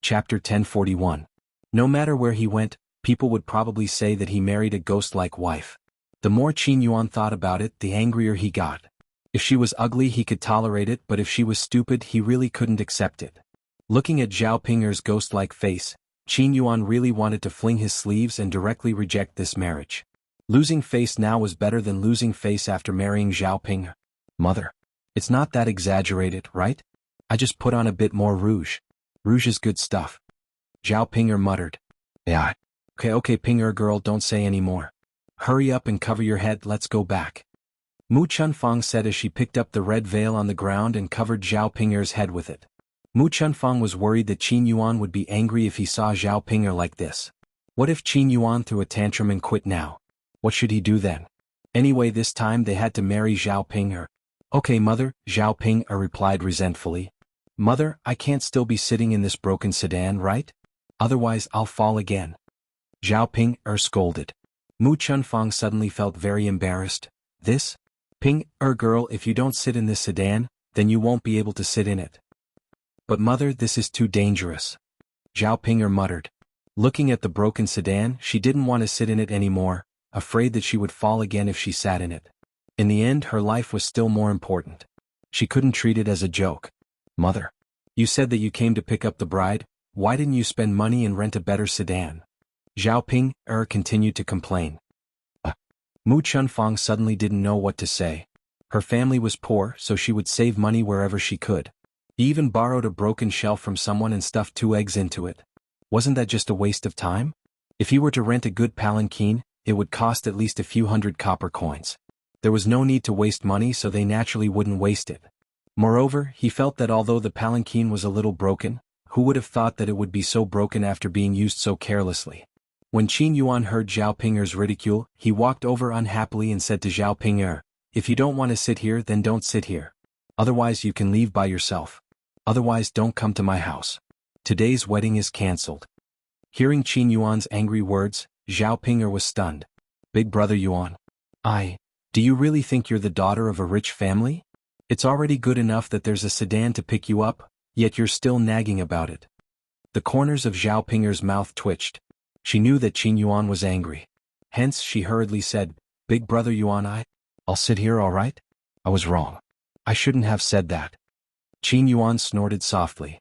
Chapter 1041. No matter where he went, people would probably say that he married a ghost-like wife. The more Qin Yuan thought about it, the angrier he got. If she was ugly he could tolerate it, but if she was stupid he really couldn't accept it. Looking at Zhao Ping'er's ghost-like face, Qin Yuan really wanted to fling his sleeves and directly reject this marriage. Losing face now was better than losing face after marrying Zhao Ping'er. Mother. It's not that exaggerated, right? I just put on a bit more rouge. Rouge is good stuff. Zhao Ping'er muttered. Yeah. Okay Ping'er girl, don't say any more. Hurry up and cover your head, let's go back. Mu Chunfang said as she picked up the red veil on the ground and covered Zhao Ping'er's head with it. Mu Chunfang was worried that Qin Yuan would be angry if he saw Zhao Ping'er like this. What if Qin Yuan threw a tantrum and quit now? What should he do then? Anyway, this time they had to marry Zhao Ping'er. Okay mother, Zhao Ping'er replied resentfully. Mother, I can't still be sitting in this broken sedan, right? Otherwise I'll fall again. Zhao Ping'er scolded. Mu Chunfang suddenly felt very embarrassed. This? Ping'er girl, if you don't sit in this sedan, then you won't be able to sit in it. But mother, this is too dangerous. Zhao Ping'er muttered. Looking at the broken sedan, she didn't want to sit in it anymore, afraid that she would fall again if she sat in it. In the end, her life was still more important. She couldn't treat it as a joke. Mother. You said that you came to pick up the bride, why didn't you spend money and rent a better sedan? Zhao Ping'er continued to complain. Mu Chunfang suddenly didn't know what to say. Her family was poor, so she would save money wherever she could. He even borrowed a broken shelf from someone and stuffed 2 eggs into it. Wasn't that just a waste of time? If he were to rent a good palanquin, it would cost at least a few hundred copper coins. There was no need to waste money, so they naturally wouldn't waste it. Moreover, he felt that although the palanquin was a little broken, who would have thought that it would be so broken after being used so carelessly? When Qin Yuan heard Zhao Ping'er's ridicule, he walked over unhappily and said to Zhao Ping'er, if you don't want to sit here, then don't sit here. Otherwise you can leave by yourself. Otherwise don't come to my house. Today's wedding is cancelled. Hearing Qin Yuan's angry words, Zhao Ping'er was stunned. Big brother Yuan. Do you really think you're the daughter of a rich family? It's already good enough that there's a sedan to pick you up, yet you're still nagging about it. The corners of Zhao Ping'er's mouth twitched. She knew that Qin Yuan was angry. Hence she hurriedly said, Big brother Yuan, I'll sit here, all right? I was wrong. I shouldn't have said that. Qin Yuan snorted softly.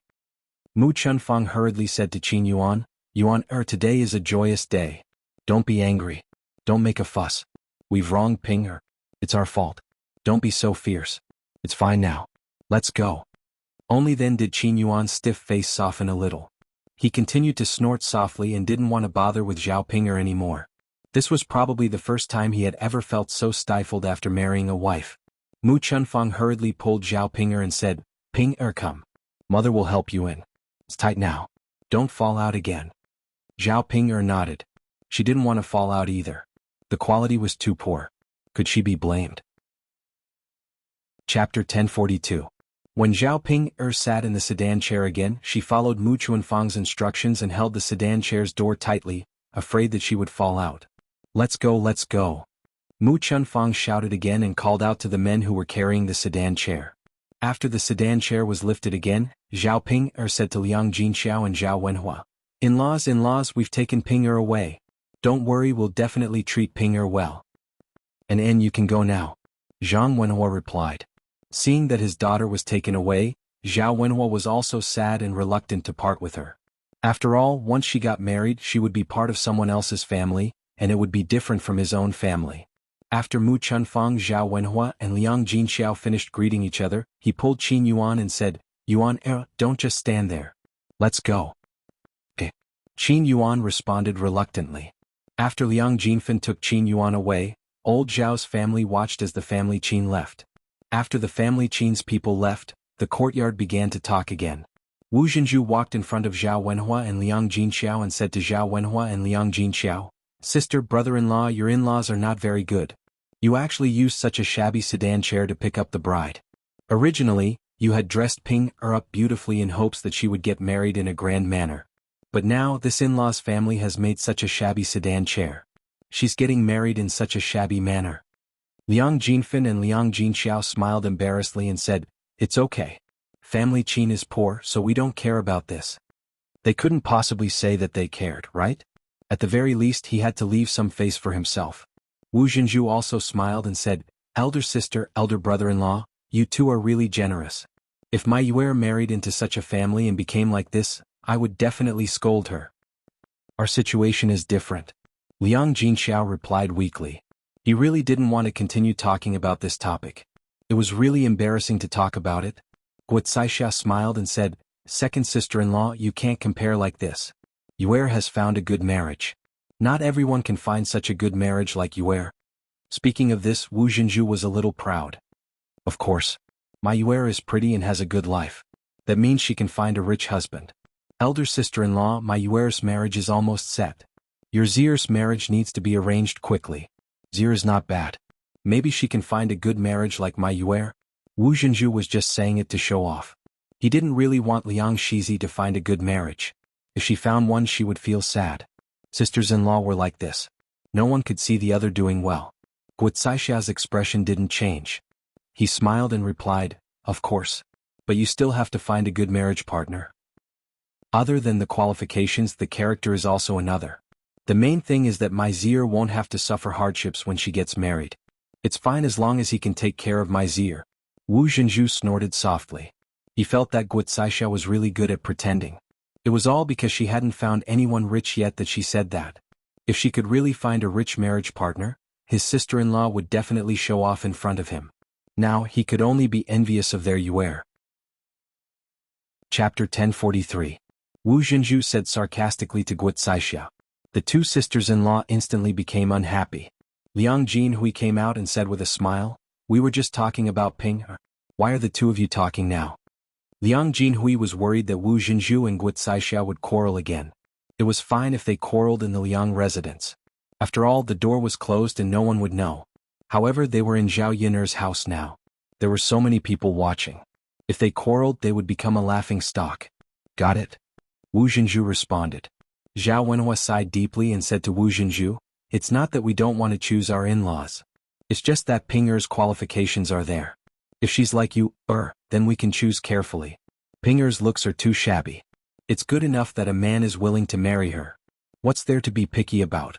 Mu Chunfang hurriedly said to Qin Yuan, today is a joyous day. Don't be angry. Don't make a fuss. We've wronged Ping'er. It's our fault. Don't be so fierce. It's fine now. Let's go. Only then did Qin Yuan's stiff face soften a little. He continued to snort softly and didn't want to bother with Zhao Ping'er anymore. This was probably the first time he had ever felt so stifled after marrying a wife. Mu Chunfang hurriedly pulled Zhao Ping'er and said, Ping'er, come. Mother will help you in. It's tight now. Don't fall out again. Zhao Ping'er nodded. She didn't want to fall out either. The quality was too poor. Could she be blamed? Chapter 1042. When Zhao Ping'er sat in the sedan chair again, she followed Mu Chunfang's instructions and held the sedan chair's door tightly, afraid that she would fall out. Let's go, let's go. Mu Chunfang shouted again and called out to the men who were carrying the sedan chair. After the sedan chair was lifted again, Zhao Ping'er said to Liang Jinxiao and Zhao Wenhua, In-laws, we've taken Ping'er away. Don't worry, we'll definitely treat Ping'er well. And you can go now. Zhang Wenhua replied. Seeing that his daughter was taken away, Zhao Wenhua was also sad and reluctant to part with her. After all, once she got married, she would be part of someone else's family, and it would be different from his own family. After Mu Chunfang, Zhao Wenhua, and Liang Jinxiao finished greeting each other, he pulled Qin Yuan and said, don't just stand there. Let's go. Qin Yuan responded reluctantly. After Liang Jinfen took Qin Yuan away, old Zhao's family watched as the family Qin left. After the family Qin's people left, the courtyard began to talk again. Wu Zhenju walked in front of Zhao Wenhua and Liang Jinxiao and said to Zhao Wenhua and Liang Jinxiao, Sister, brother-in-law, your in-laws are not very good. You actually used such a shabby sedan chair to pick up the bride. Originally, you had dressed Ping'er up beautifully in hopes that she would get married in a grand manner. But now this in-law's family has made such a shabby sedan chair. She's getting married in such a shabby manner. Liang Jinfen and Liang Jinxiao smiled embarrassedly and said, It's okay. Family Qin is poor, so we don't care about this. They couldn't possibly say that they cared, right? At the very least he had to leave some face for himself. Wu Jinju also smiled and said, "Elder sister, elder brother-in-law, you two are really generous. If my Yuer married into such a family and became like this, I would definitely scold her." "Our situation is different," Liang Jinxiao replied weakly. He really didn't want to continue talking about this topic. It was really embarrassing to talk about it. Guocaixia smiled and said, "Second sister-in-law, you can't compare like this. Yuer has found a good marriage. Not everyone can find such a good marriage like Yuer." Speaking of this, Wu Jinju was a little proud. "Of course. My Yuer is pretty and has a good life. That means she can find a rich husband. Elder sister-in-law, my Yuer's marriage is almost set. Your Zier's marriage needs to be arranged quickly. Zier is not bad. Maybe she can find a good marriage like my Yuer." Wu Jinju was just saying it to show off. He didn't really want Liang Shizi to find a good marriage. If she found one she would feel sad. Sisters-in-law were like this. No one could see the other doing well. Guocaixua's expression didn't change. He smiled and replied, "Of course. But you still have to find a good marriage partner. Other than the qualifications, the character is also another. The main thing is that my Zier won't have to suffer hardships when she gets married. It's fine as long as he can take care of my Zier." Wu Jinju snorted softly. He felt that Guocaixia was really good at pretending. It was all because she hadn't found anyone rich yet that she said that. If she could really find a rich marriage partner, his sister-in-law would definitely show off in front of him. Now he could only be envious of their Yuer. Chapter 1043. Wu Jinju said sarcastically to Guocaixia. The two sisters-in-law instantly became unhappy. Liang Jinhui came out and said with a smile, "We were just talking about Ping. Why are the two of you talking now?" Liang Jinhui was worried that Wu Jinju and Guocaixia would quarrel again. It was fine if they quarreled in the Liang residence. After all, the door was closed and no one would know. However, they were in Zhao Yiner's house now. There were so many people watching. If they quarreled, they would become a laughing stock. "Got it?" Wu Jinju responded. Zhao Wenhua sighed deeply and said to Wu Jinju, "It's not that we don't want to choose our in-laws. It's just that Ping'er's qualifications are there. If she's like you, then we can choose carefully. Ping'er's looks are too shabby. It's good enough that a man is willing to marry her. What's there to be picky about?"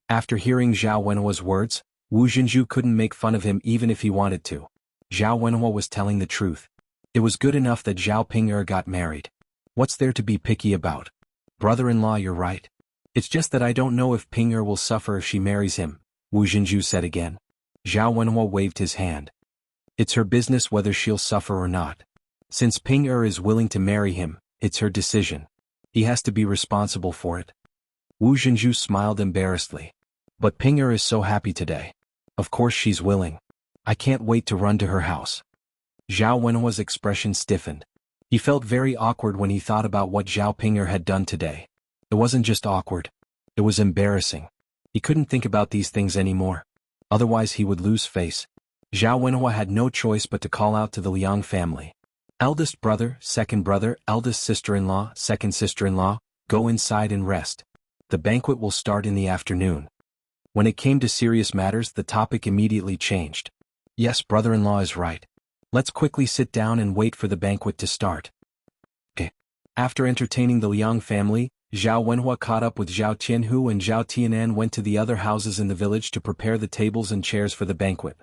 After hearing Zhao Wenhua's words, Wu Jinju couldn't make fun of him even if he wanted to. Zhao Wenhua was telling the truth. It was good enough that Zhao Ping'er got married. What's there to be picky about? "Brother-in-law, you're right. It's just that I don't know if Ping'er will suffer if she marries him," Wu Jinju said again. Zhao Wenhua waved his hand. "It's her business whether she'll suffer or not. Since Ping'er is willing to marry him, it's her decision. He has to be responsible for it." Wu Jinju smiled embarrassedly. "But Ping'er is so happy today. Of course she's willing. I can't wait to run to her house." Zhao Wenhua's expression stiffened. He felt very awkward when he thought about what Zhao Ping'er had done today. It wasn't just awkward. It was embarrassing. He couldn't think about these things anymore. Otherwise he would lose face. Zhao Wenhua had no choice but to call out to the Liang family. "Eldest brother, second brother, eldest sister-in-law, second sister-in-law, go inside and rest. The banquet will start in the afternoon." When it came to serious matters, the topic immediately changed. "Yes, brother-in-law is right. Let's quickly sit down and wait for the banquet to start." Okay. After entertaining the Liang family, Zhao Wenhua caught up with Zhao Tianhu and Zhao Tianan went to the other houses in the village to prepare the tables and chairs for the banquet.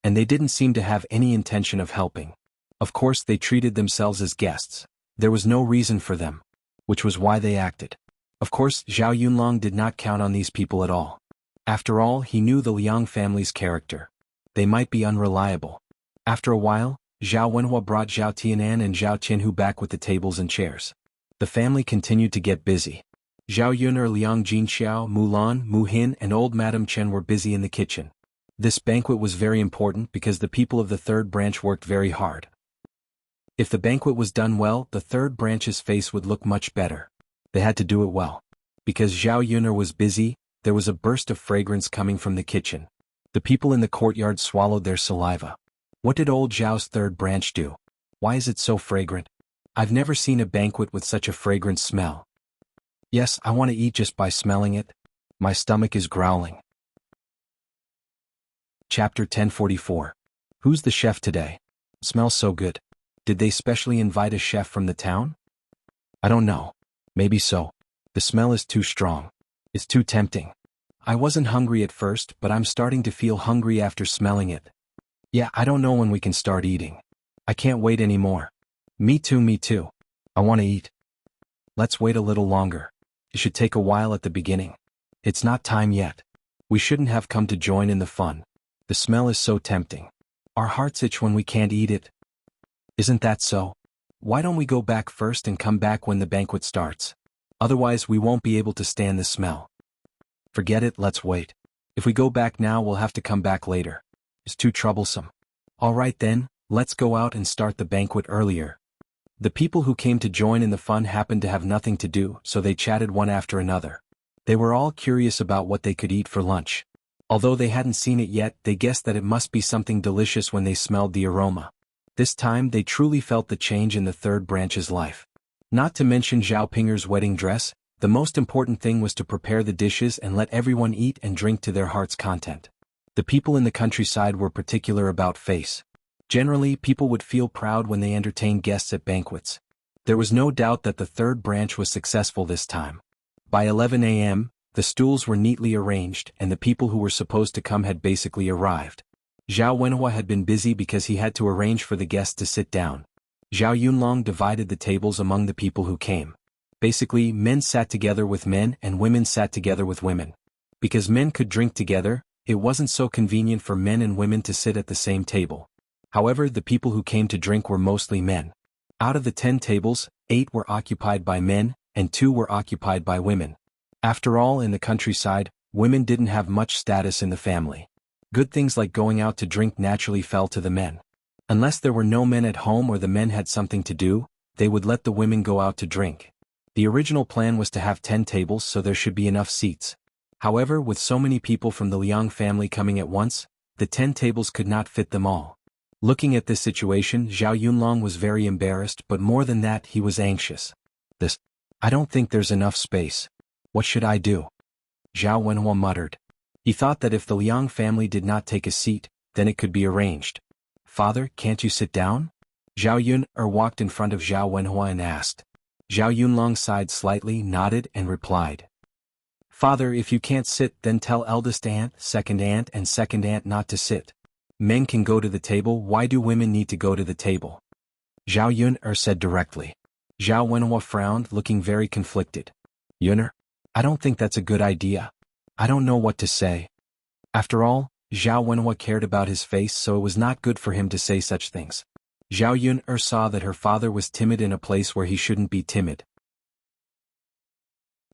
And they didn't seem to have any intention of helping. Of course they treated themselves as guests. There was no reason for them. Which was why they acted. Of course, Zhao Yunlong did not count on these people at all. After all, he knew the Liang family's character. They might be unreliable. After a while, Zhao Wenhua brought Zhao Tianan and Zhao Tianhu back with the tables and chairs. The family continued to get busy. Zhao Yuner, Liang Jinxiao, Mulan, Mu Hin and old Madame Chen were busy in the kitchen. This banquet was very important because the people of the third branch worked very hard. If the banquet was done well, the third branch's face would look much better. They had to do it well. Because Zhao Yuner was busy, there was a burst of fragrance coming from the kitchen. The people in the courtyard swallowed their saliva. What did old Zhao's third branch do? Why is it so fragrant? I've never seen a banquet with such a fragrant smell. Yes, I want to eat just by smelling it. My stomach is growling. Chapter 1044. Who's the chef today? Smells so good. Did they specially invite a chef from the town? I don't know. Maybe so. The smell is too strong. It's too tempting. I wasn't hungry at first, but I'm starting to feel hungry after smelling it. Yeah, I don't know when we can start eating. I can't wait anymore. Me too, me too. I want to eat. Let's wait a little longer. It should take a while at the beginning. It's not time yet. We shouldn't have come to join in the fun. The smell is so tempting. Our hearts itch when we can't eat it. Isn't that so? Why don't we go back first and come back when the banquet starts? Otherwise we won't be able to stand the smell. Forget it, let's wait. If we go back now we'll have to come back later. It's too troublesome. All right then, let's go out and start the banquet earlier. The people who came to join in the fun happened to have nothing to do, so they chatted one after another. They were all curious about what they could eat for lunch. Although they hadn't seen it yet, they guessed that it must be something delicious when they smelled the aroma. This time they truly felt the change in the third branch's life. Not to mention Zhao Pinger's wedding dress, the most important thing was to prepare the dishes and let everyone eat and drink to their heart's content. The people in the countryside were particular about face. Generally, people would feel proud when they entertained guests at banquets. There was no doubt that the third branch was successful this time. By 11 a.m., the stools were neatly arranged and the people who were supposed to come had basically arrived. Zhao Wenhua had been busy because he had to arrange for the guests to sit down. Zhao Yunlong divided the tables among the people who came. Basically, men sat together with men and women sat together with women. Because men could drink together, it wasn't so convenient for men and women to sit at the same table. However, the people who came to drink were mostly men. Out of the 10 tables, 8 were occupied by men, and 2 were occupied by women. After all, in the countryside, women didn't have much status in the family. Good things like going out to drink naturally fell to the men. Unless there were no men at home or the men had something to do, they would let the women go out to drink. The original plan was to have 10 tables so there should be enough seats. However, with so many people from the Liang family coming at once, the 10 tables could not fit them all. Looking at this situation, Zhao Yunlong was very embarrassed, but more than that, he was anxious. I don't think there's enough space. What should I do? Zhao Wenhua muttered. He thought that if the Liang family did not take a seat, then it could be arranged. Father, can't you sit down? Zhao Yun walked in front of Zhao Wenhua and asked. Zhao Yunlong sighed slightly, nodded, and replied. Father, if you can't sit, then tell eldest aunt, and second aunt not to sit. Men can go to the table, why do women need to go to the table? Zhao Yun said directly. Zhao Wenhua frowned, looking very conflicted. Yun, I don't think that's a good idea. I don't know what to say. After all, Zhao Wenhua cared about his face, so it was not good for him to say such things. Zhao Yun saw that her father was timid in a place where he shouldn't be timid.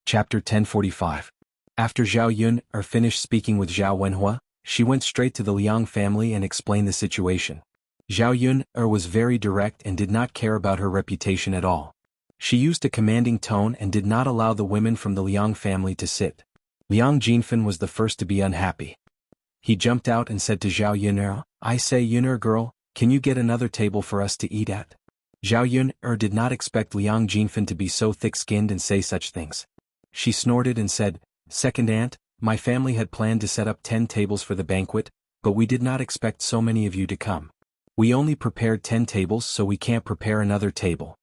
Chapter 1045. After Zhao Yun finished speaking with Zhao Wenhua, she went straight to the Liang family and explained the situation. Zhao Yun was very direct and did not care about her reputation at all. She used a commanding tone and did not allow the women from the Liang family to sit. Liang Jinfen was the first to be unhappy. He jumped out and said to Zhao Yun, I say Yun girl, can you get another table for us to eat at? Zhao Yun did not expect Liang Jinfen to be so thick-skinned and say such things. She snorted and said, Second aunt, my family had planned to set up 10 tables for the banquet, but we did not expect so many of you to come. We only prepared 10 tables, so we can't prepare another table.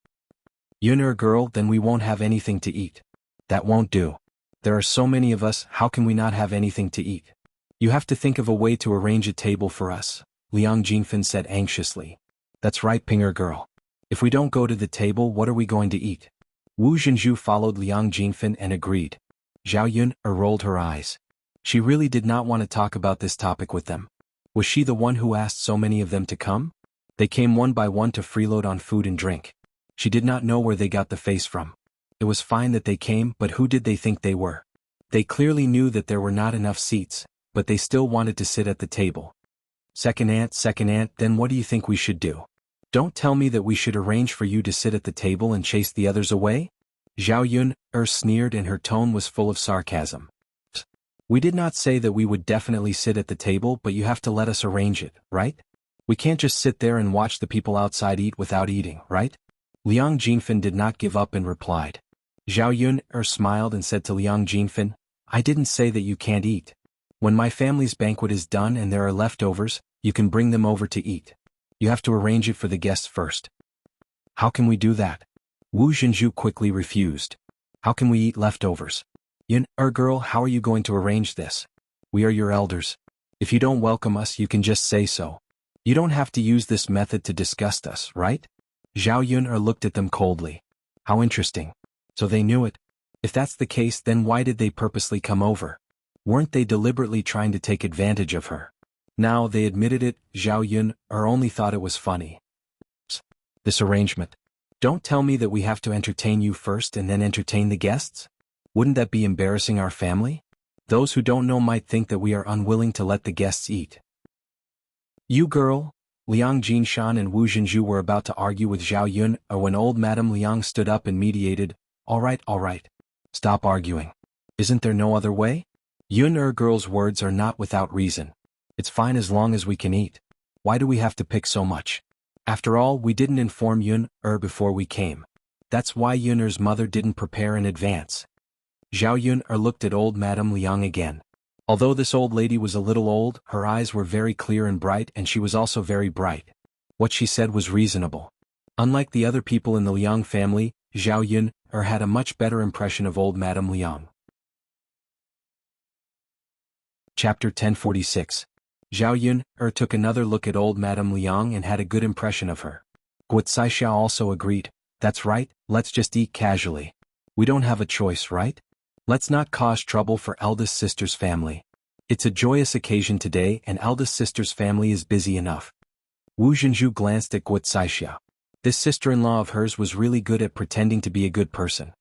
Yun girl, then we won't have anything to eat. That won't do. There are so many of us, how can we not have anything to eat? You have to think of a way to arrange a table for us, Liang Jinfen said anxiously. That's right, Pinger girl. If we don't go to the table, what are we going to eat? Wu Zhenju followed Liang Jinfen and agreed. Zhao Yun rolled her eyes. She really did not want to talk about this topic with them. Was she the one who asked so many of them to come? They came one by one to freeload on food and drink. She did not know where they got the face from. It was fine that they came, but who did they think they were? They clearly knew that there were not enough seats, but they still wanted to sit at the table. Second aunt, then what do you think we should do? Don't tell me that we should arrange for you to sit at the table and chase the others away? Zhao Yun sneered and her tone was full of sarcasm. We did not say that we would definitely sit at the table, but you have to let us arrange it, right? We can't just sit there and watch the people outside eat without eating, right? Liang Jinfen did not give up and replied. Zhao Yun smiled and said to Liang Jinfen, I didn't say that you can't eat. When my family's banquet is done and there are leftovers, you can bring them over to eat. You have to arrange it for the guests first. How can we do that? Wu Zhenju quickly refused. How can we eat leftovers? Girl, how are you going to arrange this? We are your elders. If you don't welcome us, you can just say so. You don't have to use this method to disgust us, right? Zhao Yun looked at them coldly. How interesting. So they knew it. If that's the case, then why did they purposely come over? Weren't they deliberately trying to take advantage of her? Now they admitted it. Zhao Yun only thought it was funny. This arrangement. Don't tell me that we have to entertain you first and then entertain the guests? Wouldn't that be embarrassing our family? Those who don't know might think that we are unwilling to let the guests eat. You girl, Liang Jinshan and Wu Zhenju were about to argue with Zhao Yun when old Madame Liang stood up and mediated. All right. Stop arguing. Isn't there no other way? Yun girl's words are not without reason. It's fine as long as we can eat. Why do we have to pick so much? After all, we didn't inform Yun before we came. That's why Yun's mother didn't prepare in advance. Zhao Yun looked at old Madame Liang again. Although this old lady was a little old, her eyes were very clear and bright, and she was also very bright. What she said was reasonable. Unlike the other people in the Liang family, Zhao Yun had a much better impression of old Madame Liang. Chapter 1046. Zhao Yun took another look at old Madame Liang and had a good impression of her. Guo Caixia also agreed. That's right, let's just eat casually. We don't have a choice, right? Let's not cause trouble for eldest sister's family. It's a joyous occasion today and eldest sister's family is busy enough. Wu Zhenju glanced at Guo Caixia. This sister-in-law of hers was really good at pretending to be a good person.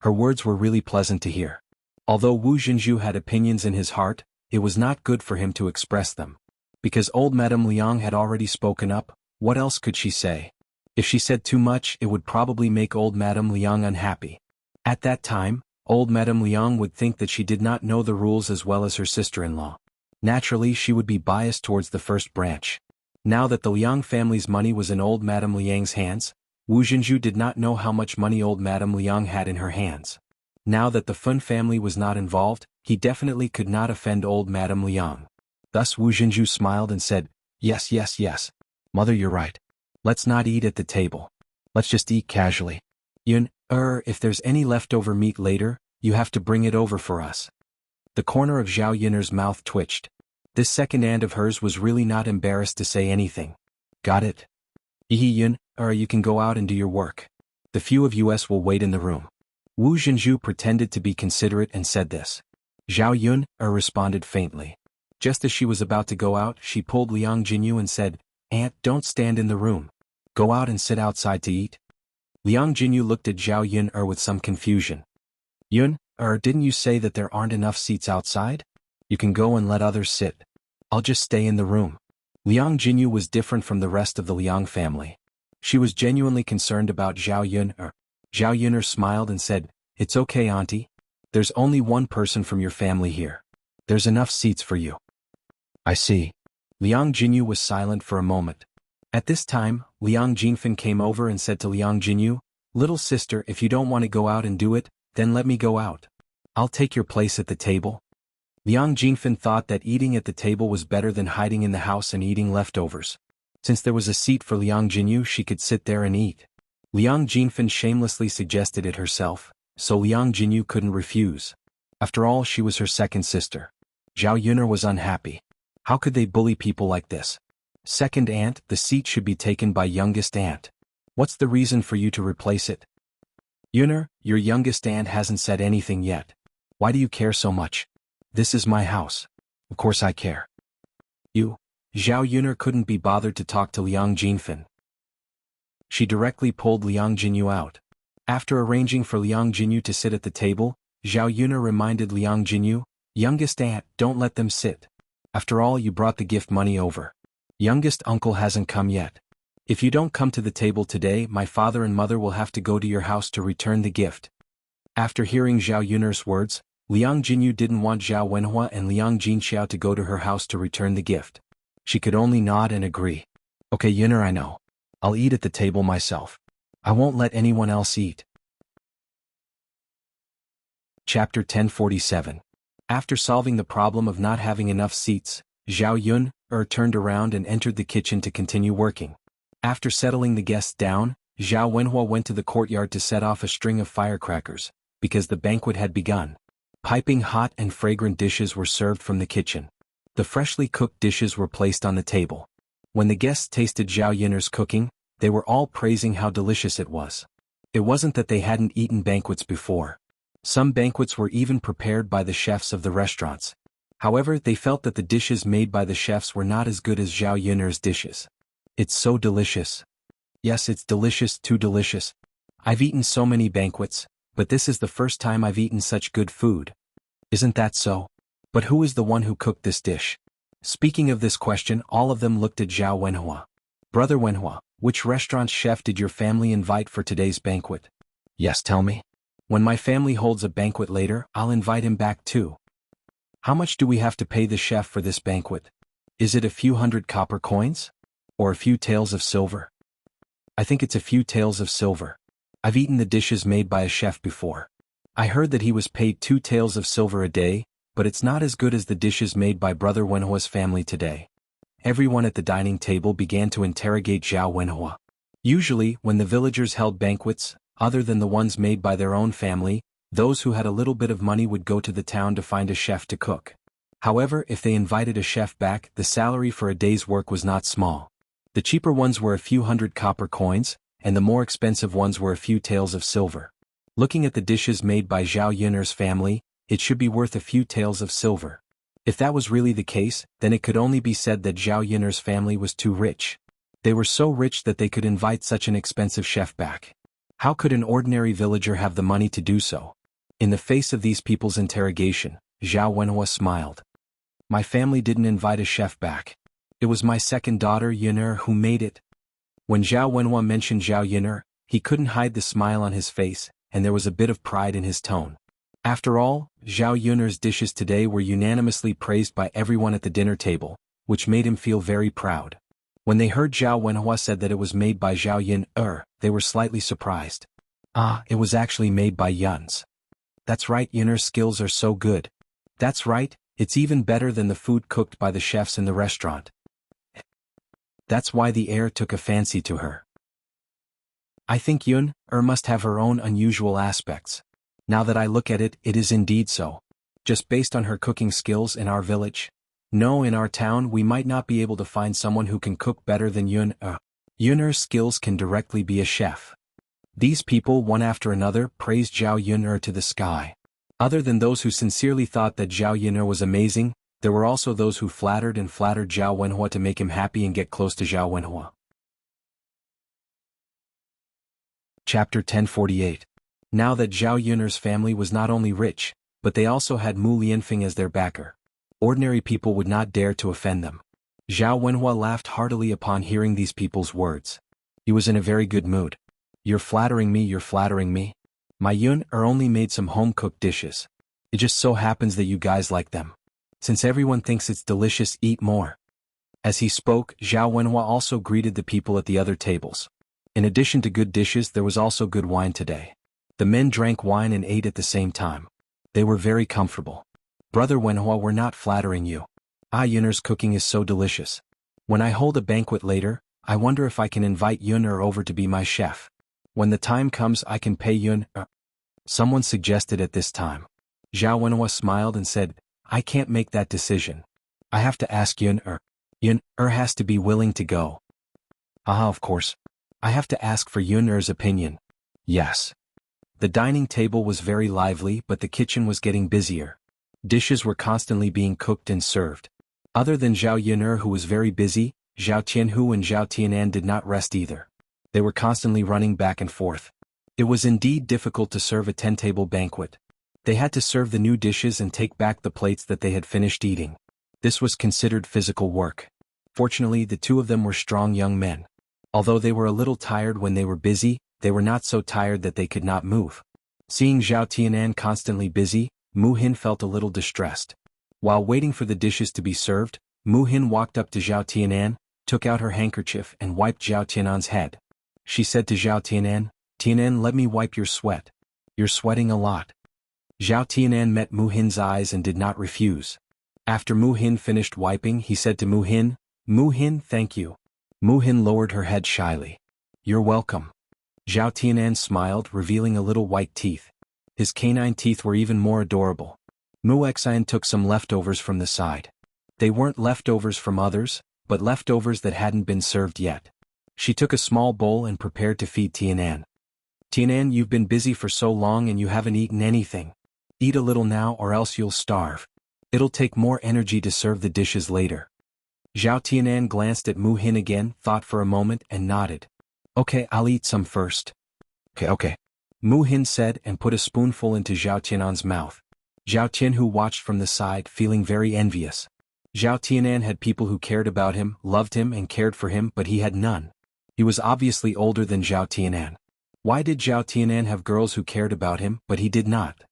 Her words were really pleasant to hear. Although Wu Zhenju had opinions in his heart, it was not good for him to express them. Because old Madame Liang had already spoken up, what else could she say? If she said too much, it would probably make old Madame Liang unhappy. At that time, old Madame Liang would think that she did not know the rules as well as her sister-in-law. Naturally, she would be biased towards the first branch. Now that the Liang family's money was in old Madame Liang's hands, Wu Zhenju did not know how much money old Madame Liang had in her hands. Now that the Fun family was not involved, he definitely could not offend old Madame Liang. Thus Wu Zhenju smiled and said, Yes. Mother, you're right. Let's not eat at the table. Let's just eat casually. Yun, if there's any leftover meat later, you have to bring it over for us. The corner of Zhao Yun's mouth twitched. This second aunt of hers was really not embarrassed to say anything. Got it? Yun, you can go out and do your work. The few of us will wait in the room. Wu Zhenju pretended to be considerate and said this. Zhao Yun responded faintly. Just as she was about to go out, she pulled Liang Jinyu and said, Aunt, don't stand in the room. Go out and sit outside to eat. Liang Jinyu looked at Zhao Yun with some confusion. Yun, didn't you say that there aren't enough seats outside? You can go and let others sit. I'll just stay in the room. Liang Jinyu was different from the rest of the Liang family. She was genuinely concerned about Zhao Yun. Zhao Yun smiled and said, It's okay, Auntie. There's only one person from your family here. There's enough seats for you. I see. Liang Jinyu was silent for a moment. At this time, Liang Jinfan came over and said to Liang Jinyu, Little sister, if you don't want to go out and do it, then let me go out. I'll take your place at the table. Liang Jinfan thought that eating at the table was better than hiding in the house and eating leftovers. Since there was a seat for Liang Jinyu, she could sit there and eat. Liang Jinfan shamelessly suggested it herself, so Liang Jinyu couldn't refuse. After all, she was her second sister. Zhao Yun was unhappy. How could they bully people like this? Second aunt, the seat should be taken by youngest aunt. What's the reason for you to replace it? Yun, your youngest aunt hasn't said anything yet. Why do you care so much? This is my house. Of course I care. You? Zhao Yun couldn't be bothered to talk to Liang Jinfan. She directly pulled Liang Jinyu out. After arranging for Liang Jinyu to sit at the table, Zhao Yun reminded Liang Jinyu, Youngest aunt, don't let them sit. After all, you brought the gift money over. Youngest uncle hasn't come yet. If you don't come to the table today, my father and mother will have to go to your house to return the gift. After hearing Zhao Yun's words, Liang Jinyu didn't want Zhao Wenhua and Liang Jinxiao to go to her house to return the gift. She could only nod and agree. Okay, Yun, I know. I'll eat at the table myself. I won't let anyone else eat. Chapter 1047. After solving the problem of not having enough seats, Zhao Yun turned around and entered the kitchen to continue working. After settling the guests down, Zhao Wenhua went to the courtyard to set off a string of firecrackers, because the banquet had begun. Piping hot and fragrant dishes were served from the kitchen. The freshly cooked dishes were placed on the table. When the guests tasted Zhao Yun'er's cooking, they were all praising how delicious it was. It wasn't that they hadn't eaten banquets before. Some banquets were even prepared by the chefs of the restaurants. However, they felt that the dishes made by the chefs were not as good as Zhao Yun'er's dishes. It's so delicious. Yes, it's delicious, too delicious. I've eaten so many banquets, but this is the first time I've eaten such good food. Isn't that so? But who is the one who cooked this dish? Speaking of this question, all of them looked at Zhao Wenhua. Brother Wenhua, which restaurant's chef did your family invite for today's banquet? Yes, tell me. When my family holds a banquet later, I'll invite him back too. How much do we have to pay the chef for this banquet? Is it a few hundred copper coins? Or a few taels of silver? I think it's a few taels of silver. I've eaten the dishes made by a chef before. I heard that he was paid 2 taels of silver a day, but it's not as good as the dishes made by Brother Wenhua's family today. Everyone at the dining table began to interrogate Zhao Wenhua. Usually, when the villagers held banquets, other than the ones made by their own family, those who had a little bit of money would go to the town to find a chef to cook. However, if they invited a chef back, the salary for a day's work was not small. The cheaper ones were a few hundred copper coins, and the more expensive ones were a few taels of silver. Looking at the dishes made by Zhao Yun'er's family, it should be worth a few taels of silver. If that was really the case, then it could only be said that Zhao Yun'er's family was too rich. They were so rich that they could invite such an expensive chef back. How could an ordinary villager have the money to do so? In the face of these people's interrogation, Zhao Wenhua smiled. My family didn't invite a chef back. It was my second daughter Yun'er who made it. When Zhao Wenhua mentioned Zhao Yun'er, he couldn't hide the smile on his face, and there was a bit of pride in his tone. After all, Zhao Yun'er's dishes today were unanimously praised by everyone at the dinner table, which made him feel very proud. When they heard Zhao Wenhua said that it was made by Zhao Yun'er, they were slightly surprised. Ah, it was actually made by Yun's. That's right, Yun'er's skills are so good. That's right, it's even better than the food cooked by the chefs in the restaurant. That's why the heir took a fancy to her. I think Yun'er must have her own unusual aspects. Now that I look at it, it is indeed so. Just based on her cooking skills in our village. No, in our town we might not be able to find someone who can cook better than Yun'er. Yun'er's skills can directly be a chef. These people, one after another, praised Zhao Yun'er to the sky. Other than those who sincerely thought that Zhao Yun'er was amazing, there were also those who flattered Zhao Wenhua to make him happy and get close to Zhao Wenhua. Chapter 1048. Now that Zhao Yun'er's family was not only rich, but they also had Mu Lianfeng as their backer. Ordinary people would not dare to offend them. Zhao Wenhua laughed heartily upon hearing these people's words. He was in a very good mood. You're flattering me, you're flattering me. My Yun'er only made some home-cooked dishes. It just so happens that you guys like them. Since everyone thinks it's delicious, eat more. As he spoke, Zhao Wenhua also greeted the people at the other tables. In addition to good dishes, there was also good wine today. The men drank wine and ate at the same time. They were very comfortable. Brother Wenhua, we're not flattering you. Yun'er's cooking is so delicious. When I hold a banquet later, I wonder if I can invite Yun'er over to be my chef. When the time comes, I can pay Yun'er. Someone suggested at this time. Zhao Wenhua smiled and said, I can't make that decision. I have to ask Yun'er. Yun'er has to be willing to go. Of course. I have to ask for Yun'er's opinion. Yes. The dining table was very lively, but the kitchen was getting busier. Dishes were constantly being cooked and served. Other than Zhao Yun'er, who was very busy, Zhao Tianhu and Zhao Tianan did not rest either. They were constantly running back and forth. It was indeed difficult to serve a 10-table banquet. They had to serve the new dishes and take back the plates that they had finished eating. This was considered physical work. Fortunately, the two of them were strong young men. Although they were a little tired when they were busy, they were not so tired that they could not move. Seeing Zhao Tianan constantly busy, Mu Hin felt a little distressed. While waiting for the dishes to be served, Mu Hin walked up to Zhao Tianan, took out her handkerchief and wiped Zhao Tianan's head. She said to Zhao Tianan, Tianan, let me wipe your sweat. You're sweating a lot. Zhao Tianan met Mu Hin's eyes and did not refuse. After Mu Hin finished wiping, he said to Mu Hin, thank you. Mu Hin lowered her head shyly. You're welcome. Zhao Tianan smiled, revealing a little white teeth. His canine teeth were even more adorable. Mu Xian took some leftovers from the side. They weren't leftovers from others, but leftovers that hadn't been served yet. She took a small bowl and prepared to feed Tianan. Tianan, you've been busy for so long and you haven't eaten anything. Eat a little now or else you'll starve. It'll take more energy to serve the dishes later. Zhao Tianan glanced at Mu Hin again, thought for a moment and nodded. Okay, I'll eat some first. Okay. Mu Hin said and put a spoonful into Zhao Tianan's mouth. Zhao Tianhu watched from the side, feeling very envious. Zhao Tianan had people who cared about him, loved him and cared for him, but he had none. He was obviously older than Zhao Tianan. Why did Zhao Tianan have girls who cared about him, but he did not?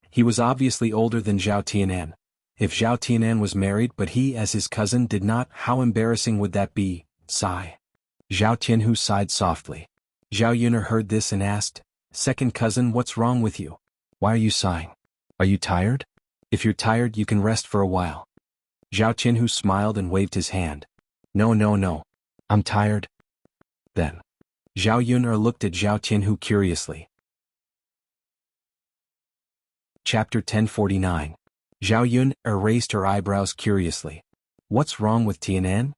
He was obviously older than Zhao Tianan. If Zhao Tianan was married but he as his cousin did not, how embarrassing would that be? Sigh. Zhao Tianhu sighed softly. Zhao Yuner heard this and asked, Second cousin, what's wrong with you? Why are you sighing? Are you tired? If you're tired you can rest for a while. Zhao Tianhu smiled and waved his hand. No. I'm tired. Then. Zhao Yuner looked at Zhao Tianhu curiously. Chapter 1049. Zhao Yuner raised her eyebrows curiously. What's wrong with Tianan?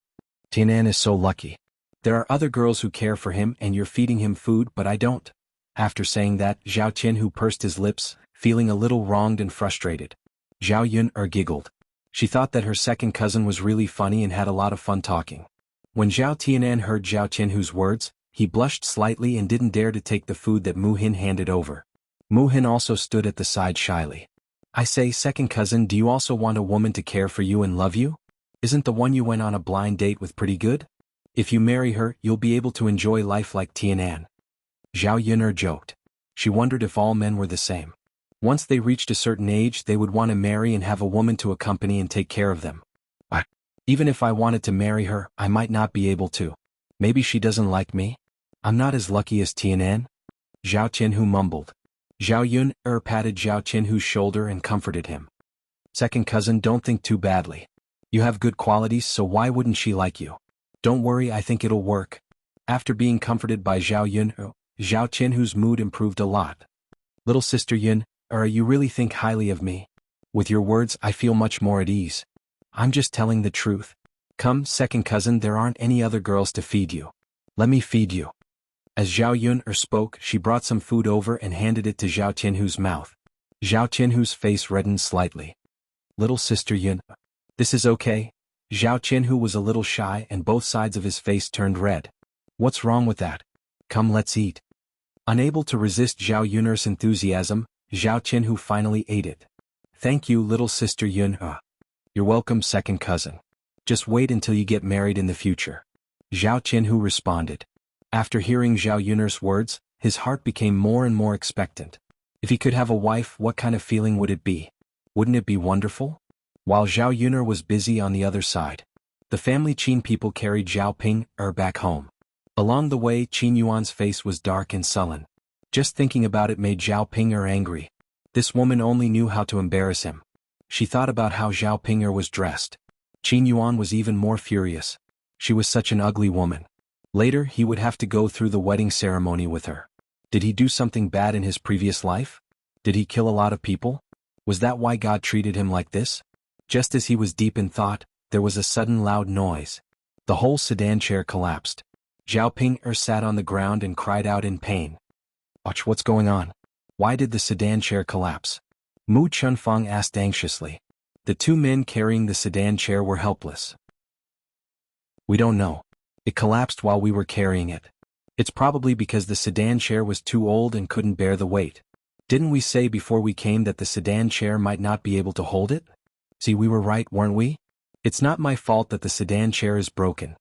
Tianan is so lucky. There are other girls who care for him and you're feeding him food but I don't. After saying that, Zhao Tianhu pursed his lips, feeling a little wronged and frustrated. Zhao Yuner giggled. She thought that her second cousin was really funny and had a lot of fun talking. When Zhao Tianan heard Zhao Tianhu's words, he blushed slightly and didn't dare to take the food that Mu Hin handed over. Mu Hin also stood at the side shyly. I say, second cousin, do you also want a woman to care for you and love you? Isn't the one you went on a blind date with pretty good? If you marry her, you'll be able to enjoy life like Tianan. Zhao Yuner joked. She wondered if all men were the same. Once they reached a certain age they would want to marry and have a woman to accompany and take care of them. Even if I wanted to marry her, I might not be able to. Maybe she doesn't like me? I'm not as lucky as Tianan? Zhao Tianhu mumbled. Zhao Yuner patted Zhao Tianhu's shoulder and comforted him. Second cousin, don't think too badly. You have good qualities, so why wouldn't she like you? Don't worry, I think it'll work. After being comforted by Zhao Yuner, Zhao Tianhu's mood improved a lot. Little sister Yuner, you really think highly of me? With your words I feel much more at ease. I'm just telling the truth. Come, second cousin, there aren't any other girls to feed you. Let me feed you. As Zhao Yuner spoke, she brought some food over and handed it to Zhao Tianhu's mouth. Zhao Tianhu's face reddened slightly. Little sister Yuner. This is okay? Zhao Tianhu was a little shy and both sides of his face turned red. What's wrong with that? Come, let's eat. Unable to resist Zhao Yuner's enthusiasm, Zhao Tianhu finally ate it. Thank you, little sister Yuner. You're welcome, second cousin. Just wait until you get married in the future. Zhao Tianhu responded. After hearing Zhao Yuner's words, his heart became more and more expectant. If he could have a wife, what kind of feeling would it be? Wouldn't it be wonderful? While Zhao Yuner was busy on the other side, the family Qin people carried Zhao Ping back home. Along the way, Qin Yuan's face was dark and sullen. Just thinking about it made Zhao Ping angry. This woman only knew how to embarrass him. She thought about how Zhao Ping was dressed. Qin Yuan was even more furious. She was such an ugly woman. Later he would have to go through the wedding ceremony with her. Did he do something bad in his previous life? Did he kill a lot of people? Was that why God treated him like this? Just as he was deep in thought, there was a sudden loud noise. The whole sedan chair collapsed. Zhao Ping sat on the ground and cried out in pain. Watch, what's going on? Why did the sedan chair collapse? Mu Chunfang asked anxiously. The two men carrying the sedan chair were helpless. We don't know. It collapsed while we were carrying it. It's probably because the sedan chair was too old and couldn't bear the weight. Didn't we say before we came that the sedan chair might not be able to hold it? See, we were right, weren't we? It's not my fault that the sedan chair is broken.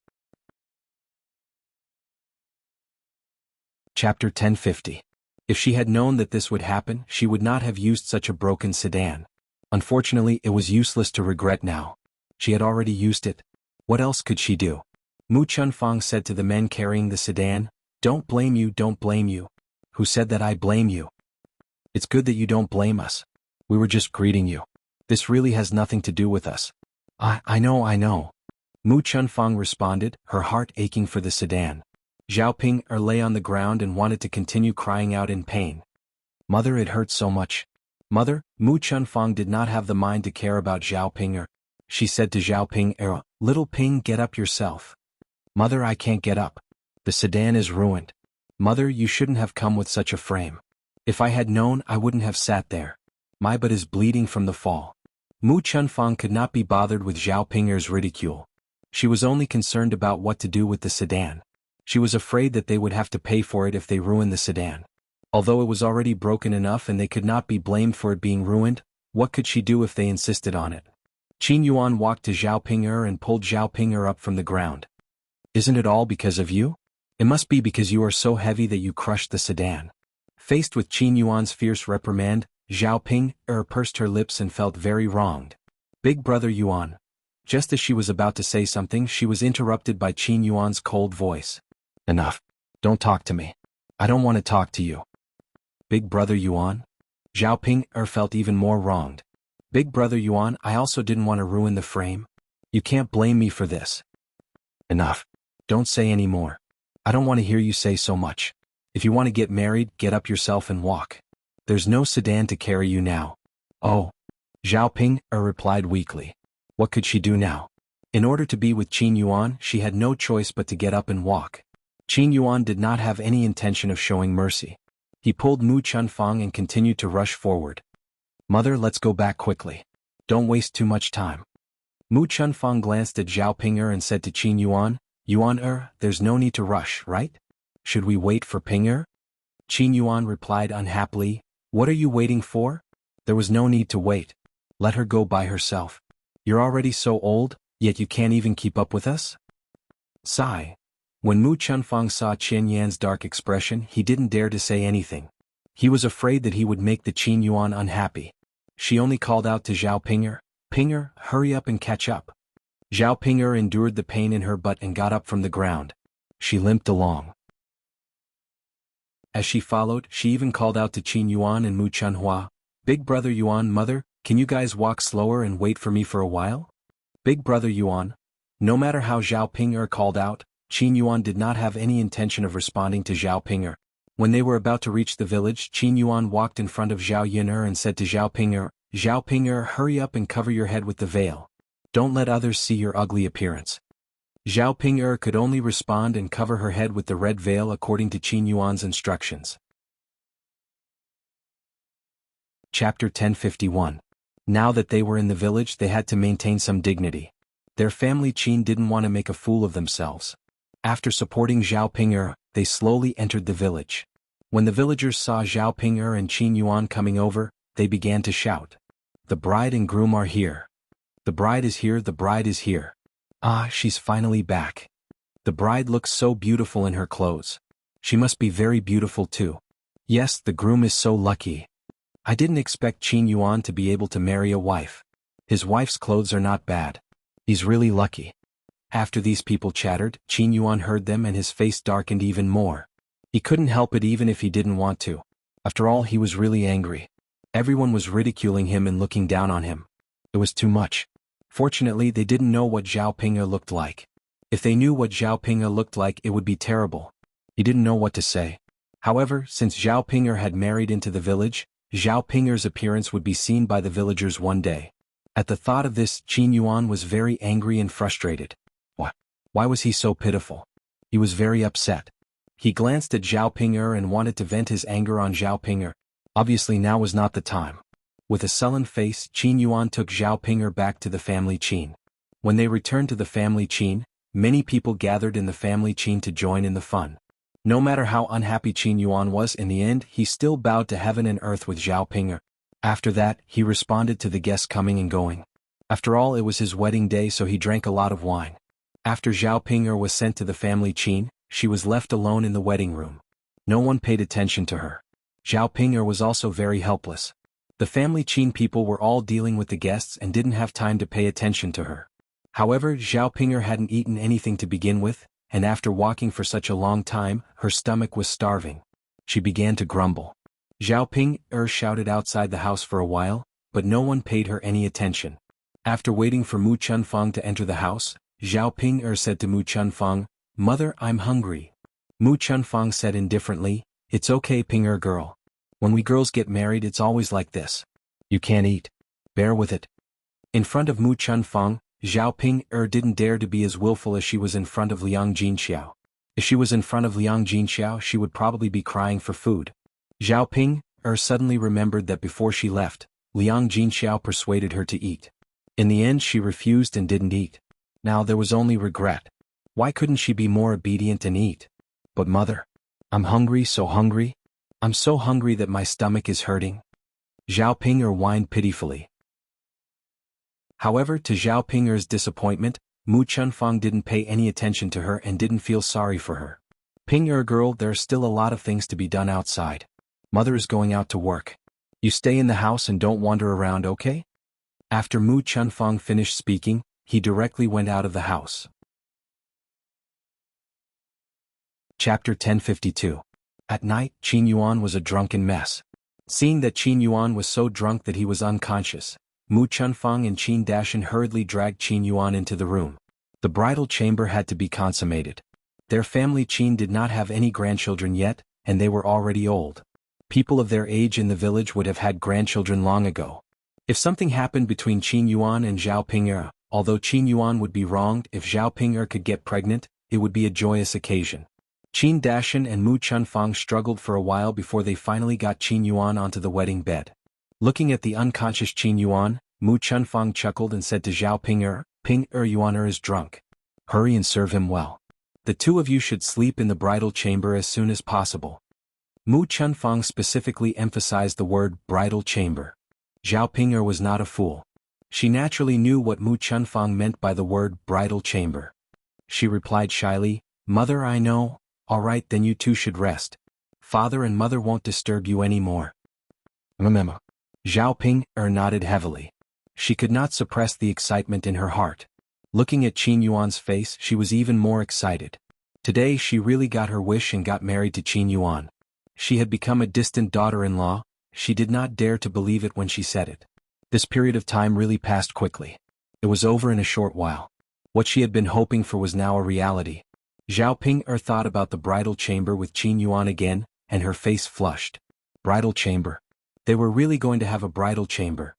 Chapter 1050. If she had known that this would happen, she would not have used such a broken sedan. Unfortunately, it was useless to regret now. She had already used it. What else could she do? Mu Chunfang said to the men carrying the sedan, Don't blame you, don't blame you. Who said that I blame you? It's good that you don't blame us. We were just greeting you. This really has nothing to do with us. I know. Mu Chunfang responded, her heart aching for the sedan. Zhao Ping lay on the ground and wanted to continue crying out in pain. Mother, it hurts so much. Mother, Mu Chunfang did not have the mind to care about Zhao Ping. She said to Zhao Ping, little Ping, get up yourself. Mother, I can't get up. The sedan is ruined. Mother, you shouldn't have come with such a frame. If I had known, I wouldn't have sat there. My butt is bleeding from the fall. Mu Chunfang could not be bothered with Zhao Ping's ridicule. She was only concerned about what to do with the sedan. She was afraid that they would have to pay for it if they ruined the sedan. Although it was already broken enough and they could not be blamed for it being ruined, what could she do if they insisted on it? Qin Yuan walked to Zhao Ping and pulled Zhao Ping up from the ground. Isn't it all because of you? It must be because you are so heavy that you crushed the sedan. Faced with Qin Yuan's fierce reprimand, Zhao Ping pursed her lips and felt very wronged. Big brother Yuan. Just as she was about to say something, she was interrupted by Qin Yuan's cold voice. Enough. Don't talk to me. I don't want to talk to you. Big brother Yuan? Zhao Ping felt even more wronged. Big brother Yuan, I also didn't want to ruin the frame. You can't blame me for this. Enough. Don't say any more. I don't want to hear you say so much. If you want to get married, get up yourself and walk. There's no sedan to carry you now. Oh. Zhao Ping replied weakly. What could she do now? In order to be with Qin Yuan, she had no choice but to get up and walk. Qin Yuan did not have any intention of showing mercy. He pulled Mu Chunfang and continued to rush forward. Mother, let's go back quickly. Don't waste too much time. Mu Chunfang glanced at Zhao Ping and said to Qin Yuan, Yuan, there's no need to rush, right? Should we wait for Ping? Qin Yuan replied unhappily, what are you waiting for? There was no need to wait. Let her go by herself. You're already so old, yet you can't even keep up with us? Sigh. When Mu Chunfang saw Qin Yan's dark expression, he didn't dare to say anything. He was afraid that he would make the Qin Yuan unhappy. She only called out to Zhao Ping, Ping, hurry up and catch up. Zhao Ping endured the pain in her butt and got up from the ground. She limped along. As she followed, she even called out to Qin Yuan and Mu Chunhua, Big brother Yuan, mother, can you guys walk slower and wait for me for a while? Big brother Yuan. No matter how Zhao Ping called out, Qin Yuan did not have any intention of responding to Zhao Ping. When they were about to reach the village, Qin Yuan walked in front of Zhao Yin and said to Zhao Ping, hurry up and cover your head with the veil. Don't let others see your ugly appearance. Zhao Ping could only respond and cover her head with the red veil according to Qin Yuan's instructions. Chapter 1051. Now that they were in the village, they had to maintain some dignity. Their family Qin didn't want to make a fool of themselves. After supporting Zhao Ping, they slowly entered the village. When the villagers saw Zhao Ping and Qin Yuan coming over, they began to shout. The bride and groom are here. The bride is here, the bride is here. Ah, she's finally back. The bride looks so beautiful in her clothes. She must be very beautiful too. Yes, the groom is so lucky. I didn't expect Qin Yuan to be able to marry a wife. His wife's clothes are not bad. He's really lucky. After these people chattered, Qin Yuan heard them and his face darkened even more. He couldn't help it even if he didn't want to. After all, he was really angry. Everyone was ridiculing him and looking down on him. It was too much. Fortunately, they didn't know what Zhao Ping looked like. If they knew what Zhao Ping looked like, it would be terrible. He didn't know what to say. However, since Zhao Ping had married into the village, Zhao Ping's appearance would be seen by the villagers one day. At the thought of this, Qin Yuan was very angry and frustrated. Why was he so pitiful? He was very upset. He glanced at Zhao Ping and wanted to vent his anger on Zhao Ping. Obviously now was not the time. With a sullen face, Qin Yuan took Zhao Ping back to the family Qin. When they returned to the family Qin, many people gathered in the family Qin to join in the fun. No matter how unhappy Qin Yuan was in the end, he still bowed to heaven and earth with Zhao Ping. After that, he responded to the guests coming and going. After all, it was his wedding day, so he drank a lot of wine. After Zhao Ping was sent to the family Qin, she was left alone in the wedding room. No one paid attention to her. Zhao Ping was also very helpless. The family Qin people were all dealing with the guests and didn't have time to pay attention to her. However, Zhao Ping hadn't eaten anything to begin with, and after walking for such a long time, her stomach was starving. She began to grumble. Zhao Ping shouted outside the house for a while, but no one paid her any attention. After waiting for Mu Chunfang to enter the house, Zhao Ping said to Mu Chunfang, Mother, I'm hungry. Mu Chunfang said indifferently, It's okay, Ping girl. When we girls get married it's always like this. You can't eat. Bear with it. In front of Mu Chunfeng, Zhao Ping didn't dare to be as willful as she was in front of Liang Jinxiao. If she was in front of Liang Jinxiao she would probably be crying for food. Zhao Ping suddenly remembered that before she left, Liang Jinxiao persuaded her to eat. In the end she refused and didn't eat. Now there was only regret. Why couldn't she be more obedient and eat? But mother, I'm hungry, so hungry. I'm so hungry that my stomach is hurting. Zhao Ping whined pitifully. However, to Zhao Ping's disappointment, Mu Chunfeng didn't pay any attention to her and didn't feel sorry for her. Ping girl, there's still a lot of things to be done outside. Mother is going out to work. You stay in the house and don't wander around, okay? After Mu Chunfeng finished speaking, he directly went out of the house. Chapter 1052. At night, Qin Yuan was a drunken mess. Seeing that Qin Yuan was so drunk that he was unconscious, Mu Chunfeng and Qin Dashan hurriedly dragged Qin Yuan into the room. The bridal chamber had to be consummated. Their family Qin did not have any grandchildren yet, and they were already old. People of their age in the village would have had grandchildren long ago. If something happened between Qin Yuan and Zhao Ping, although Qin Yuan would be wronged if Zhao Ping could get pregnant, it would be a joyous occasion. Qin Dashan and Mu Chunfeng struggled for a while before they finally got Qin Yuan onto the wedding bed. Looking at the unconscious Qin Yuan, Mu Chunfeng chuckled and said to Zhao Ping Yuan is drunk. Hurry and serve him well. The two of you should sleep in the bridal chamber as soon as possible. Mu Chunfeng specifically emphasized the word bridal chamber. Zhao Ping was not a fool. She naturally knew what Mu Chunfeng meant by the word bridal chamber. She replied shyly, Mother, I know. All right, then you two should rest. Father and mother won't disturb you anymore. Zhao Ping nodded heavily. She could not suppress the excitement in her heart. Looking at Qin Yuan's face, she was even more excited. Today she really got her wish and got married to Qin Yuan. She had become a distant daughter-in-law. She did not dare to believe it when she said it. This period of time really passed quickly. It was over in a short while. What she had been hoping for was now a reality. Zhao Ping thought about the bridal chamber with Qin Yuan again, and her face flushed. Bridal chamber. They were really going to have a bridal chamber.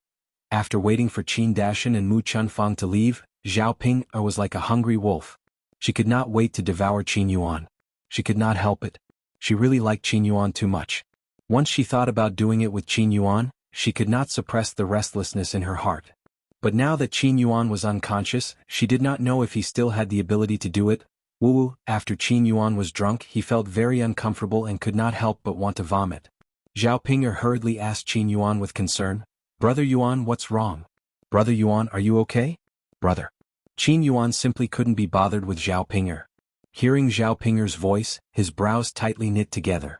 After waiting for Qin Dashan and Mu Chunfeng to leave, Zhao Ping was like a hungry wolf. She could not wait to devour Qin Yuan. She could not help it. She really liked Qin Yuan too much. Once she thought about doing it with Qin Yuan, she could not suppress the restlessness in her heart. But now that Qin Yuan was unconscious, she did not know if he still had the ability to do it. After Qin Yuan was drunk, he felt very uncomfortable and could not help but want to vomit. Zhao Ping hurriedly asked Qin Yuan with concern, Brother Yuan, what's wrong? Brother Yuan, are you okay? Brother. Qin Yuan simply couldn't be bothered with Zhao Ping. Hearing Zhao Ping's voice, his brows tightly knit together.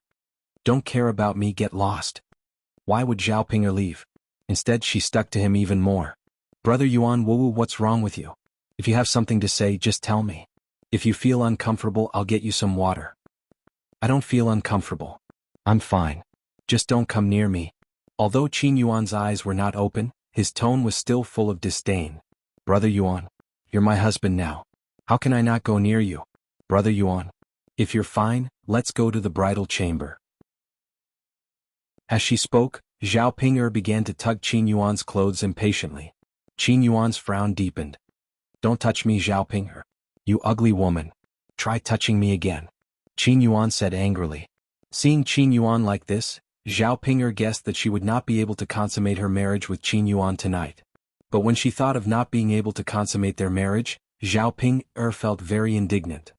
Don't care about me, get lost. Why would Zhao Ping leave? Instead she stuck to him even more. Brother Yuan, what's wrong with you? If you have something to say, just tell me. If you feel uncomfortable, I'll get you some water. I don't feel uncomfortable. I'm fine. Just don't come near me. Although Qin Yuan's eyes were not open, his tone was still full of disdain. Brother Yuan, you're my husband now. How can I not go near you? Brother Yuan, if you're fine, let's go to the bridal chamber. As she spoke, Zhao Ping began to tug Qin Yuan's clothes impatiently. Qin Yuan's frown deepened. Don't touch me, Zhao Ping. You ugly woman. Try touching me again. Qin Yuan said angrily. Seeing Qin Yuan like this, Zhao Ping guessed that she would not be able to consummate her marriage with Qin Yuan tonight. But when she thought of not being able to consummate their marriage, Zhao Ping felt very indignant.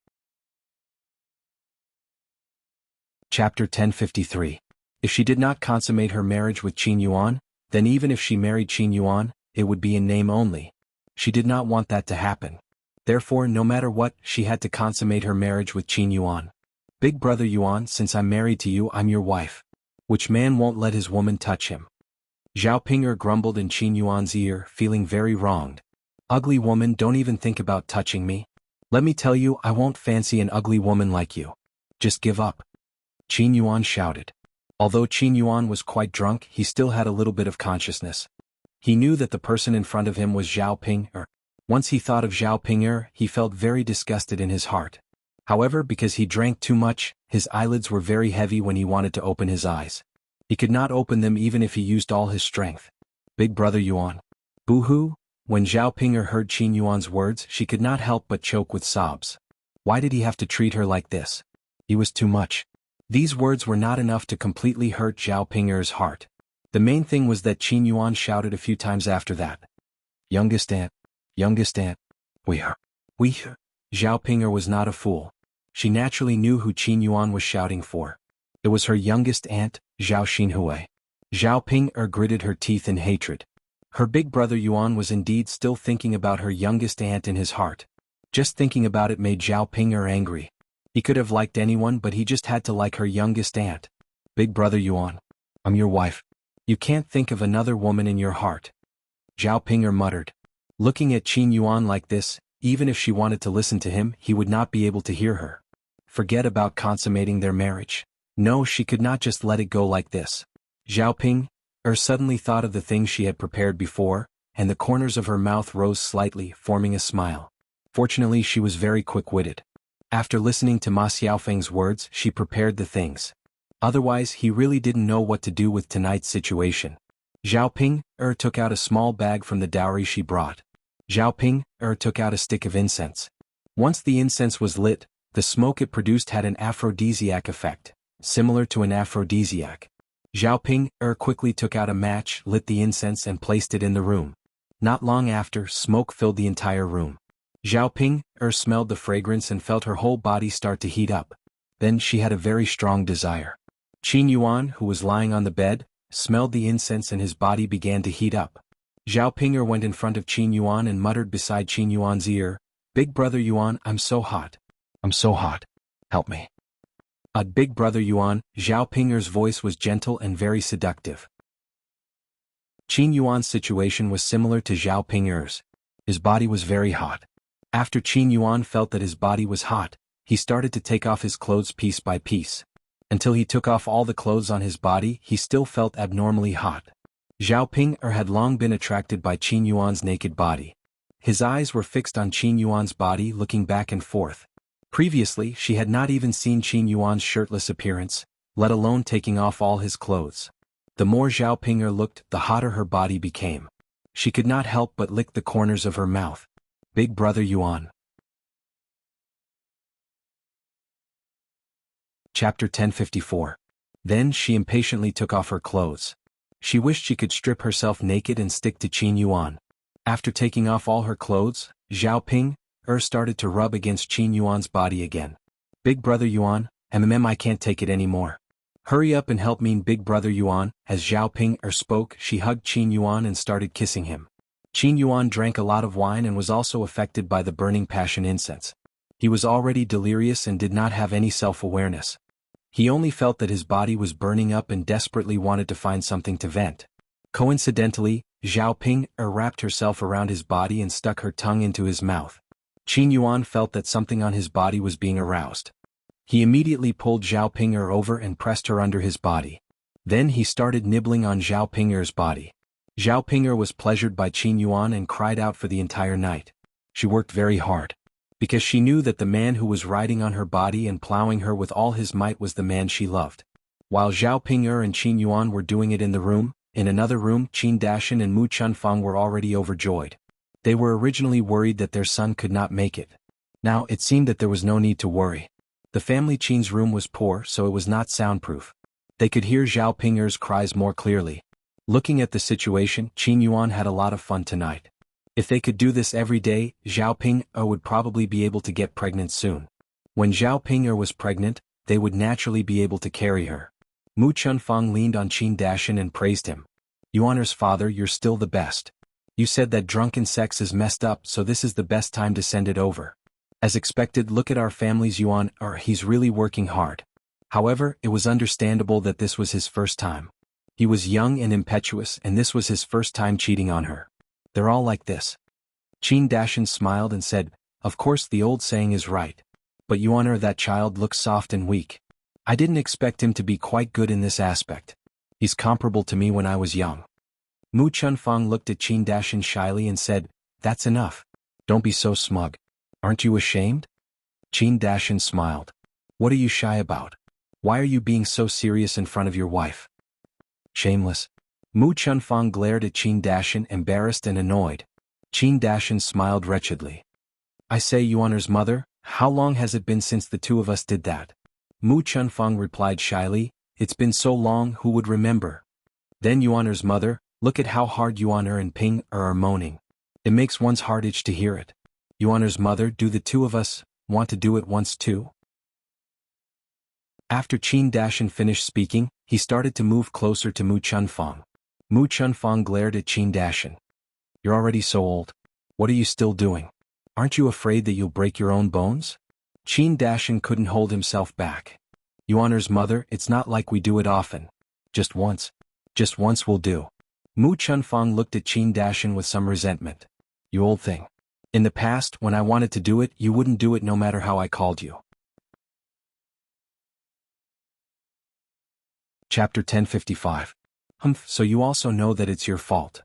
Chapter 1053. If she did not consummate her marriage with Qin Yuan, then even if she married Qin Yuan, it would be in name only. She did not want that to happen. Therefore, no matter what, she had to consummate her marriage with Qin Yuan. Big brother Yuan, since I'm married to you, I'm your wife. Which man won't let his woman touch him? Zhao Ping grumbled in Qin Yuan's ear, feeling very wronged. Ugly woman, don't even think about touching me. Let me tell you, I won't fancy an ugly woman like you. Just give up. Qin Yuan shouted. Although Qin Yuan was quite drunk, he still had a little bit of consciousness. He knew that the person in front of him was Zhao Ping. Once he thought of Zhao Ping, he felt very disgusted in his heart. However, because he drank too much, his eyelids were very heavy when he wanted to open his eyes. He could not open them even if he used all his strength. Big brother Yuan. Boo-hoo? When Zhao Ping'er heard Qin Yuan's words, she could not help but choke with sobs. Why did he have to treat her like this? He was too much. These words were not enough to completely hurt Zhao Ping'er's heart. The main thing was that Qin Yuan shouted a few times after that. Youngest aunt. Youngest aunt. We. Zhao Ping'er was not a fool. She naturally knew who Qin Yuan was shouting for. It was her youngest aunt, Zhao Xinhui. Zhao Ping'er gritted her teeth in hatred. Her big brother Yuan was indeed still thinking about her youngest aunt in his heart. Just thinking about it made Zhao Ping'er angry. He could have liked anyone, but he just had to like her youngest aunt. Big brother Yuan. I'm your wife. You can't think of another woman in your heart. Zhao Ping'er muttered. Looking at Qin Yuan like this, even if she wanted to listen to him, he would not be able to hear her. Forget about consummating their marriage. No, she could not just let it go like this. Zhao Ping'er suddenly thought of the things she had prepared before, and the corners of her mouth rose slightly, forming a smile. Fortunately, she was very quick-witted. After listening to Ma Xiaofeng's words, she prepared the things. Otherwise, he really didn't know what to do with tonight's situation. Zhao Ping'er took out a small bag from the dowry she brought. Zhao Ping'er took out a stick of incense. Once the incense was lit, the smoke it produced had an aphrodisiac effect, similar to an aphrodisiac. Zhao Ping'er quickly took out a match, lit the incense and placed it in the room. Not long after, smoke filled the entire room. Zhao Ping'er smelled the fragrance and felt her whole body start to heat up. Then she had a very strong desire. Qin Yuan, who was lying on the bed, smelled the incense and his body began to heat up. Zhao Ping'er went in front of Qin Yuan and muttered beside Qin Yuan's ear, Big brother Yuan, I'm so hot. I'm so hot. Help me. Big brother Yuan, Zhao Ping'er's voice was gentle and very seductive. Qin Yuan's situation was similar to Zhao Ping'er's. His body was very hot. After Qin Yuan felt that his body was hot, he started to take off his clothes piece by piece. Until he took off all the clothes on his body, he still felt abnormally hot. Zhao Ping'er had long been attracted by Qin Yuan's naked body. His eyes were fixed on Qin Yuan's body, looking back and forth. Previously, she had not even seen Qin Yuan's shirtless appearance, let alone taking off all his clothes. The more Zhao Ping'er looked, the hotter her body became. She could not help but lick the corners of her mouth. Big brother Yuan. Chapter 1054. Then she impatiently took off her clothes. She wished she could strip herself naked and stick to Qin Yuan. After taking off all her clothes, Zhao Ping'er started to rub against Qin Yuan's body again. Big brother Yuan, I can't take it anymore. Hurry up and help me, Big brother Yuan. As Zhao Ping'er spoke, she hugged Qin Yuan and started kissing him. Qin Yuan drank a lot of wine and was also affected by the burning passion incense. He was already delirious and did not have any self-awareness. He only felt that his body was burning up and desperately wanted to find something to vent. Coincidentally, Zhao Ping'er wrapped herself around his body and stuck her tongue into his mouth. Qin Yuan felt that something on his body was being aroused. He immediately pulled Zhao Ping'er over and pressed her under his body. Then he started nibbling on Zhao Ping'er's body. Zhao Ping'er was pleasured by Qin Yuan and cried out for the entire night. She worked very hard. Because she knew that the man who was riding on her body and plowing her with all his might was the man she loved. While Zhao Ping'er and Qin Yuan were doing it in the room, in another room Qin Dashan and Mu Chunfang were already overjoyed. They were originally worried that their son could not make it. Now it seemed that there was no need to worry. The family Qin's room was poor, so it was not soundproof. They could hear Zhao Ping'er's cries more clearly. Looking at the situation, Qin Yuan had a lot of fun tonight. If they could do this every day, Zhao Ping'er would probably be able to get pregnant soon. When Zhao Ping'er was pregnant, they would naturally be able to carry her. Mu Chunfang leaned on Qin Dashan and praised him. Yuaner's father, you're still the best. You said that drunken sex is messed up, so this is the best time to send it over. As expected, look at our family's Yuan, he's really working hard. However, it was understandable that this was his first time. He was young and impetuous, and this was his first time cheating on her. They're all like this. Qin Dashan smiled and said, of course the old saying is right. But Yuaner, that child looks soft and weak. I didn't expect him to be quite good in this aspect. He's comparable to me when I was young. Mu Chunfang looked at Qin Dashan shyly and said, that's enough. Don't be so smug. Aren't you ashamed? Qin Dashan smiled. What are you shy about? Why are you being so serious in front of your wife? Shameless. Mu Chunfang glared at Qin Dashan, embarrassed and annoyed. Qin Dashan smiled wretchedly. I say, Yuaner's mother, how long has it been since the two of us did that? Mu Chunfang replied shyly, it's been so long, who would remember? Then Yuaner's mother, look at how hard Yuaner and Ping are moaning. It makes one's heart itch to hear it. Yuaner's mother, do the two of us want to do it once too? After Qin Dashan finished speaking, he started to move closer to Mu Chunfang. Mu Chunfang glared at Qin Dashan. You're already so old. What are you still doing? Aren't you afraid that you'll break your own bones? Qin Dashan couldn't hold himself back. Yuaner's mother, it's not like we do it often. Just once. Just once will do. Mu Chunfang looked at Qin Dashan with some resentment. You old thing. In the past, when I wanted to do it, you wouldn't do it no matter how I called you. Chapter 1055. Humph, so you also know that it's your fault.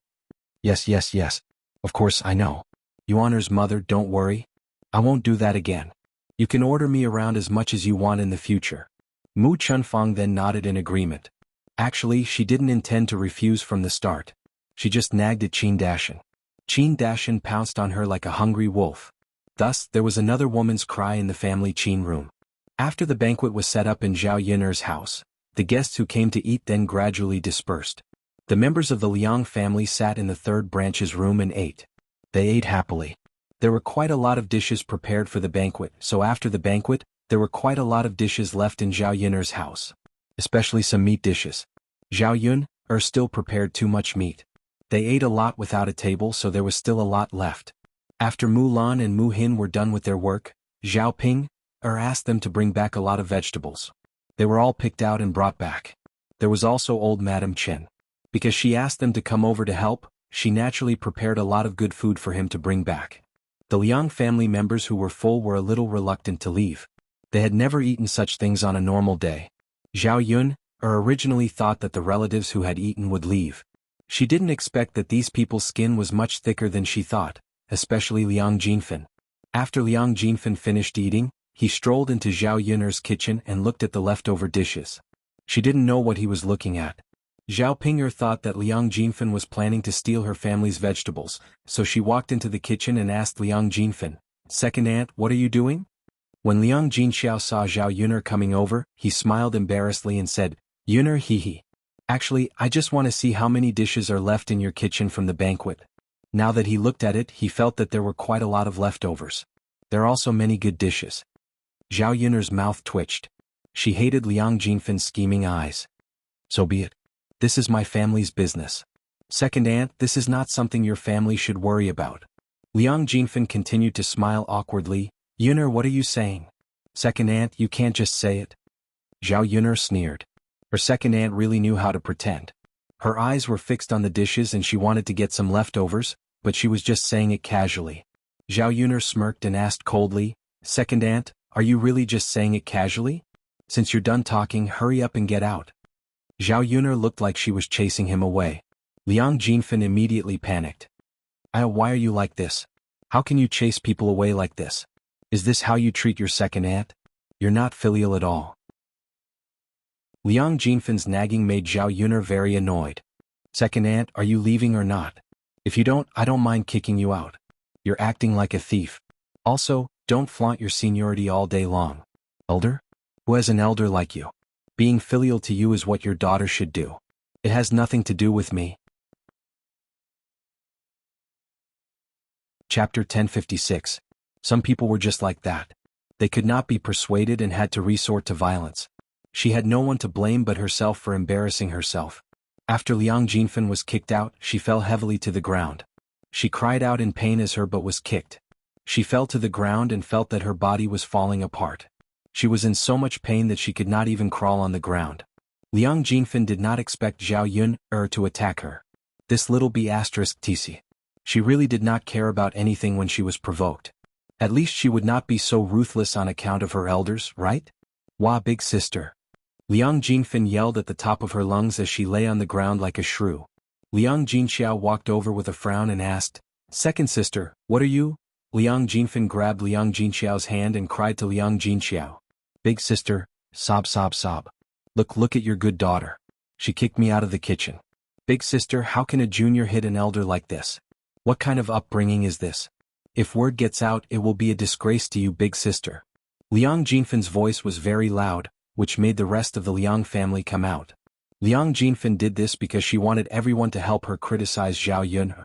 Yes. Of course I know. Yuaner's mother, don't worry. I won't do that again. You can order me around as much as you want in the future. Mu Chunfang then nodded in agreement. Actually, she didn't intend to refuse from the start. She just nagged at Qin Dashan. Qin Dashan pounced on her like a hungry wolf. Thus, there was another woman's cry in the family Qin room. After the banquet was set up in Zhao Yiner's house, the guests who came to eat then gradually dispersed. The members of the Liang family sat in the third branch's room and ate. They ate happily. There were quite a lot of dishes prepared for the banquet, so after the banquet, there were quite a lot of dishes left in Zhao Yiner's house. Especially some meat dishes. Zhao Yun still prepared too much meat. They ate a lot without a table, so there was still a lot left. After Mu Lan and Mu Hin were done with their work, Zhao Ping asked them to bring back a lot of vegetables. They were all picked out and brought back. There was also old Madame Chen. Because she asked them to come over to help, she naturally prepared a lot of good food for him to bring back. The Liang family members who were full were a little reluctant to leave. They had never eaten such things on a normal day. Zhao Yun originally thought that the relatives who had eaten would leave. She didn't expect that these people's skin was much thicker than she thought, especially Liang Jinfen. After Liang Jinfen finished eating, he strolled into Zhao Yiner's kitchen and looked at the leftover dishes. She didn't know what he was looking at. Zhao Pinger thought that Liang Jinfen was planning to steal her family's vegetables, so she walked into the kitchen and asked Liang Jinfen, "Second aunt, what are you doing?" When Liang Jinxiao saw Zhao Yun'er coming over, he smiled embarrassedly and said, "Yun'er, hee. Actually, I just want to see how many dishes are left in your kitchen from the banquet." Now that he looked at it, he felt that there were quite a lot of leftovers. There are also many good dishes. Zhao Yun'er's mouth twitched. She hated Liang Jinfen's scheming eyes. So be it. This is my family's business. Second aunt, this is not something your family should worry about. Liang Jinfen continued to smile awkwardly. Yun'er, what are you saying? Second aunt, you can't just say it. Zhao Yun'er sneered. Her second aunt really knew how to pretend. Her eyes were fixed on the dishes and she wanted to get some leftovers, but she was just saying it casually. Zhao Yun'er smirked and asked coldly, "Second aunt, are you really just saying it casually? Since you're done talking, hurry up and get out." Zhao Yun'er looked like she was chasing him away. Liang Jinfen immediately panicked. Why are you like this? How can you chase people away like this? Is this how you treat your second aunt? You're not filial at all. Liang Jinfen's nagging made Zhao Yun'er very annoyed. Second aunt, are you leaving or not? If you don't, I don't mind kicking you out. You're acting like a thief. Also, don't flaunt your seniority all day long. Elder? Who has an elder like you? Being filial to you is what your daughter should do. It has nothing to do with me. Chapter 1056. Some people were just like that. They could not be persuaded and had to resort to violence. She had no one to blame but herself for embarrassing herself. After Liang Jinfen was kicked out, she fell heavily to the ground. She cried out in pain as her butt was kicked. She fell to the ground and felt that her body was falling apart. She was in so much pain that she could not even crawl on the ground. Liang Jinfen did not expect Zhao Yun'er to attack her. This little b*tc. She really did not care about anything when she was provoked. At least she would not be so ruthless on account of her elders, right? Wah, big sister. Liang Jinfen yelled at the top of her lungs as she lay on the ground like a shrew. Liang Jinxiao walked over with a frown and asked, "Second sister, what are you?" Liang Jinfen grabbed Liang Jinxiao's hand and cried to Liang Jinxiao, "Big sister, sob. Look at your good daughter. She kicked me out of the kitchen. Big sister, how can a junior hit an elder like this? What kind of upbringing is this? If word gets out, it will be a disgrace to you, big sister. Liang Jinfan's voice was very loud, which made the rest of the Liang family come out. Liang Jinfan did this because she wanted everyone to help her criticize Zhao Yun.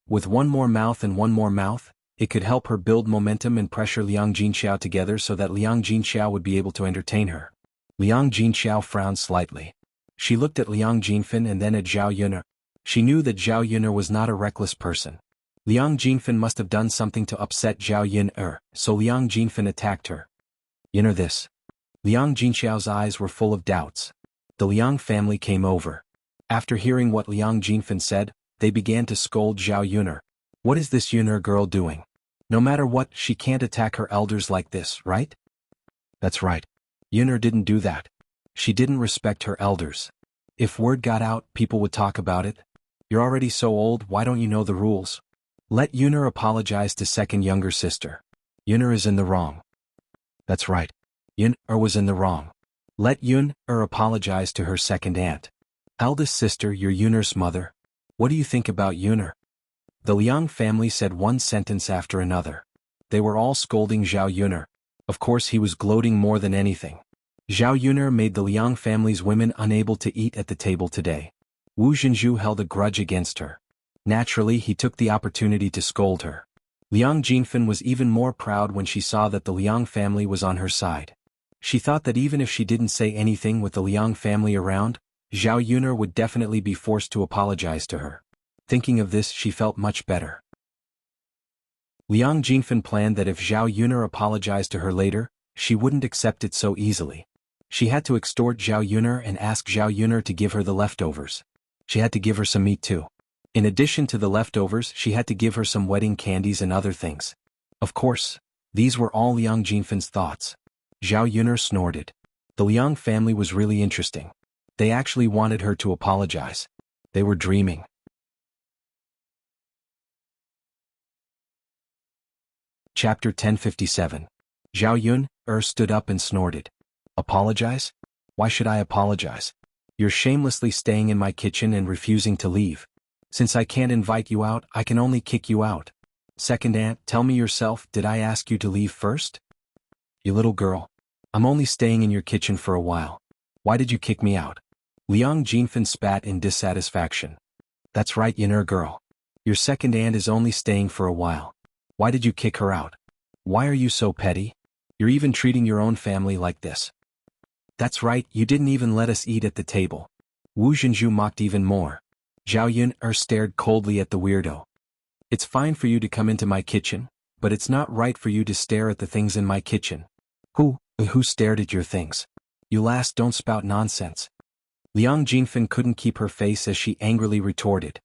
With one more mouth and one more mouth, it could help her build momentum and pressure Liang Jinxiao together so that Liang Jinxiao would be able to entertain her. Liang Jinxiao frowned slightly. She looked at Liang Jinfan and then at Zhao Yun. She knew that Zhao Yun was not a reckless person. Liang Jinfan must have done something to upset Zhao Yun, so Liang Jinfan attacked her. Yun this. Liang Jinxiao's eyes were full of doubts. The Liang family came over. After hearing what Liang Jinfan said, they began to scold Zhao Yun. What is this Yun girl doing? No matter what, she can't attack her elders like this, right? That's right. Yun didn't do that. She didn't respect her elders. If word got out, people would talk about it. You're already so old, why don't you know the rules? Let Yun apologize to second younger sister. Yun is in the wrong. That's right. Yun was in the wrong. Let Yun apologize to her second aunt. Eldest sister, you're Yun's mother. What do you think about Yun? The Liang family said one sentence after another. They were all scolding Zhao Yun. Of course he was gloating more than anything. Zhao Yun made the Liang family's women unable to eat at the table today. Wu Zhenju held a grudge against her. Naturally, he took the opportunity to scold her. Liang Jinfan was even more proud when she saw that the Liang family was on her side. She thought that even if she didn't say anything with the Liang family around, Zhao Yun would definitely be forced to apologize to her. Thinking of this, she felt much better. Liang Jinfan planned that if Zhao Yun apologized to her later, she wouldn't accept it so easily. She had to extort Zhao Yun and ask Zhao Yun to give her the leftovers. She had to give her some meat too. In addition to the leftovers, she had to give her some wedding candies and other things. Of course, these were all Liang Jinfan's thoughts. Zhao Yun snorted. The Liang family was really interesting. They actually wanted her to apologize. They were dreaming. Chapter 1057. Zhao Yun stood up and snorted. Apologize? Why should I apologize? You're shamelessly staying in my kitchen and refusing to leave. Since I can't invite you out, I can only kick you out. Second aunt, tell me yourself, did I ask you to leave first? You little girl. I'm only staying in your kitchen for a while. Why did you kick me out? Liang Jinfan spat in dissatisfaction. That's right, Yun girl. Your second aunt is only staying for a while. Why did you kick her out? Why are you so petty? You're even treating your own family like this. That's right, you didn't even let us eat at the table. Wu Zhenju mocked even more. Zhao Yun stared coldly at the weirdo. It's fine for you to come into my kitchen, but it's not right for you to stare at the things in my kitchen. Who stared at your things? You last, don't spout nonsense. Liang Jinfan couldn't keep her face as she angrily retorted.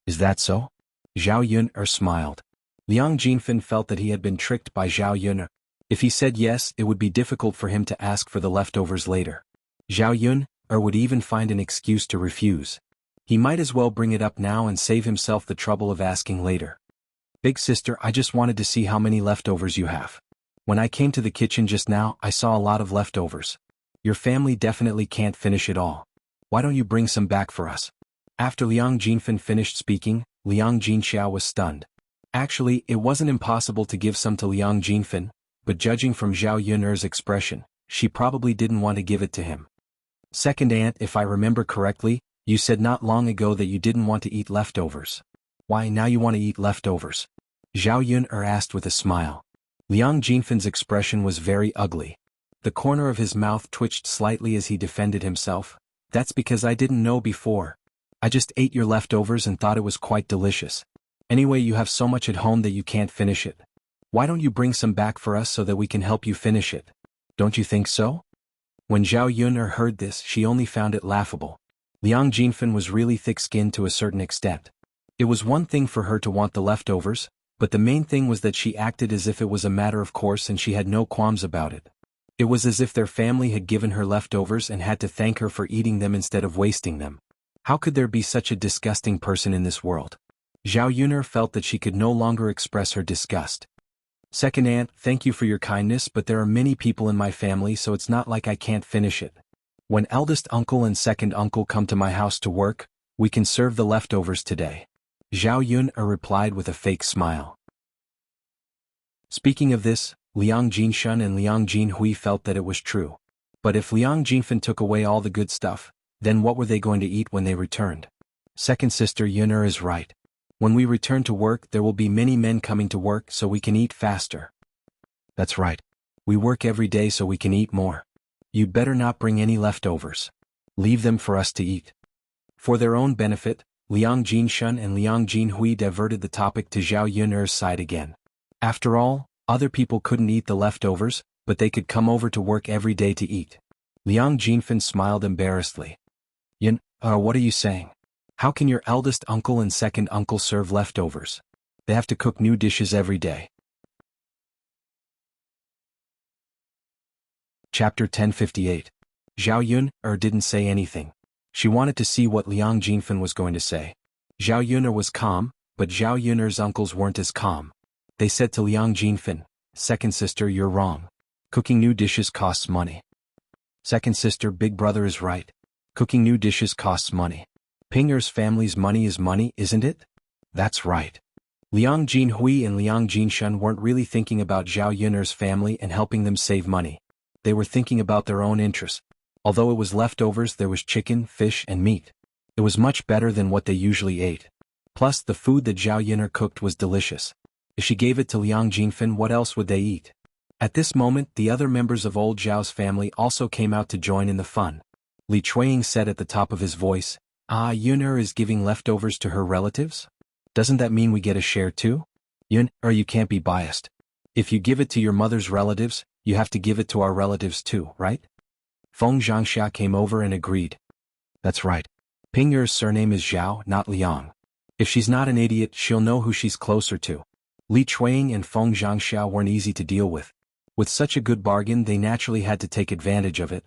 Is that so? Zhao Yun smiled. Liang Jinfan felt that he had been tricked by Zhao Yun. If he said yes, it would be difficult for him to ask for the leftovers later. Zhao Yun would even find an excuse to refuse. He might as well bring it up now and save himself the trouble of asking later. Big sister, I just wanted to see how many leftovers you have. When I came to the kitchen just now, I saw a lot of leftovers. Your family definitely can't finish it all. Why don't you bring some back for us? After Liang Jinfan finished speaking, Liang Jinxiao was stunned. Actually, it wasn't impossible to give some to Liang Jinfan, but judging from Zhao Yun's expression, she probably didn't want to give it to him. Second aunt, if I remember correctly, you said not long ago that you didn't want to eat leftovers. Why now you want to eat leftovers? Zhao Yun asked with a smile. Liang Jinfan's expression was very ugly. The corner of his mouth twitched slightly as he defended himself. That's because I didn't know before. I just ate your leftovers and thought it was quite delicious. Anyway, you have so much at home that you can't finish it. Why don't you bring some back for us so that we can help you finish it? Don't you think so? When Zhao Yun heard this, she only found it laughable. Liang Jinfan was really thick-skinned to a certain extent. It was one thing for her to want the leftovers, but the main thing was that she acted as if it was a matter of course and she had no qualms about it. It was as if their family had given her leftovers and had to thank her for eating them instead of wasting them. How could there be such a disgusting person in this world? Zhao Yun felt that she could no longer express her disgust. Second aunt, thank you for your kindness, but there are many people in my family, so it's not like I can't finish it. When eldest uncle and second uncle come to my house to work, we can serve the leftovers today. Zhao Yun replied with a fake smile. Speaking of this, Liang Jinshun and Liang Jinhui felt that it was true. But if Liang Jinfen took away all the good stuff, then what were they going to eat when they returned? Second sister Yun is right. When we return to work, there will be many men coming to work so we can eat faster. That's right. We work every day so we can eat more. You'd better not bring any leftovers. Leave them for us to eat. For their own benefit, Liang Jinshun and Liang Jinhui diverted the topic to Zhao Yun'er's side again. After all, other people couldn't eat the leftovers, but they could come over to work every day to eat. Liang Jinfen smiled embarrassedly. Yun, what are you saying? How can your eldest uncle and second uncle serve leftovers? They have to cook new dishes every day. Chapter 1058. Zhao Yun didn't say anything. She wanted to see what Liang Jinfen was going to say. Zhao Yun was calm, but Zhao Yun's uncles weren't as calm. They said to Liang Jinfen, "Second sister, you're wrong. Cooking new dishes costs money." "Second sister, big brother is right. Cooking new dishes costs money. Pinger's family's money is money, isn't it?" "That's right." Liang Jinhui and Liang Jinshun weren't really thinking about Zhao Yun's family and helping them save money. They were thinking about their own interests. Although it was leftovers, there was chicken, fish, and meat. It was much better than what they usually ate. Plus, the food that Zhao Yun cooked was delicious. If she gave it to Liang Jinfen, what else would they eat? At this moment, the other members of old Zhao's family also came out to join in the fun. Li Chuiying said at the top of his voice, Yun is giving leftovers to her relatives? Doesn't that mean we get a share too? Yun, you can't be biased. If you give it to your mother's relatives, you have to give it to our relatives too, right? Feng Zhangxia came over and agreed. That's right. Pinger's surname is Zhao, not Liang. If she's not an idiot, she'll know who she's closer to. Li Chuiying and Feng Zhangxia weren't easy to deal with. With such a good bargain, they naturally had to take advantage of it.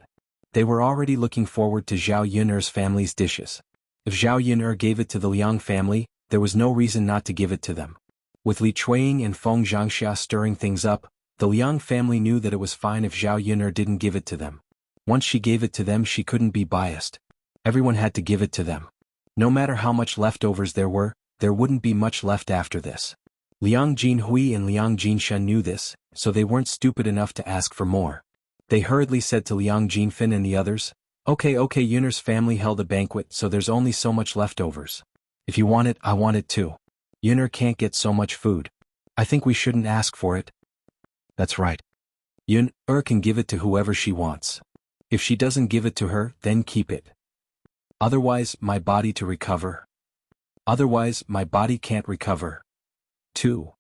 They were already looking forward to Zhao Yun's family's dishes. If Zhao Yun gave it to the Liang family, there was no reason not to give it to them. With Li Chuiying and Feng Zhangxia stirring things up, the Liang family knew that it was fine if Zhao Yun didn't give it to them. Once she gave it to them, she couldn't be biased. Everyone had to give it to them. No matter how much leftovers there were, there wouldn't be much left after this. Liang Jinhui and Liang Jinshun knew this, so they weren't stupid enough to ask for more. They hurriedly said to Liang Jinfen and the others, Okay, Yun's family held a banquet, so there's only so much leftovers. If you want it, I want it too. Yun can't get so much food. I think we shouldn't ask for it. That's right. Yun can give it to whoever she wants. If she doesn't give it to her, then keep it. Otherwise, my body to recover. Otherwise, my body can't recover. 2.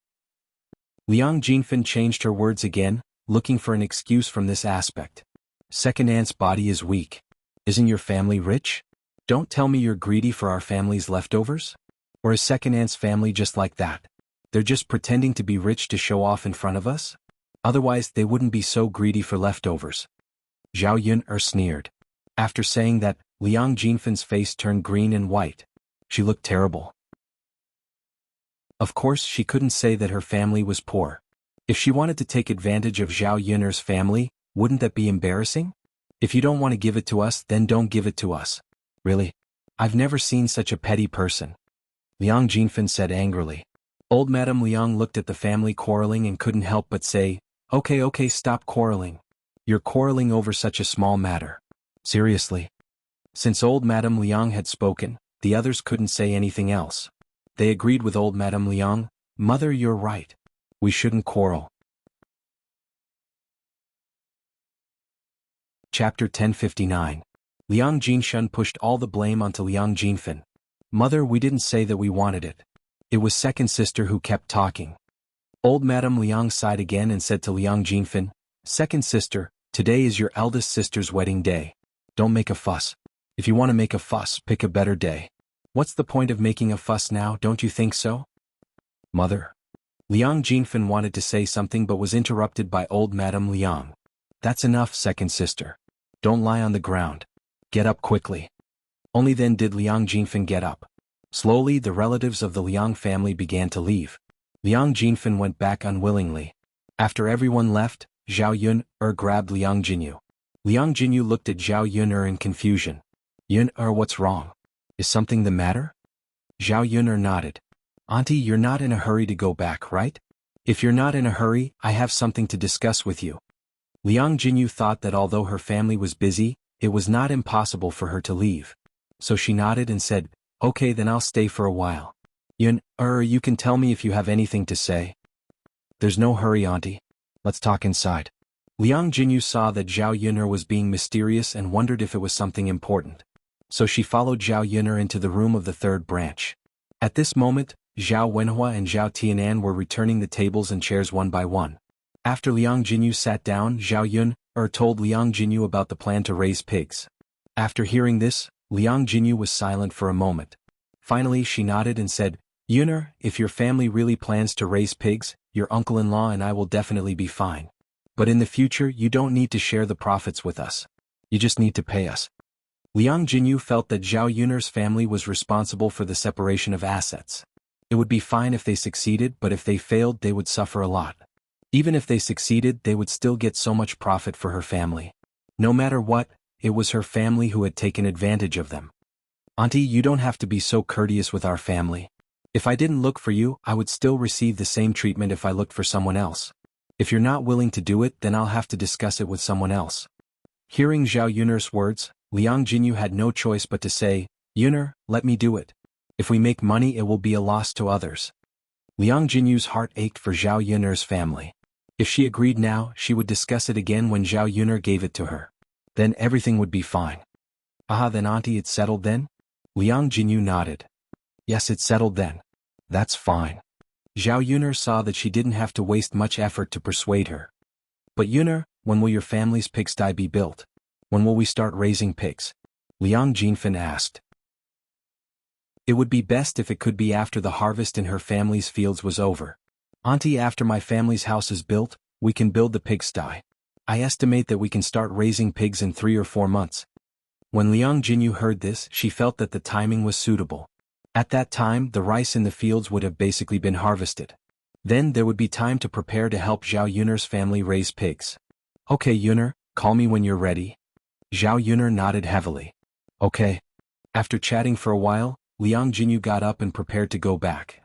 Liang Jinfen changed her words again, looking for an excuse from this aspect. Second aunt's body is weak. Isn't your family rich? Don't tell me you're greedy for our family's leftovers? Or is second aunt's family just like that? They're just pretending to be rich to show off in front of us? Otherwise, they wouldn't be so greedy for leftovers. Zhao Yun sneered. After saying that, Liang Jinfen's face turned green and white. She looked terrible. Of course, she couldn't say that her family was poor. If she wanted to take advantage of Zhao Yun's family, wouldn't that be embarrassing? If you don't want to give it to us, then don't give it to us. Really? I've never seen such a petty person. Liang Jinfen said angrily. Old Madame Liang looked at the family quarreling and couldn't help but say, Okay, stop quarreling. You're quarreling over such a small matter. Seriously. Since old Madame Liang had spoken, the others couldn't say anything else. They agreed with old Madame Liang, Mother, you're right. We shouldn't quarrel. Chapter 1059. Liang Jinshun pushed all the blame onto Liang Jinfen. Mother, we didn't say that we wanted it. It was second sister who kept talking. Old Madame Liang sighed again and said to Liang Jinfen, Second sister, today is your eldest sister's wedding day. Don't make a fuss. If you want to make a fuss, pick a better day. What's the point of making a fuss now, don't you think so? Mother. Liang Jinfen wanted to say something but was interrupted by old Madame Liang. That's enough, second sister. Don't lie on the ground. Get up quickly. Only then did Liang Jinfen get up. Slowly, the relatives of the Liang family began to leave. Liang Jinfen went back unwillingly. After everyone left, Zhao Yun grabbed Liang Jinyu. Liang Jinyu looked at Zhao Yun'er in confusion. Yun'er, what's wrong? Is something the matter? Zhao Yun'er nodded. Auntie, you're not in a hurry to go back, right? If you're not in a hurry, I have something to discuss with you. Liang Jinyu thought that although her family was busy, it was not impossible for her to leave. So she nodded and said, okay, then I'll stay for a while. Yun'er, you can tell me if you have anything to say. There's no hurry, Auntie. Let's talk inside. Liang Jinyu saw that Zhao Yun'er was being mysterious and wondered if it was something important. So she followed Zhao Yun'er into the room of the third branch. At this moment, Zhao Wenhua and Zhao Tianan were returning the tables and chairs one by one. After Liang Jinyu sat down, Zhao Yun'er told Liang Jinyu about the plan to raise pigs. After hearing this, Liang Jinyu was silent for a moment. Finally she nodded and said, Yun'er, if your family really plans to raise pigs, your uncle-in-law and I will definitely be fine. But in the future you don't need to share the profits with us. You just need to pay us. Liang Jinyu felt that Zhao Yun'er's family was responsible for the separation of assets. It would be fine if they succeeded, but if they failed they would suffer a lot. Even if they succeeded they would still get so much profit for her family. No matter what, it was her family who had taken advantage of them. Auntie, you don't have to be so courteous with our family. If I didn't look for you, I would still receive the same treatment if I looked for someone else. If you're not willing to do it, then I'll have to discuss it with someone else. Hearing Zhao Yun'er's words, Liang Jinyu had no choice but to say, Yun'er, let me do it. If we make money it will be a loss to others. Liang Jinyu's heart ached for Zhao Yun'er's family. If she agreed now, she would discuss it again when Zhao Yun'er gave it to her. Then everything would be fine. Ah, then Auntie, it's settled then? Liang Jinyu nodded. Yes, it's settled then. That's fine. Zhao Yun'er saw that she didn't have to waste much effort to persuade her. But Yun'er, when will your family's pigsty be built? When will we start raising pigs? Liang Jinfen asked. It would be best if it could be after the harvest in her family's fields was over. Auntie, after my family's house is built, we can build the pigsty. I estimate that we can start raising pigs in 3 or 4 months. When Liang Jinyu heard this, she felt that the timing was suitable. At that time, the rice in the fields would have basically been harvested. Then there would be time to prepare to help Zhao Yun'er's family raise pigs. Okay, Yun'er, call me when you're ready. Zhao Yun'er nodded heavily. Okay. After chatting for a while, Liang Jinyu got up and prepared to go back.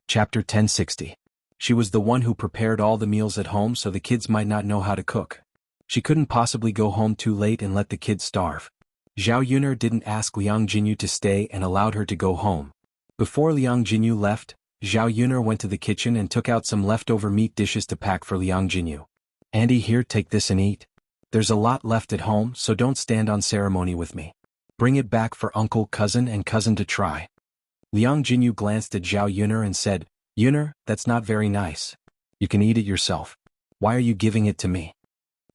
Chapter 1060. She was the one who prepared all the meals at home so the kids might not know how to cook. She couldn't possibly go home too late and let the kids starve. Zhao Yun'er didn't ask Liang Jinyu to stay and allowed her to go home. Before Liang Jinyu left, Zhao Yun'er went to the kitchen and took out some leftover meat dishes to pack for Liang Jinyu. Andy, here, take this and eat. There's a lot left at home, so don't stand on ceremony with me. Bring it back for uncle, cousin and cousin to try. Liang Jinyu glanced at Zhao Yun'er and said, Yun'er, that's not very nice. You can eat it yourself. Why are you giving it to me?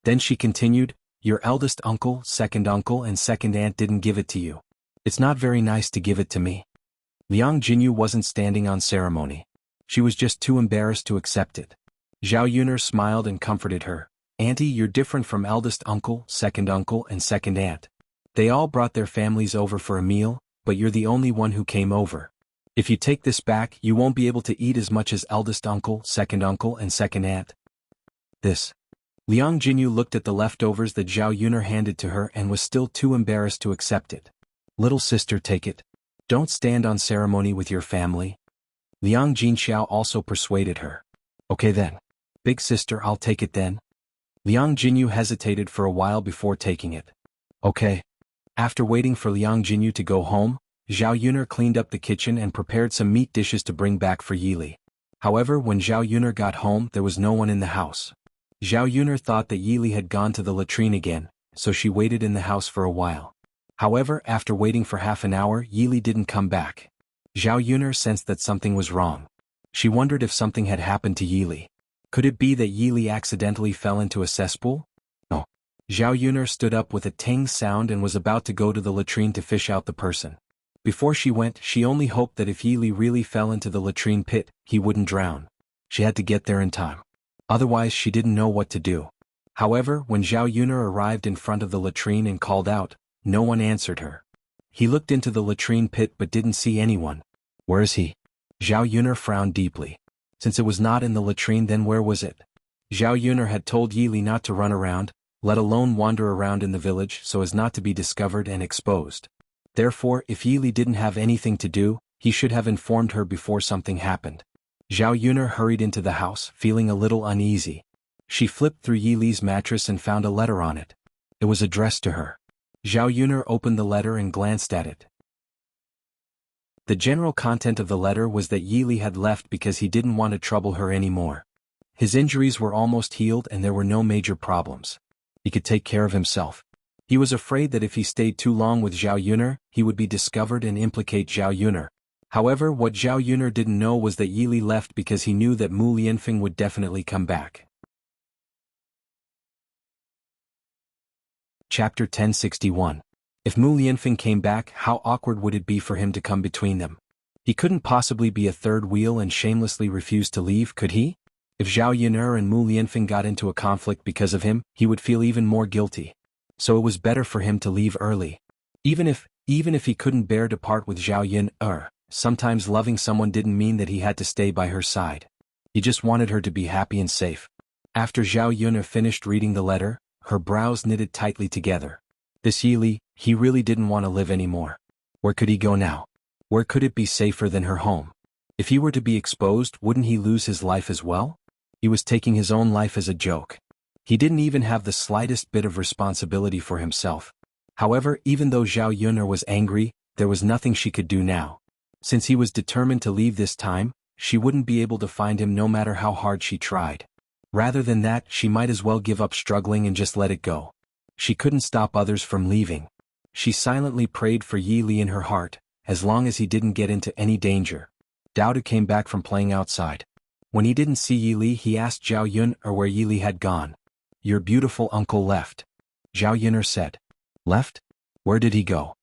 Then she continued, your eldest uncle, second uncle and second aunt didn't give it to you. It's not very nice to give it to me. Liang Jinyu wasn't standing on ceremony. She was just too embarrassed to accept it. Zhao Yun'er smiled and comforted her. Auntie, you're different from eldest uncle, second uncle and second aunt. They all brought their families over for a meal, but you're the only one who came over. If you take this back, you won't be able to eat as much as eldest uncle and second aunt. This. Liang Jinyu looked at the leftovers that Zhao Yun'er handed to her and was still too embarrassed to accept it. Little sister, take it. Don't stand on ceremony with your family. Liang Jinxiao also persuaded her. Okay then. Big sister, I'll take it then. Liang Jinyu hesitated for a while before taking it. Okay. After waiting for Liang Jinyu to go home, Zhao Yun'er cleaned up the kitchen and prepared some meat dishes to bring back for Yili. However, when Zhao Yun'er got home, there was no one in the house. Zhao Yun'er thought that Yili had gone to the latrine again, so she waited in the house for a while. However, after waiting for half an hour, Yili didn't come back. Zhao Yun'er sensed that something was wrong. She wondered if something had happened to Yili. Could it be that Yili accidentally fell into a cesspool? No. Zhao Yun'er stood up with a ting sound and was about to go to the latrine to fish out the person. Before she went, she only hoped that if Yili really fell into the latrine pit, he wouldn't drown. She had to get there in time. Otherwise she didn't know what to do. However, when Zhao Yun'er arrived in front of the latrine and called out, no one answered her. He looked into the latrine pit but didn't see anyone. Where is he? Zhao Yun'er frowned deeply. Since it was not in the latrine, then where was it? Zhao Yuner had told Yi Li not to run around, let alone wander around in the village so as not to be discovered and exposed. Therefore, if Yi Li didn't have anything to do, he should have informed her before something happened. Zhao Yuner hurried into the house, feeling a little uneasy. She flipped through Yi Li's mattress and found a letter on it. It was addressed to her. Zhao Yuner opened the letter and glanced at it. The general content of the letter was that Yi Li had left because he didn't want to trouble her anymore. His injuries were almost healed and there were no major problems. He could take care of himself. He was afraid that if he stayed too long with Zhao Yuner, he would be discovered and implicate Zhao Yuner. However, what Zhao Yuner didn't know was that Yi Li left because he knew that Mu Lianfeng would definitely come back. Chapter 1061. If Mu Lianfeng came back, how awkward would it be for him to come between them? He couldn't possibly be a third wheel and shamelessly refuse to leave, could he? If Zhao Yuner and Mu Lianfeng got into a conflict because of him, he would feel even more guilty. So it was better for him to leave early. Even if he couldn't bear to part with Zhao Yuner, sometimes loving someone didn't mean that he had to stay by her side. He just wanted her to be happy and safe. After Zhao Yuner finished reading the letter, her brows knitted tightly together. This Yi Li, he really didn't want to live anymore. Where could he go now? Where could it be safer than her home? If he were to be exposed, wouldn't he lose his life as well? He was taking his own life as a joke. He didn't even have the slightest bit of responsibility for himself. However, even though Zhao Yuner was angry, there was nothing she could do now. Since he was determined to leave this time, she wouldn't be able to find him no matter how hard she tried. Rather than that, she might as well give up struggling and just let it go. She couldn't stop others from leaving. She silently prayed for Yi Li in her heart, as long as he didn't get into any danger. Dao came back from playing outside. When he didn't see Yi Li, he asked Zhao Yuner where Yi Li had gone. Your beautiful uncle left. Zhao Yuner said. Left? Where did he go?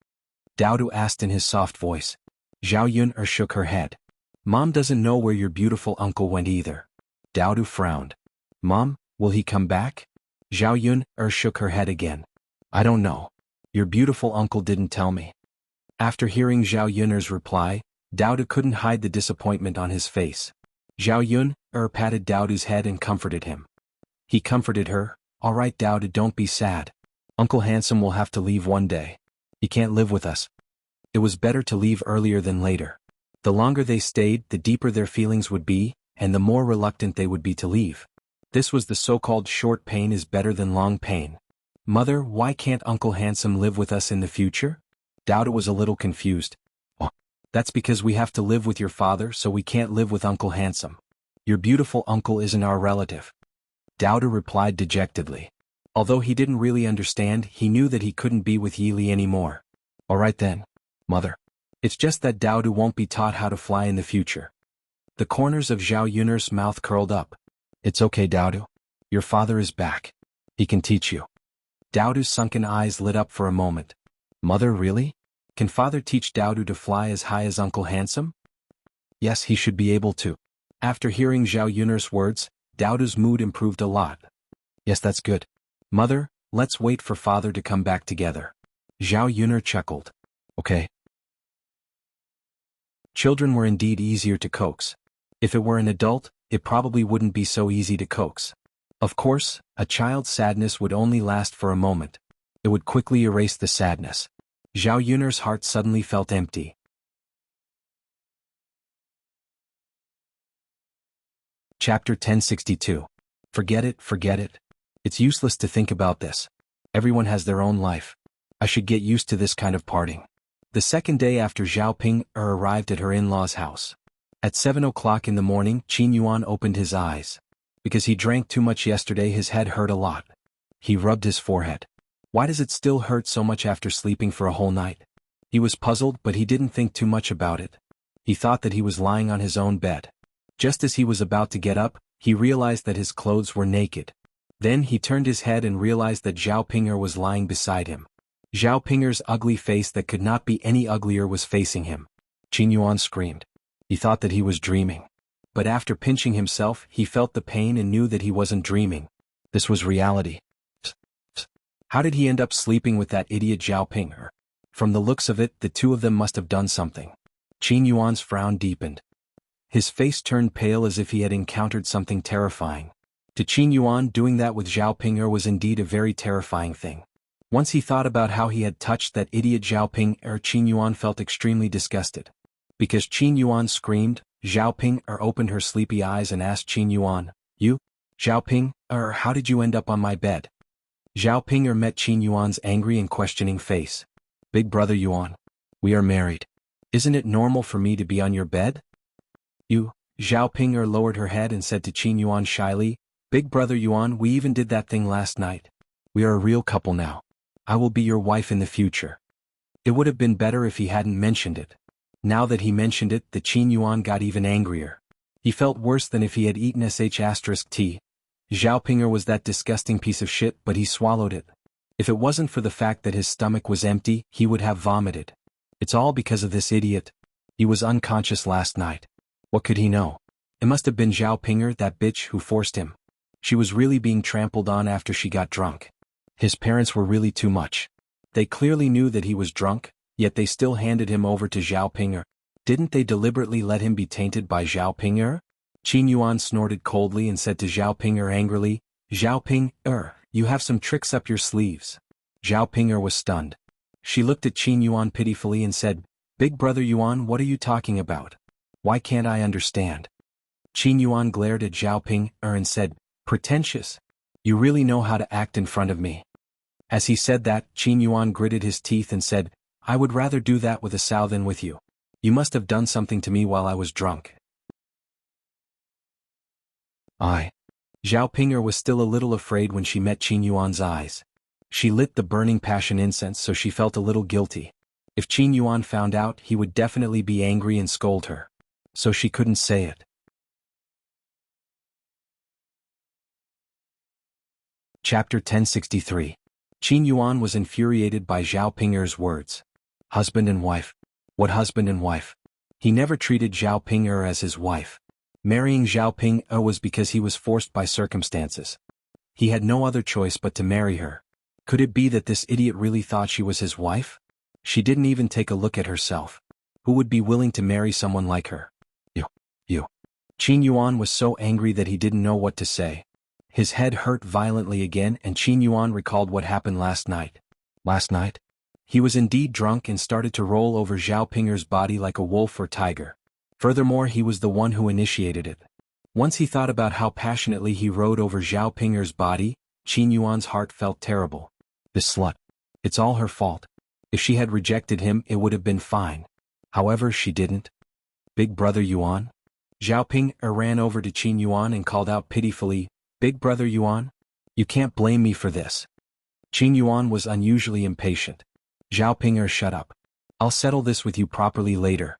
Dao asked in his soft voice. Zhao Yuner shook her head. Mom doesn't know where your beautiful uncle went either. Dao frowned. Mom, will he come back? Zhao Yuner shook her head again. I don't know. Your beautiful uncle didn't tell me. After hearing Zhao Yuner's reply, Dao couldn't hide the disappointment on his face. Zhao Yuner patted Dao's head and comforted him. He comforted her. All right, Dao, don't be sad. Uncle Handsome will have to leave one day. He can't live with us. It was better to leave earlier than later. The longer they stayed, the deeper their feelings would be, and the more reluctant they would be to leave. This was the so-called short pain is better than long pain. Mother, why can't Uncle Handsome live with us in the future? Dao was a little confused. Oh, that's because we have to live with your father, so we can't live with Uncle Handsome. Your beautiful uncle isn't our relative. Dao replied dejectedly. Although he didn't really understand, he knew that he couldn't be with Yi Li anymore. All right then, Mother. It's just that Dao won't be taught how to fly in the future. The corners of Zhao Yuner's mouth curled up. It's okay, Dao. Your father is back. He can teach you. Dao's sunken eyes lit up for a moment. Mother, really? Can father teach Dao to fly as high as Uncle Handsome? Yes, he should be able to. After hearing Zhao Yuner's words, Dao's mood improved a lot. Yes, that's good. Mother, let's wait for father to come back together. Zhao Yuner chuckled. Okay. Children were indeed easier to coax. If it were an adult, it probably wouldn't be so easy to coax. Of course, a child's sadness would only last for a moment. It would quickly erase the sadness. Zhao Yuner's heart suddenly felt empty. Chapter 1062. Forget it, forget it. It's useless to think about this. Everyone has their own life. I should get used to this kind of parting. The second day after Zhao Ping arrived at her in-laws' house. At 7 o'clock in the morning, Qin Yuan opened his eyes. Because he drank too much yesterday, his head hurt a lot. He rubbed his forehead. Why does it still hurt so much after sleeping for a whole night? He was puzzled, but he didn't think too much about it. He thought that he was lying on his own bed. Just as he was about to get up, he realized that his clothes were naked. Then he turned his head and realized that Zhao Pinger was lying beside him. Zhao Pinger's ugly face that could not be any uglier was facing him. Qin Yuan screamed. He thought that he was dreaming. But after pinching himself, he felt the pain and knew that he wasn't dreaming. This was reality. How did he end up sleeping with that idiot Zhao Pinger? From the looks of it, the two of them must have done something. Qin Yuan's frown deepened. His face turned pale as if he had encountered something terrifying. To Qin Yuan, doing that with Zhao Ping'er was indeed a very terrifying thing. Once he thought about how he had touched that idiot Zhao Ping'er, Qin Yuan felt extremely disgusted. Because Qin Yuan screamed, Zhao Ping'er opened her sleepy eyes and asked Qin Yuan, "You, Zhao Ping'er, how did you end up on my bed?" Zhao Ping'er met Qin Yuan's angry and questioning face. "Big brother Yuan, we are married. Isn't it normal for me to be on your bed?" "You," Zhao Ping'er lowered her head and said to Qin Yuan shyly, "Big brother Yuan, we even did that thing last night. We are a real couple now. I will be your wife in the future." It would have been better if he hadn't mentioned it. Now that he mentioned it, the Qin Yuan got even angrier. He felt worse than if he had eaten sh*t. Zhao Ping'er was that disgusting piece of shit, but he swallowed it. If it wasn't for the fact that his stomach was empty, he would have vomited. It's all because of this idiot. He was unconscious last night. What could he know? It must have been Zhao Ping'er, that bitch, who forced him. She was really being trampled on after she got drunk. His parents were really too much. They clearly knew that he was drunk, yet they still handed him over to Zhao Ping'er. Didn't they deliberately let him be tainted by Zhao Ping'er? Qin Yuan snorted coldly and said to Zhao Ping'er angrily, "Zhao Ping'er, you have some tricks up your sleeves." Zhao Ping'er was stunned. She looked at Qin Yuan pitifully and said, "Big brother Yuan, what are you talking about? Why can't I understand?" Qin Yuan glared at Zhao Ping'er and said, "Pretentious. You really know how to act in front of me." As he said that, Qin Yuan gritted his teeth and said, "I would rather do that with a sow than with you. You must have done something to me while I was drunk." Zhao Ping'er was still a little afraid when she met Qin Yuan's eyes. She lit the burning passion incense, so she felt a little guilty. If Qin Yuan found out, he would definitely be angry and scold her. So she couldn't say it. Chapter 1063. Qin Yuan was infuriated by Zhao Ping'er's words. Husband and wife. What husband and wife? He never treated Zhao Ping'er as his wife. Marrying Zhao Ping'er was because he was forced by circumstances. He had no other choice but to marry her. Could it be that this idiot really thought she was his wife? She didn't even take a look at herself. Who would be willing to marry someone like her? You. Qin Yuan was so angry that he didn't know what to say. His head hurt violently again, and Qin Yuan recalled what happened last night. Last night? He was indeed drunk and started to roll over Zhao Ping'er's body like a wolf or tiger. Furthermore, he was the one who initiated it. Once he thought about how passionately he rode over Zhao Ping'er's body, Qin Yuan's heart felt terrible. This slut. It's all her fault. If she had rejected him, it would have been fine. However, she didn't. Big brother Yuan? Zhao Ping'er ran over to Qin Yuan and called out pitifully, "Big brother Yuan? You can't blame me for this." Qin Yuan was unusually impatient. Zhao Ping'er, shut up. I'll settle this with you properly later.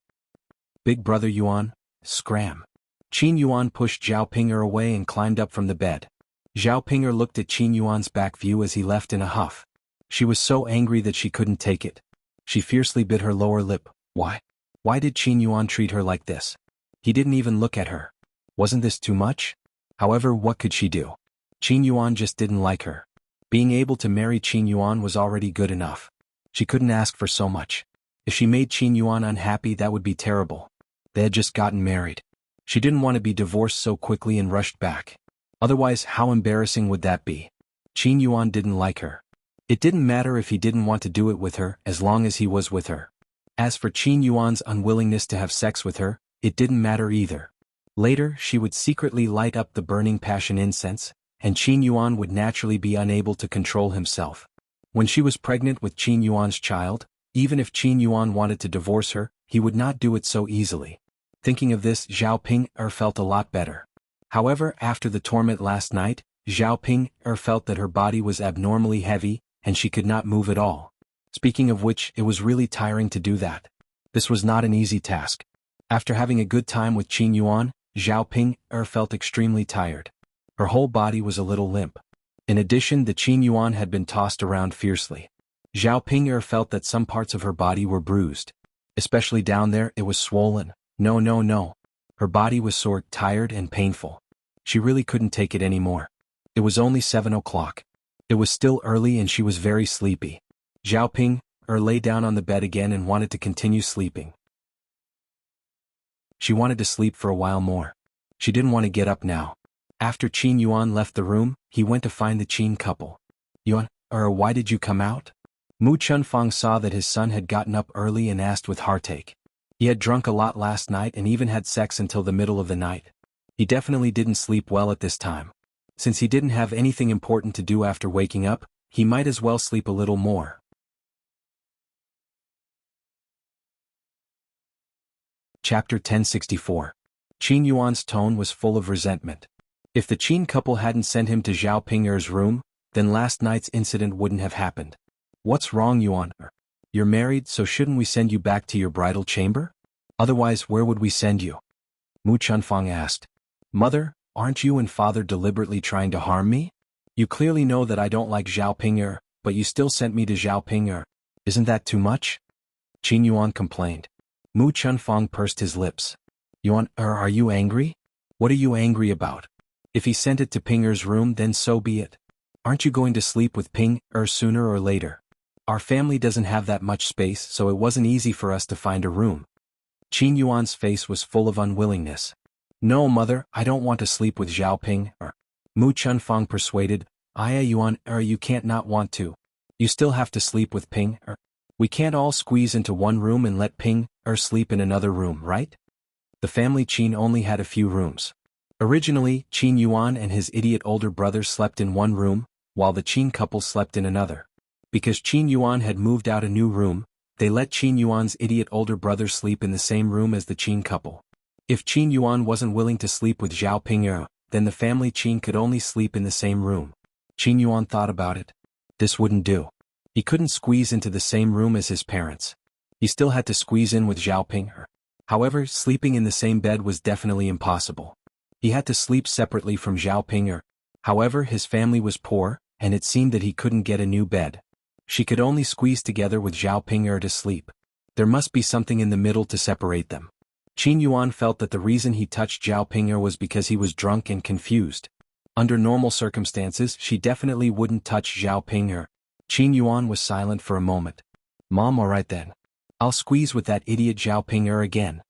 Big brother Yuan? Scram. Qin Yuan pushed Zhao Ping'er away and climbed up from the bed. Zhao Ping'er looked at Qin Yuan's back view as he left in a huff. She was so angry that she couldn't take it. She fiercely bit her lower lip. Why? Why did Qin Yuan treat her like this? He didn't even look at her. Wasn't this too much? However, what could she do? Qin Yuan just didn't like her. Being able to marry Qin Yuan was already good enough. She couldn't ask for so much. If she made Qin Yuan unhappy, that would be terrible. They had just gotten married. She didn't want to be divorced so quickly and rushed back. Otherwise, how embarrassing would that be? Qin Yuan didn't like her. It didn't matter if he didn't want to do it with her, as long as he was with her. As for Qin Yuan's unwillingness to have sex with her, it didn't matter either. Later, she would secretly light up the burning passion incense, and Qin Yuan would naturally be unable to control himself. When she was pregnant with Qin Yuan's child, even if Qin Yuan wanted to divorce her, he would not do it so easily. Thinking of this, Zhao Ping'er felt a lot better. However, after the torment last night, Zhao Ping'er felt that her body was abnormally heavy, and she could not move at all. Speaking of which, it was really tiring to do that. This was not an easy task. After having a good time with Qin Yuan, Zhao Ping'er felt extremely tired. Her whole body was a little limp. In addition, the Qin Yuan had been tossed around fiercely. Zhao Ping'er felt that some parts of her body were bruised. Especially down there, it was swollen. No. Her body was sore, tired, and painful. She really couldn't take it anymore. It was only 7 o'clock. It was still early and she was very sleepy. Zhao Ping'er lay down on the bed again and wanted to continue sleeping. She wanted to sleep for a while more. She didn't want to get up now. After Qin Yuan left the room, he went to find the Qin couple. Yuan, why did you come out? Mu Chunfang saw that his son had gotten up early and asked with heartache. He had drunk a lot last night and even had sex until the middle of the night. He definitely didn't sleep well at this time. Since he didn't have anything important to do after waking up, he might as well sleep a little more. Chapter 1064. Qin Yuan's tone was full of resentment. If the Qin couple hadn't sent him to Zhao Ping'er's room, then last night's incident wouldn't have happened. What's wrong, Yuan? You're married, so shouldn't we send you back to your bridal chamber? Otherwise, where would we send you? Mu Chunfang asked. Mother, aren't you and father deliberately trying to harm me? You clearly know that I don't like Zhao Ping'er, but you still sent me to Zhao Ping'er. Isn't that too much? Qin Yuan complained. Mu Chunfang pursed his lips. Yuan, are you angry? What are you angry about? If he sent it to Ping'er's room, then so be it. Aren't you going to sleep with Ping'er sooner or later? Our family doesn't have that much space, so it wasn't easy for us to find a room. Qin Yuan's face was full of unwillingness. No, mother, I don't want to sleep with Zhao Ping'er. Mu Chunfang persuaded. Yuan, you can't not want to. You still have to sleep with Ping'er. We can't all squeeze into one room and let Ping'er sleep in another room, right? The family Qin only had a few rooms. Originally, Qin Yuan and his idiot older brother slept in one room, while the Qin couple slept in another. Because Qin Yuan had moved out a new room, they let Qin Yuan's idiot older brother sleep in the same room as the Qin couple. If Qin Yuan wasn't willing to sleep with Zhao Ping'er, then the family Qin could only sleep in the same room. Qin Yuan thought about it. This wouldn't do. He couldn't squeeze into the same room as his parents. He still had to squeeze in with Zhao Ping'er. However, sleeping in the same bed was definitely impossible. He had to sleep separately from Zhao Ping'er. However, his family was poor, and it seemed that he couldn't get a new bed. She could only squeeze together with Zhao Ping'er to sleep. There must be something in the middle to separate them. Qin Yuan felt that the reason he touched Zhao Ping'er was because he was drunk and confused. Under normal circumstances, she definitely wouldn't touch Zhao Ping'er. Qin Yuan was silent for a moment. Mom, alright then. I'll squeeze with that idiot Zhao Ping'er again.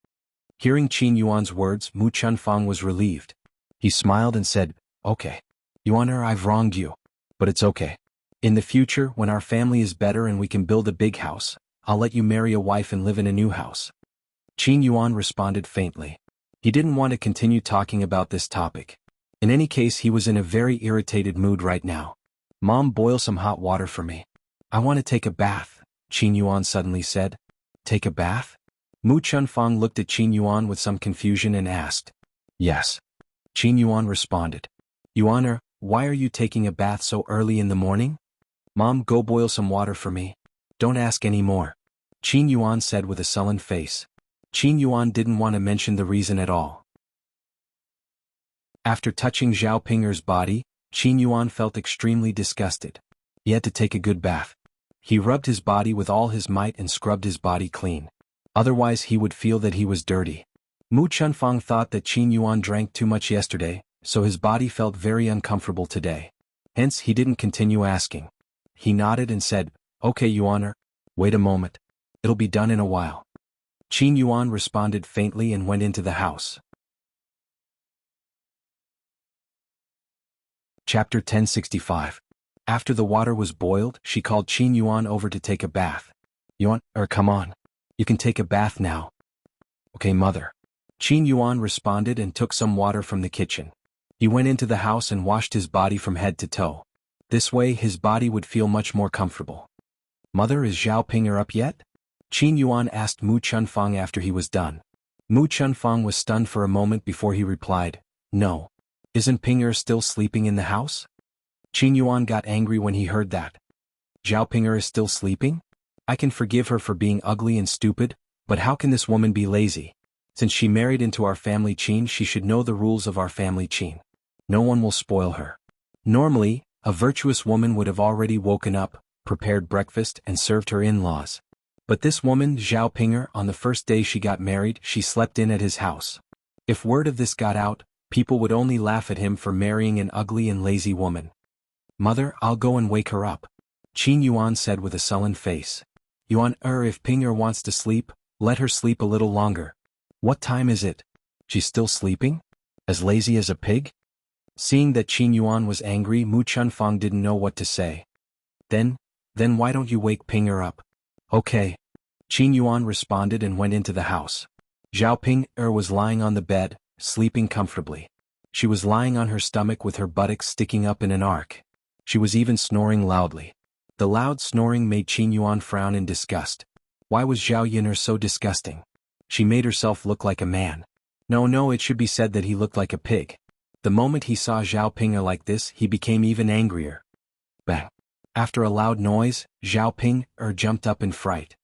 Hearing Qin Yuan's words, Mu Chunfang was relieved. He smiled and said, Okay. Yuan, I've wronged you. But it's okay. In the future, when our family is better and we can build a big house, I'll let you marry a wife and live in a new house. Qin Yuan responded faintly. He didn't want to continue talking about this topic. In any case, he was in a very irritated mood right now. Mom, boil some hot water for me. I want to take a bath, Qin Yuan suddenly said. Take a bath? Mu Chunfang looked at Qin Yuan with some confusion and asked. Yes. Qin Yuan responded. Yuan, why are you taking a bath so early in the morning? Mom, go boil some water for me. Don't ask any more, Qin Yuan said with a sullen face. Qin Yuan didn't want to mention the reason at all. After touching Zhao Ping'er's body, Qin Yuan felt extremely disgusted. He had to take a good bath. He rubbed his body with all his might and scrubbed his body clean. Otherwise he would feel that he was dirty. Mu Chunfang thought that Qin Yuan drank too much yesterday, so his body felt very uncomfortable today. Hence he didn't continue asking. He nodded and said, Okay, Yuan, wait a moment. It'll be done in a while. Qin Yuan responded faintly and went into the house. Chapter 1065. After the water was boiled, she called Qin Yuan over to take a bath. Yuan, come on. You can take a bath now. Okay, mother. Qin Yuan responded and took some water from the kitchen. He went into the house and washed his body from head to toe. This way his body would feel much more comfortable. Mother, is Zhao Ping'er up yet? Qin Yuan asked Mu Chunfang after he was done. Mu Chunfang was stunned for a moment before he replied, No. Isn't Ping'er still sleeping in the house? Qin Yuan got angry when he heard that. Zhao Ping'er is still sleeping? I can forgive her for being ugly and stupid, but how can this woman be lazy? Since she married into our family Qin, she should know the rules of our family Qin. No one will spoil her. Normally, a virtuous woman would have already woken up, prepared breakfast, and served her in-laws. But this woman, Zhao Ping'er, on the first day she got married, she slept in at his house. If word of this got out, people would only laugh at him for marrying an ugly and lazy woman. Mother, I'll go and wake her up, Qin Yuan said with a sullen face. Yuan, if Ping'er wants to sleep, let her sleep a little longer. What time is it? She's still sleeping? As lazy as a pig? Seeing that Qin Yuan was angry, Mu Chunfang didn't know what to say. Then why don't you wake Ping Er up? Okay. Qin Yuan responded and went into the house. Zhao Ping Er was lying on the bed, sleeping comfortably. She was lying on her stomach with her buttocks sticking up in an arc. She was even snoring loudly. The loud snoring made Qin Yuan frown in disgust. Why was Zhao Yun'er so disgusting? She made herself look like a man. No, it should be said that he looked like a pig. The moment he saw Zhao Ping Er like this, he became even angrier. Bang! After a loud noise, Zhao Ping Er jumped up in fright.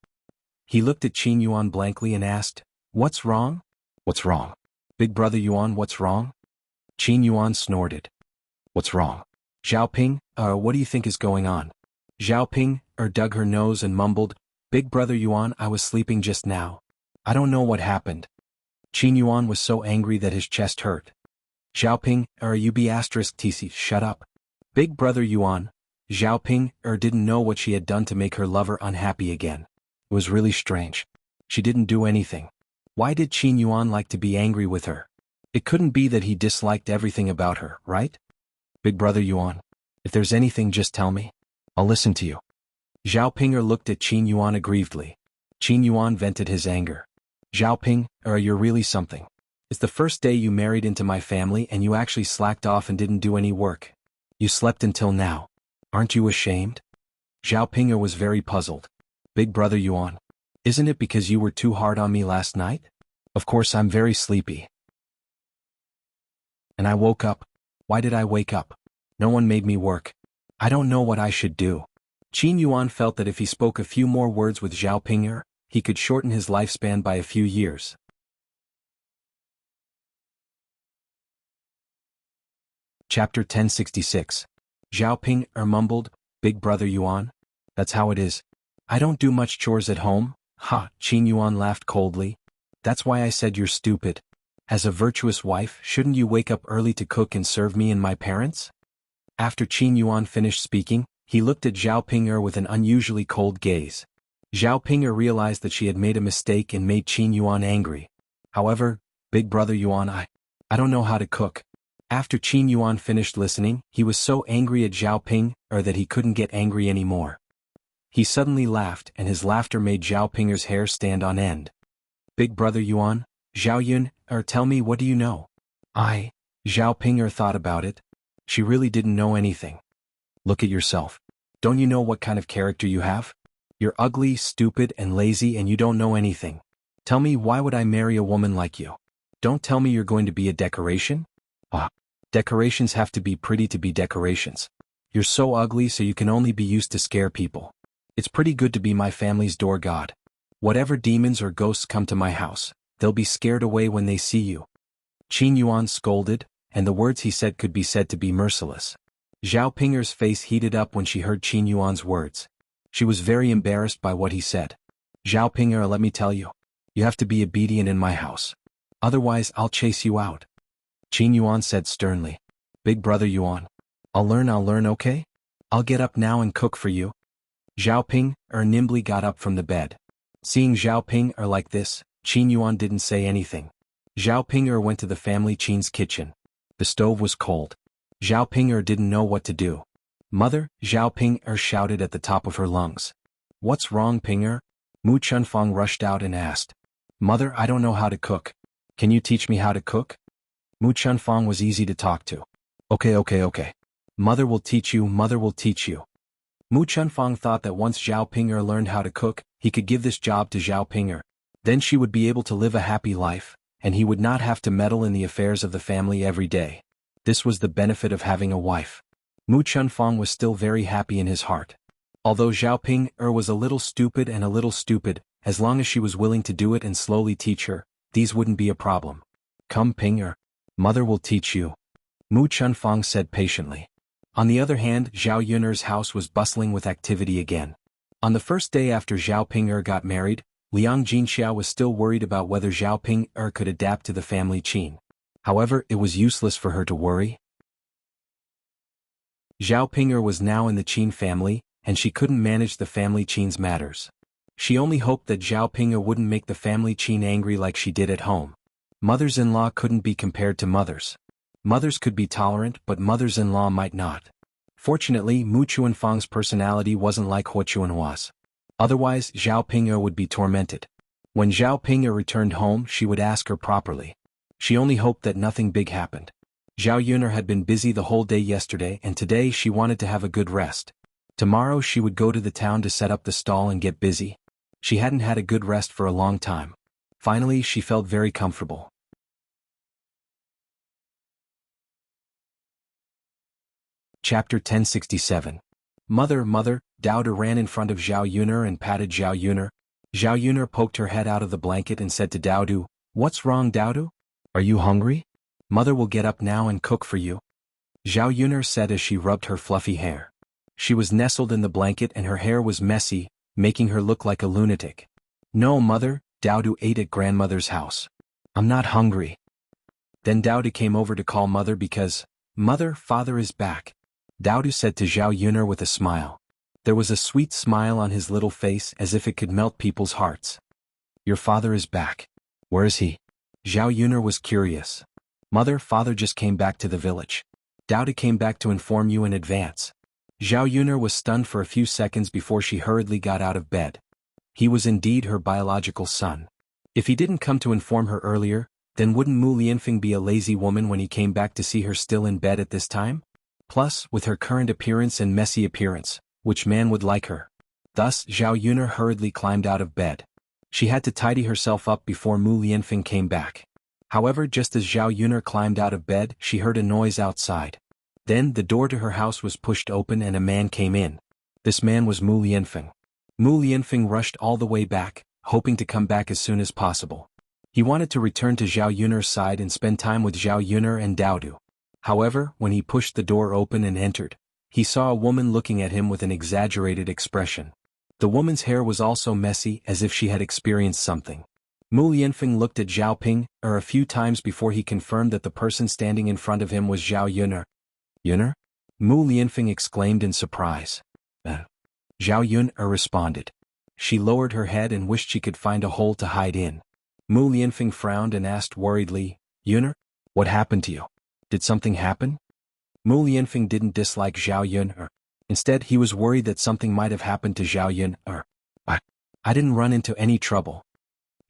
He looked at Qin Yuan blankly and asked, "What's wrong?" "What's wrong? Big brother Yuan, what's wrong?" Qin Yuan snorted. "What's wrong? Zhao Ping, what do you think is going on?" Zhao Ping dug her nose and mumbled, "Big brother Yuan, I was sleeping just now. I don't know what happened." Qin Yuan was so angry that his chest hurt. "Zhao Ping, you be asterisk tc, shut up. Big brother Yuan." Zhao Ping didn't know what she had done to make her lover unhappy again. It was really strange. She didn't do anything. Why did Qin Yuan like to be angry with her? It couldn't be that he disliked everything about her, right? "Big brother Yuan, if there's anything just tell me. I'll listen to you." Zhao Ping looked at Qin Yuan aggrievedly. Qin Yuan vented his anger. "Zhao Ping, you're really something. It's the first day you married into my family and you actually slacked off and didn't do any work. You slept until now. Aren't you ashamed?" Zhao Ping was very puzzled. "Big brother Yuan, isn't it because you were too hard on me last night? Of course I'm very sleepy. And I woke up. Why did I wake up? No one made me work. I don't know what I should do." Qin Yuan felt that if he spoke a few more words with Zhao Ping, he could shorten his lifespan by a few years. Chapter 1066. Zhao Ping mumbled, "Big brother Yuan? That's how it is. I don't do much chores at home." "Ha!" Qin Yuan laughed coldly. "That's why I said you're stupid. As a virtuous wife, shouldn't you wake up early to cook and serve me and my parents?" After Qin Yuan finished speaking, he looked at Zhao Ping with an unusually cold gaze. Zhao Ping realized that she had made a mistake and made Qin Yuan angry. However, "Big brother Yuan, I don't know how to cook." After Qin Yuan finished listening, he was so angry at Zhao Ping that he couldn't get angry anymore. He suddenly laughed, and his laughter made Zhao Ping's hair stand on end. "Big brother Yuan, Zhao Yun, tell me, what do you know?" Zhao Ping thought about it. She really didn't know anything. "Look at yourself. Don't you know what kind of character you have? You're ugly, stupid, and lazy, and you don't know anything. Tell me, why would I marry a woman like you? Don't tell me you're going to be a decoration? Decorations have to be pretty to be decorations. You're so ugly, so you can only be used to scare people. It's pretty good to be my family's door god. Whatever demons or ghosts come to my house, they'll be scared away when they see you." Qin Yuan scolded, and the words he said could be said to be merciless. Zhao Ping's face heated up when she heard Qin Yuan's words. She was very embarrassed by what he said. "Zhao Ping, let me tell you. You have to be obedient in my house. Otherwise I'll chase you out." Qin Yuan said sternly. "Big brother Yuan, I'll learn, okay? I'll get up now and cook for you." Zhao Ping nimbly got up from the bed. Seeing Zhao Ping like this, Qin Yuan didn't say anything. Zhao Ping went to the family Qin's kitchen. The stove was cold. Zhao Ping didn't know what to do. "Mother," Zhao Ping shouted at the top of her lungs. "What's wrong, Ping?" Mu Chunfang rushed out and asked. "Mother, I don't know how to cook. Can you teach me how to cook?" Mu Chunfang was easy to talk to. Okay. Mother will teach you, Mother will teach you." Mu Chunfang thought that once Zhao Ping learned how to cook, he could give this job to Zhao Ping. Then she would be able to live a happy life, and he would not have to meddle in the affairs of the family every day. This was the benefit of having a wife. Mu Chunfang was still very happy in his heart. Although Zhao Ping was a little stupid, as long as she was willing to do it and slowly teach her, these wouldn't be a problem. "Come, Ping, Mother will teach you," Mu Chunfang said patiently. On the other hand, Zhao Yun'er's house was bustling with activity again. On the first day after Zhao Ping got married, Liang Jinxiao was still worried about whether Zhao Ping could adapt to the family Qin. However, it was useless for her to worry. Zhao Ping was now in the Qin family, and she couldn't manage the family Qin's matters. She only hoped that Zhao Ping wouldn't make the family Qin angry like she did at home. Mothers-in-law couldn't be compared to mothers. Mothers could be tolerant, but mothers-in-law might not. Fortunately, Mu Chuanfang's personality wasn't like Hua Chuanhua's. Otherwise, Zhao Ping'er would be tormented. When Zhao Ping'er returned home, she would ask her properly. She only hoped that nothing big happened. Zhao Yuner had been busy the whole day yesterday, and today she wanted to have a good rest. Tomorrow she would go to the town to set up the stall and get busy. She hadn't had a good rest for a long time. Finally, she felt very comfortable. Chapter 1067. Mother, Dao ran in front of Zhao Yuner and patted Zhao Yuner. Zhao Yuner poked her head out of the blanket and said to Daodu, "What's wrong, Daodu? Are you hungry? Mother will get up now and cook for you." Zhao Yuner said as she rubbed her fluffy hair. She was nestled in the blanket and her hair was messy, making her look like a lunatic. "No, Mother," Daodu ate at grandmother's house. "I'm not hungry." Then Daodu came over to call Mother because, "Mother, Father is back," Daodu said to Zhao Yuner with a smile. There was a sweet smile on his little face as if it could melt people's hearts. "Your father is back. Where is he?" Zhao Yuner was curious. "Mother, Father just came back to the village. Daodu came back to inform you in advance." Zhao Yuner was stunned for a few seconds before she hurriedly got out of bed. He was indeed her biological son. If he didn't come to inform her earlier, then wouldn't Mu Lianfeng be a lazy woman when he came back to see her still in bed at this time? Plus, with her current appearance and messy appearance, which man would like her? Thus, Zhao Yuner hurriedly climbed out of bed. She had to tidy herself up before Mu Lianfeng came back. However, just as Zhao Yuner climbed out of bed, she heard a noise outside. Then, the door to her house was pushed open and a man came in. This man was Mu Lianfeng. Mu Lianfeng rushed all the way back, hoping to come back as soon as possible. He wanted to return to Zhao Yuner's side and spend time with Zhao Yuner and Daodu. However, when he pushed the door open and entered, he saw a woman looking at him with an exaggerated expression. The woman's hair was also messy, as if she had experienced something. Mu Lianfeng looked at Zhao Ping'er a few times before he confirmed that the person standing in front of him was Zhao Yuner. "Yuner?" Mu Lianfeng exclaimed in surprise. Zhao Yuner responded. She lowered her head and wished she could find a hole to hide in. Mu Lianfeng frowned and asked worriedly, "Yuner, what happened to you? Did something happen?" Mu Lianfeng didn't dislike Zhao Yuner. Instead, he was worried that something might have happened to Zhao Yuner. I didn't run into any trouble."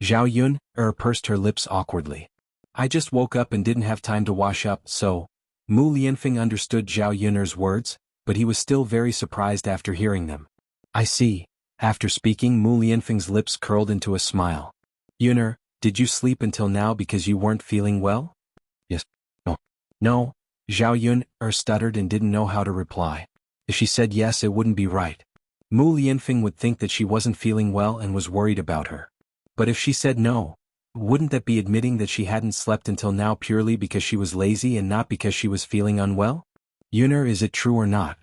Zhao Yuner pursed her lips awkwardly. "I just woke up and didn't have time to wash up, so..." Mu Lianfeng understood Zhao Yuner's words, but he was still very surprised after hearing them. "I see." After speaking, Mu Lianfeng's lips curled into a smile. "Yuner, did you sleep until now because you weren't feeling well?" "Yes." No, Zhao Yuner stuttered and didn't know how to reply. If she said yes, it wouldn't be right. Mu Lianfeng would think that she wasn't feeling well and was worried about her. But if she said no, wouldn't that be admitting that she hadn't slept until now purely because she was lazy and not because she was feeling unwell? "Yuner, is it true or not?"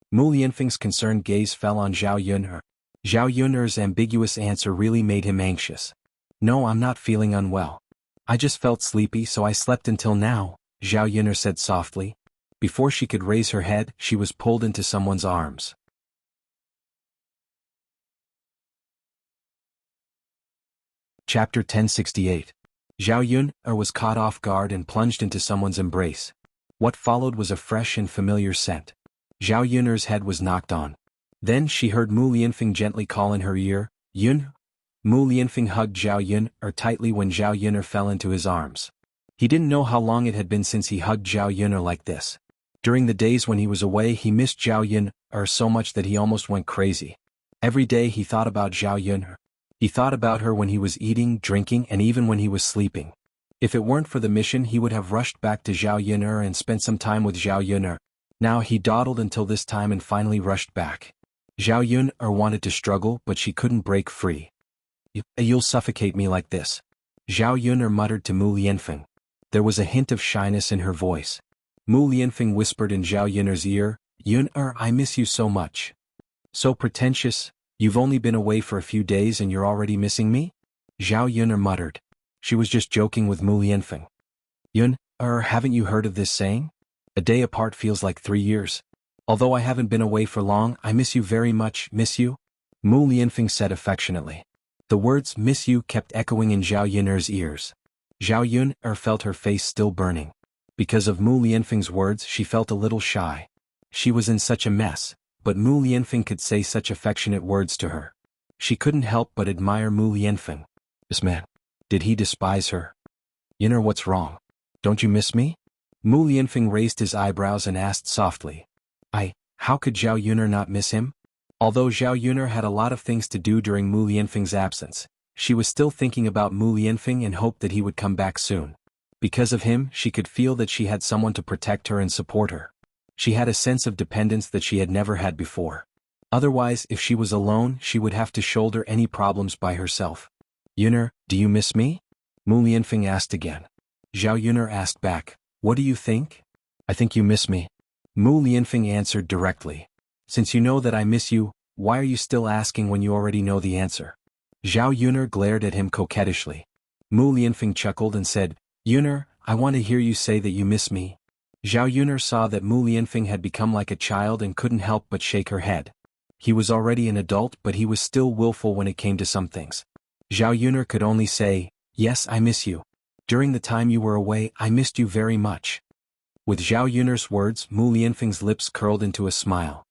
Mu Lianfeng's concerned gaze fell on Zhao Yuner. Zhao Yuner's ambiguous answer really made him anxious. "No, I'm not feeling unwell. I just felt sleepy, so I slept until now," Zhao Yuner said softly. Before she could raise her head, she was pulled into someone's arms. Chapter 1068. Zhao Yuner was caught off guard and plunged into someone's embrace. What followed was a fresh and familiar scent. Zhao Yuner's head was knocked on. Then she heard Mu Lianfeng gently call in her ear, "Yun." Mu Lianfeng hugged Zhao Yuner tightly when Zhao Yuner fell into his arms. He didn't know how long it had been since he hugged Zhao Yuner like this. During the days when he was away, he missed Zhao Yuner so much that he almost went crazy. Every day he thought about Zhao Yuner. He thought about her when he was eating, drinking, and even when he was sleeping. If it weren't for the mission, he would have rushed back to Zhao Yuner and spent some time with Zhao Yuner. Now he dawdled until this time and finally rushed back. Zhao Yuner wanted to struggle, but she couldn't break free. "You'll suffocate me like this," Zhao Yuner muttered to Mu Lianfeng. There was a hint of shyness in her voice. Mu Lianfeng whispered in Zhao Yuner's ear, "Yuner, I miss you so much." "So pretentious, you've only been away for a few days and you're already missing me?" Zhao Yuner muttered. She was just joking with Mu Lianfeng. "Yuner, haven't you heard of this saying? A day apart feels like 3 years. Although I haven't been away for long, I miss you very much." "Miss you?" Mu Lianfeng said affectionately. The words "miss you" kept echoing in Zhao Yuner's ears. Zhao Yun felt her face still burning. Because of Mu Lianfeng's words she felt a little shy. She was in such a mess, but Mu Lianfeng could say such affectionate words to her. She couldn't help but admire Mu Lianfeng. This man. Did he despise her? Yun'er, what's wrong? Don't you miss me? Mu Lianfeng raised his eyebrows and asked softly. How could Zhao Yun'er not miss him? Although Zhao Yun'er had a lot of things to do during Mu Lianfeng's absence, she was still thinking about Mu Lianfeng and hoped that he would come back soon. Because of him, she could feel that she had someone to protect her and support her. She had a sense of dependence that she had never had before. Otherwise, if she was alone, she would have to shoulder any problems by herself. Yun'er, do you miss me? Mu Lianfeng asked again. Zhao Yun'er asked back, what do you think? I think you miss me. Mu Lianfeng answered directly. Since you know that I miss you, why are you still asking when you already know the answer? Zhao Yun'er glared at him coquettishly. Mu Lianfeng chuckled and said, Yun'er, I want to hear you say that you miss me. Zhao Yun'er saw that Mu Lianfeng had become like a child and couldn't help but shake her head. He was already an adult, but he was still willful when it came to some things. Zhao Yun'er could only say, yes, I miss you. During the time you were away, I missed you very much. With Zhao Yun'er's words, Mu Lianfeng's lips curled into a smile.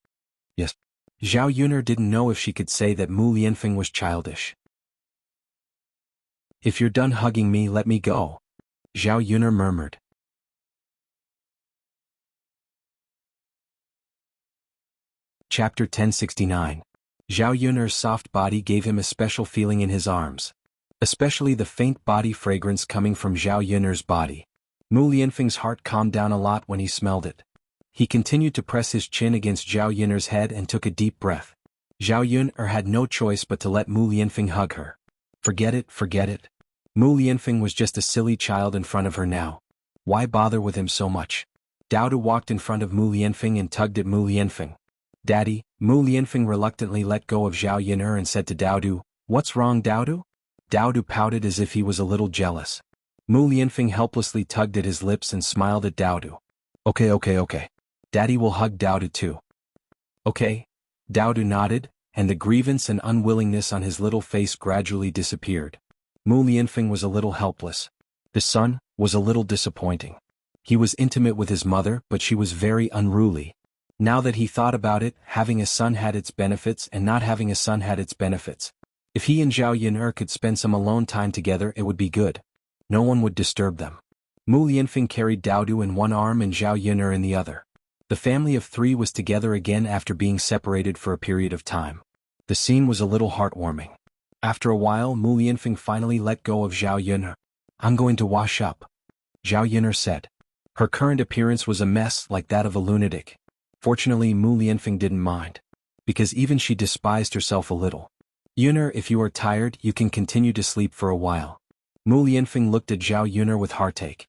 Yes. Zhao Yun'er didn't know if she could say that Mu Lianfeng was childish. If you're done hugging me, let me go. Zhao Yun'er murmured. Chapter 1069. Zhao Yun'er's soft body gave him a special feeling in his arms. Especially the faint body fragrance coming from Zhao Yun'er's body. Mu Lianfeng's heart calmed down a lot when he smelled it. He continued to press his chin against Zhao Yun'er's head and took a deep breath. Zhao Yun'er had no choice but to let Mu Lianfeng hug her. Forget it, forget it. Mu Lianfeng was just a silly child in front of her now. Why bother with him so much? Daodu walked in front of Mu Lianfeng and tugged at Mu Lianfeng. Daddy, Mu Lianfeng reluctantly let go of Zhao Yun'er and said to Daodu, what's wrong, Daodu? Daodu pouted as if he was a little jealous. Mu Lianfeng helplessly tugged at his lips and smiled at Daodu. Okay. Daddy will hug Daodu too. Okay. Daodu nodded, and the grievance and unwillingness on his little face gradually disappeared. Mu Lianfeng was a little helpless. The son was a little disappointing. He was intimate with his mother, but she was very unruly. Now that he thought about it, having a son had its benefits and not having a son had its benefits. If he and Zhao Yun'er could spend some alone time together, it would be good. No one would disturb them. Mu Lianfeng carried Daodu in one arm and Zhao Yun'er in the other. The family of three was together again after being separated for a period of time. The scene was a little heartwarming. After a while, Mu Lianfeng finally let go of Zhao Yun'er. I'm going to wash up, Zhao Yun'er said. Her current appearance was a mess like that of a lunatic. Fortunately, Mu Lianfeng didn't mind. Because even she despised herself a little. Yun'er, if you are tired, you can continue to sleep for a while. Mu Lianfeng looked at Zhao Yun'er with heartache.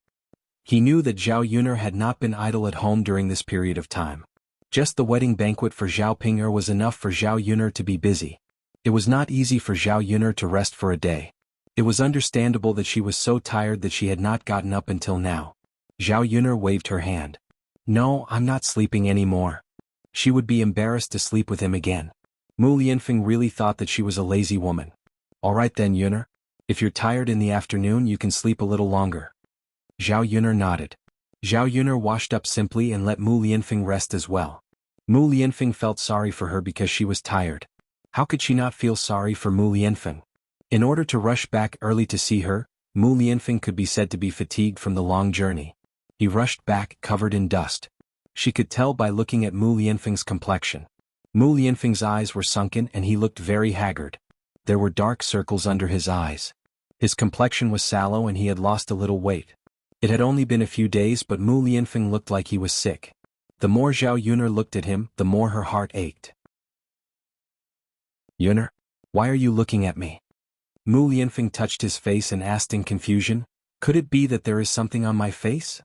He knew that Zhao Yun'er had not been idle at home during this period of time. Just the wedding banquet for Zhao Ping'er was enough for Zhao Yun'er to be busy. It was not easy for Zhao Yun'er to rest for a day. It was understandable that she was so tired that she had not gotten up until now. Zhao Yun'er waved her hand. No, I'm not sleeping anymore. She would be embarrassed to sleep with him again. Mu Lianfeng really thought that she was a lazy woman. All right then, Yun'er. If you're tired in the afternoon, you can sleep a little longer. Zhao Yun'er nodded. Zhao Yun'er washed up simply and let Mu Lianfeng rest as well. Mu Lianfeng felt sorry for her because she was tired. How could she not feel sorry for Mu Lianfeng? In order to rush back early to see her, Mu Lianfeng could be said to be fatigued from the long journey. He rushed back, covered in dust. She could tell by looking at Mu Lianfeng's complexion. Mu Lianfeng's eyes were sunken and he looked very haggard. There were dark circles under his eyes. His complexion was sallow and he had lost a little weight. It had only been a few days, but Mu Lianfeng looked like he was sick. The more Zhao Yun'er looked at him, the more her heart ached. Yun'er, why are you looking at me? Mu Lianfeng touched his face and asked in confusion, could it be that there is something on my face?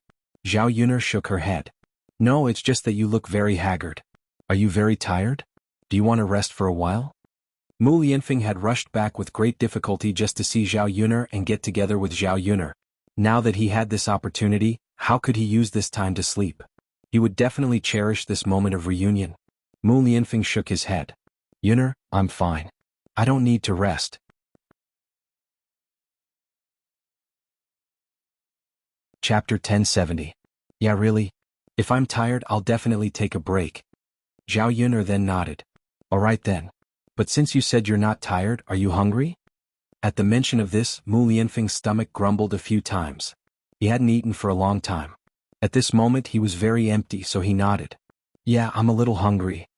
Zhao Yun'er shook her head. No, it's just that you look very haggard. Are you very tired? Do you want to rest for a while? Mu Lianfeng had rushed back with great difficulty just to see Zhao Yun'er and get together with Zhao Yun'er. Now that he had this opportunity, how could he use this time to sleep? He would definitely cherish this moment of reunion. Mu Lianfeng shook his head. Yun'er, I'm fine. I don't need to rest. Chapter 1070. Yeah, really? If I'm tired, I'll definitely take a break. Zhao Yun'er then nodded. Alright then. But since you said you're not tired, are you hungry? At the mention of this, Mu Lianfeng's stomach grumbled a few times. He hadn't eaten for a long time. At this moment he was very empty, so he nodded. Yeah, I'm a little hungry.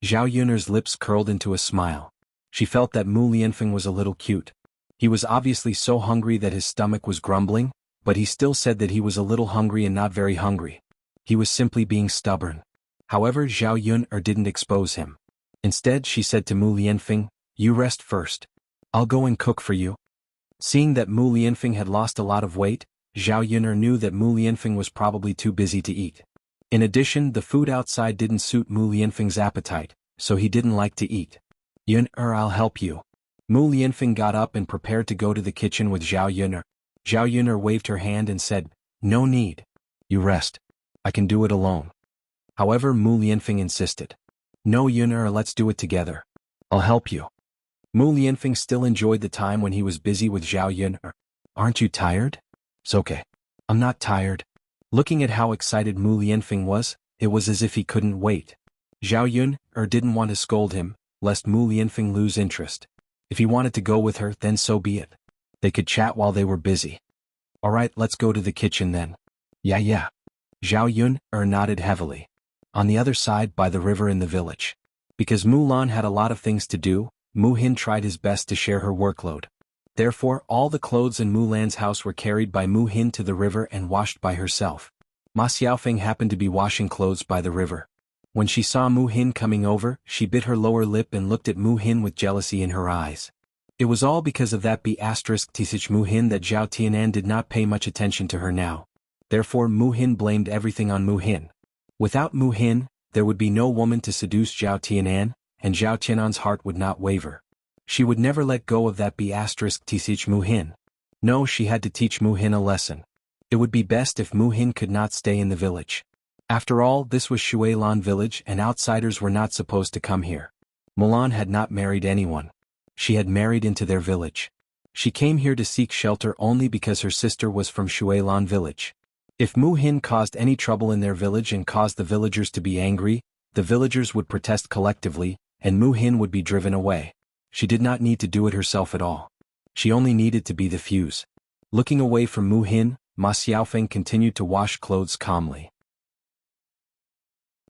Zhao Yun'er's lips curled into a smile. She felt that Mu Lianfeng was a little cute. He was obviously so hungry that his stomach was grumbling, but he still said that he was a little hungry and not very hungry. He was simply being stubborn. However, Zhao Yun'er didn't expose him. Instead, she said to Mu Lianfeng, "You rest first. I'll go and cook for you." Seeing that Mu Lianfeng had lost a lot of weight, Zhao Yun'er knew that Mu Lianfeng was probably too busy to eat. In addition, the food outside didn't suit Mu Lianfeng's appetite, so he didn't like to eat. "Yun'er, I'll help you." Mu Lianfeng got up and prepared to go to the kitchen with Zhao Yun'er. Zhao Yun'er waved her hand and said, "No need. You rest. I can do it alone." However, Mu Lianfeng insisted. "No, Yun'er, let's do it together. I'll help you." Mu Lianfeng still enjoyed the time when he was busy with Zhao Yun'er. "Aren't you tired?" "It's okay. I'm not tired." Looking at how excited Mu Lianfeng was, it was as if he couldn't wait. Zhao Yun'er didn't want to scold him, lest Mu Lianfeng lose interest. If he wanted to go with her, then so be it. They could chat while they were busy. "Alright, let's go to the kitchen then." Yeah. Zhao Yun'er nodded heavily. On the other side, by the river in the village. Because Mulan had a lot of things to do, Mu Hin tried his best to share her workload. Therefore, all the clothes in Mulan's house were carried by Mu Hin to the river and washed by herself. Ma Xiaofeng happened to be washing clothes by the river. When she saw Mu Hin coming over, she bit her lower lip and looked at Mu Hin with jealousy in her eyes. It was all because of that B*Tsich Mu Hin that Zhao Tianan did not pay much attention to her now. Therefore Mu Hin blamed everything on Mu Hin. Without Mu Hin, there would be no woman to seduce Zhao Tianan, and Zhao Tianan's heart would not waver. She would never let go of that B*Tsich Mu Hin. No, she had to teach Mu Hin a lesson. It would be best if Mu Hin could not stay in the village. After all, this was Shuilan village and outsiders were not supposed to come here. Mulan had not married anyone. She had married into their village. She came here to seek shelter only because her sister was from Shuilan village. If Mu Hin caused any trouble in their village and caused the villagers to be angry, the villagers would protest collectively, and Mu Hin would be driven away. She did not need to do it herself at all. She only needed to be the fuse. Looking away from Mu Hin, Ma Xiaofeng continued to wash clothes calmly.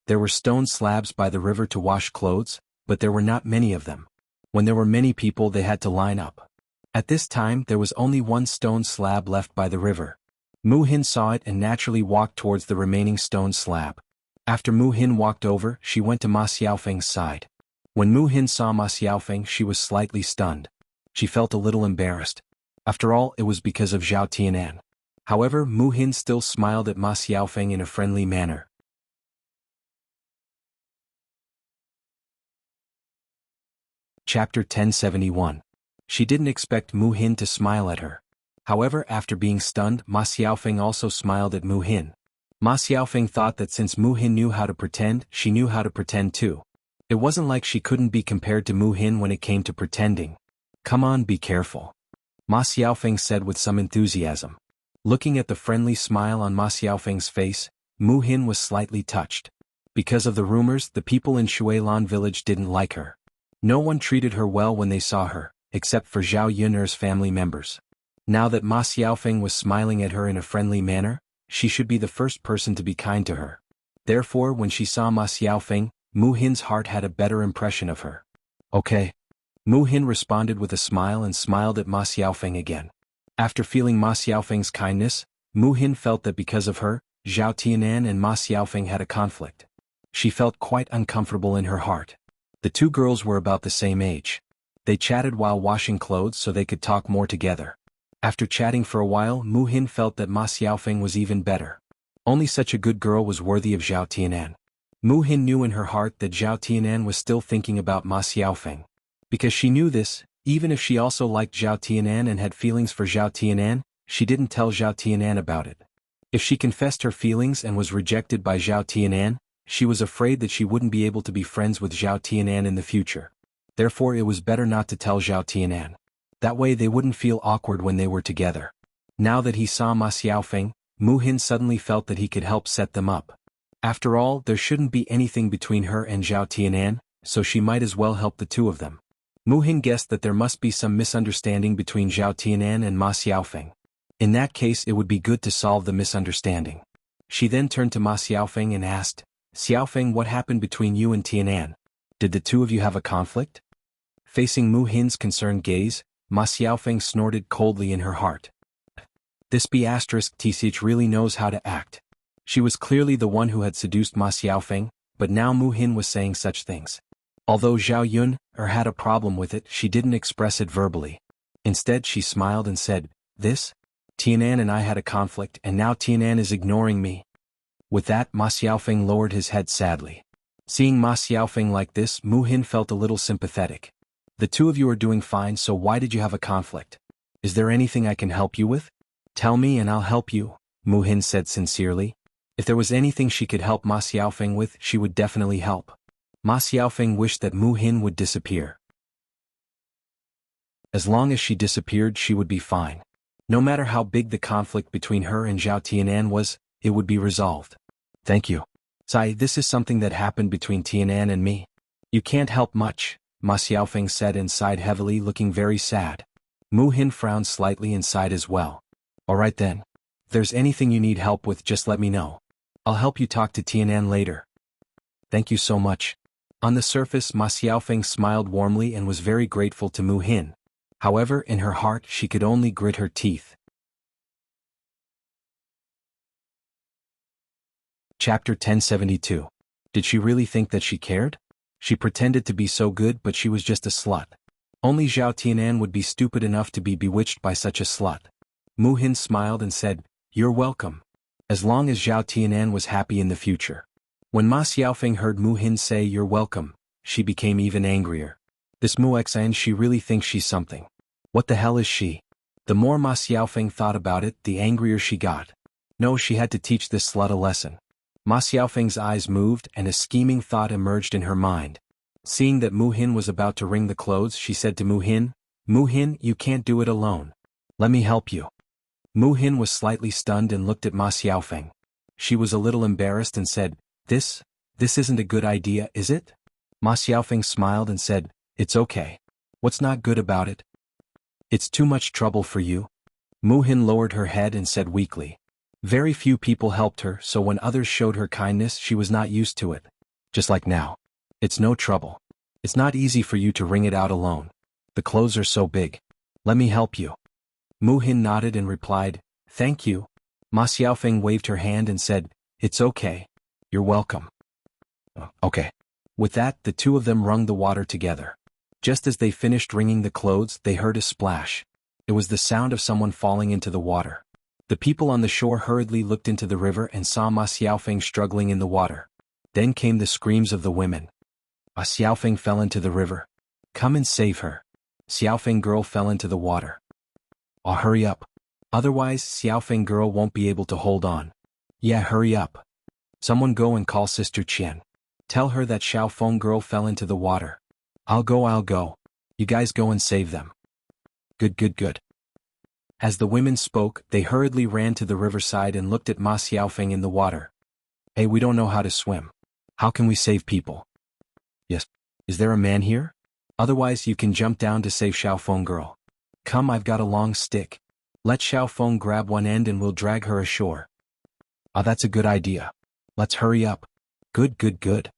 There were stone slabs by the river to wash clothes, but there were not many of them. When there were many people, they had to line up. At this time, there was only one stone slab left by the river. Mu Hin saw it and naturally walked towards the remaining stone slab. After Mu Hin walked over, she went to Ma Xiaofeng's side. When Mu Hin saw Ma Xiaofeng, she was slightly stunned. She felt a little embarrassed. After all, it was because of Zhao Tianan. However, Mu Hin still smiled at Ma Xiaofeng in a friendly manner. Chapter 1071. She didn't expect Mu Hin to smile at her. However, after being stunned, Ma Xiaofeng also smiled at Mu Hin. Ma Xiaofeng thought that since Mu Hin knew how to pretend, she knew how to pretend too. It wasn't like she couldn't be compared to Mu Hin when it came to pretending. "Come on, be careful," Ma Xiaofeng said with some enthusiasm. Looking at the friendly smile on Ma Xiaofeng's face, Mu Hin was slightly touched. Because of the rumors, the people in Shuilan village didn't like her. No one treated her well when they saw her, except for Zhao Yun'er's family members. Now that Ma Xiaofeng was smiling at her in a friendly manner, she should be the first person to be kind to her. Therefore, when she saw Ma Xiaofeng, Mu Hin's heart had a better impression of her. "Okay." Mu Hin responded with a smile and smiled at Ma Xiaofeng again. After feeling Ma Xiaofeng's kindness, Mu Hin felt that because of her, Zhao Tianan and Ma Xiaofeng had a conflict. She felt quite uncomfortable in her heart. The two girls were about the same age. They chatted while washing clothes so they could talk more together. After chatting for a while, Mu Hin felt that Ma Xiaofeng was even better. Only such a good girl was worthy of Zhao Tianan. Mu Hin knew in her heart that Zhao Tianan was still thinking about Ma Xiaofeng. Because she knew this, even if she also liked Zhao Tianan and had feelings for Zhao Tianan, she didn't tell Zhao Tianan about it. If she confessed her feelings and was rejected by Zhao Tianan, she was afraid that she wouldn't be able to be friends with Zhao Tianan in the future. Therefore it was better not to tell Zhao Tianan. That way they wouldn't feel awkward when they were together. Now that he saw Ma Xiaofeng, Mu Hin suddenly felt that he could help set them up. After all, there shouldn't be anything between her and Zhao Tianan, so she might as well help the two of them. Mu Hin guessed that there must be some misunderstanding between Zhao Tianan and Ma Xiaofeng. In that case, it would be good to solve the misunderstanding. She then turned to Ma Xiaofeng and asked, "Xiaofeng, what happened between you and Tianan? Did the two of you have a conflict?" Facing Mu Hin's concerned gaze, Ma Xiaofeng snorted coldly in her heart. This B*TCH really knows how to act. She was clearly the one who had seduced Ma Xiaofeng, but now Mu Hin was saying such things. Although Zhao Yun had a problem with it, she didn't express it verbally. Instead, she smiled and said, Tianan and I had a conflict and now Tianan is ignoring me." With that, Ma Xiaofeng lowered his head sadly. Seeing Ma Xiaofeng like this, Mu Hin felt a little sympathetic. "The two of you are doing fine, so why did you have a conflict? Is there anything I can help you with? Tell me and I'll help you," Mu Hin said sincerely. If there was anything she could help Ma Xiaofeng with, she would definitely help. Ma Xiaofeng wished that Mu Hin would disappear. As long as she disappeared, she would be fine. No matter how big the conflict between her and Zhao Tianan was, it would be resolved. "Thank you. Sai, this is something that happened between Tianan and me. You can't help much," Ma Xiaofeng said and sighed heavily, looking very sad. Mu Hin frowned slightly and sighed as well. "Alright then. If there's anything you need help with, just let me know. I'll help you talk to Tianan later." "Thank you so much." On the surface, Ma Xiaofeng smiled warmly and was very grateful to Mu Hin. However, in her heart she could only grit her teeth. Chapter 1072. Did she really think that she cared? She pretended to be so good, but she was just a slut. Only Zhao Tianan would be stupid enough to be bewitched by such a slut. Mu Hin smiled and said, "You're welcome." As long as Zhao Tianan was happy in the future. When Ma Xiaofeng heard Mu Hin say "you're welcome," she became even angrier. This Mu Xin, she really thinks she's something. What the hell is she? The more Ma Xiaofeng thought about it, the angrier she got. No, she had to teach this slut a lesson. Ma Xiaofeng's eyes moved and a scheming thought emerged in her mind. Seeing that Mu Hin was about to wring the clothes, she said to Mu Hin, "You can't do it alone. Let me help you." Mu Hin was slightly stunned and looked at Ma Xiaofeng. She was a little embarrassed and said, This isn't a good idea, is it?" Ma Xiaofeng smiled and said, "It's okay. What's not good about it? It's too much trouble for you." Mu Hin lowered her head and said weakly. Very few people helped her, so when others showed her kindness, she was not used to it. Just like now. "It's no trouble. It's not easy for you to wring it out alone. The clothes are so big. Let me help you." Mu Hin nodded and replied, "Thank you." Ma Xiaofeng waved her hand and said, "It's okay. You're welcome." Okay. With that, the two of them wrung the water together. Just as they finished wringing the clothes, they heard a splash. It was the sound of someone falling into the water. The people on the shore hurriedly looked into the river and saw Ma Xiaofeng struggling in the water. Then came the screams of the women. Ma Xiaofeng fell into the river. "Come and save her." Xiaofeng girl fell into the water. "Oh, hurry up. Otherwise, Xiaofeng girl won't be able to hold on." "Yeah, hurry up. Someone go and call Sister Qian. Tell her that Xiaofeng girl fell into the water." I'll go. You guys go and save them." Good. As the women spoke, they hurriedly ran to the riverside and looked at Ma Xiaofeng in the water. "Hey, we don't know how to swim. How can we save people?" "Yes. Is there a man here? Otherwise you can jump down to save Xiaofeng girl." "Come, I've got a long stick. Let Xiaofeng grab one end and we'll drag her ashore." "Ah, that's a good idea. Let's hurry up." Good.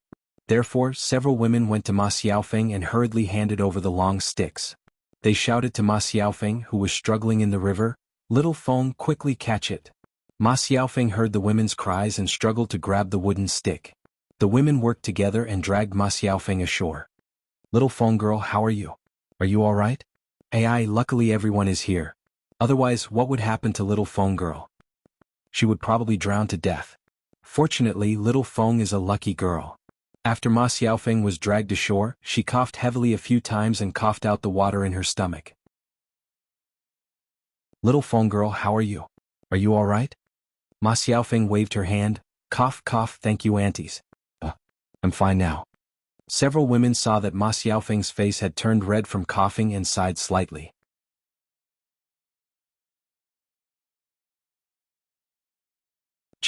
Therefore, several women went to Ma Xiaofeng and hurriedly handed over the long sticks. They shouted to Ma Xiaofeng, who was struggling in the river, "Little Feng, quickly catch it." Ma Xiaofeng heard the women's cries and struggled to grab the wooden stick. The women worked together and dragged Ma Xiaofeng ashore. "Little Feng girl, how are you? Are you alright?" "Ai, luckily everyone is here. Otherwise, what would happen to little Feng girl? She would probably drown to death. Fortunately, little Feng is a lucky girl." After Ma Xiaofeng was dragged ashore, she coughed heavily a few times and coughed out the water in her stomach. "Little Feng girl, how are you? Are you alright?" Ma Xiaofeng waved her hand. Cough, thank you aunties. I'm fine now." Several women saw that Ma Xiaofeng's face had turned red from coughing and sighed slightly.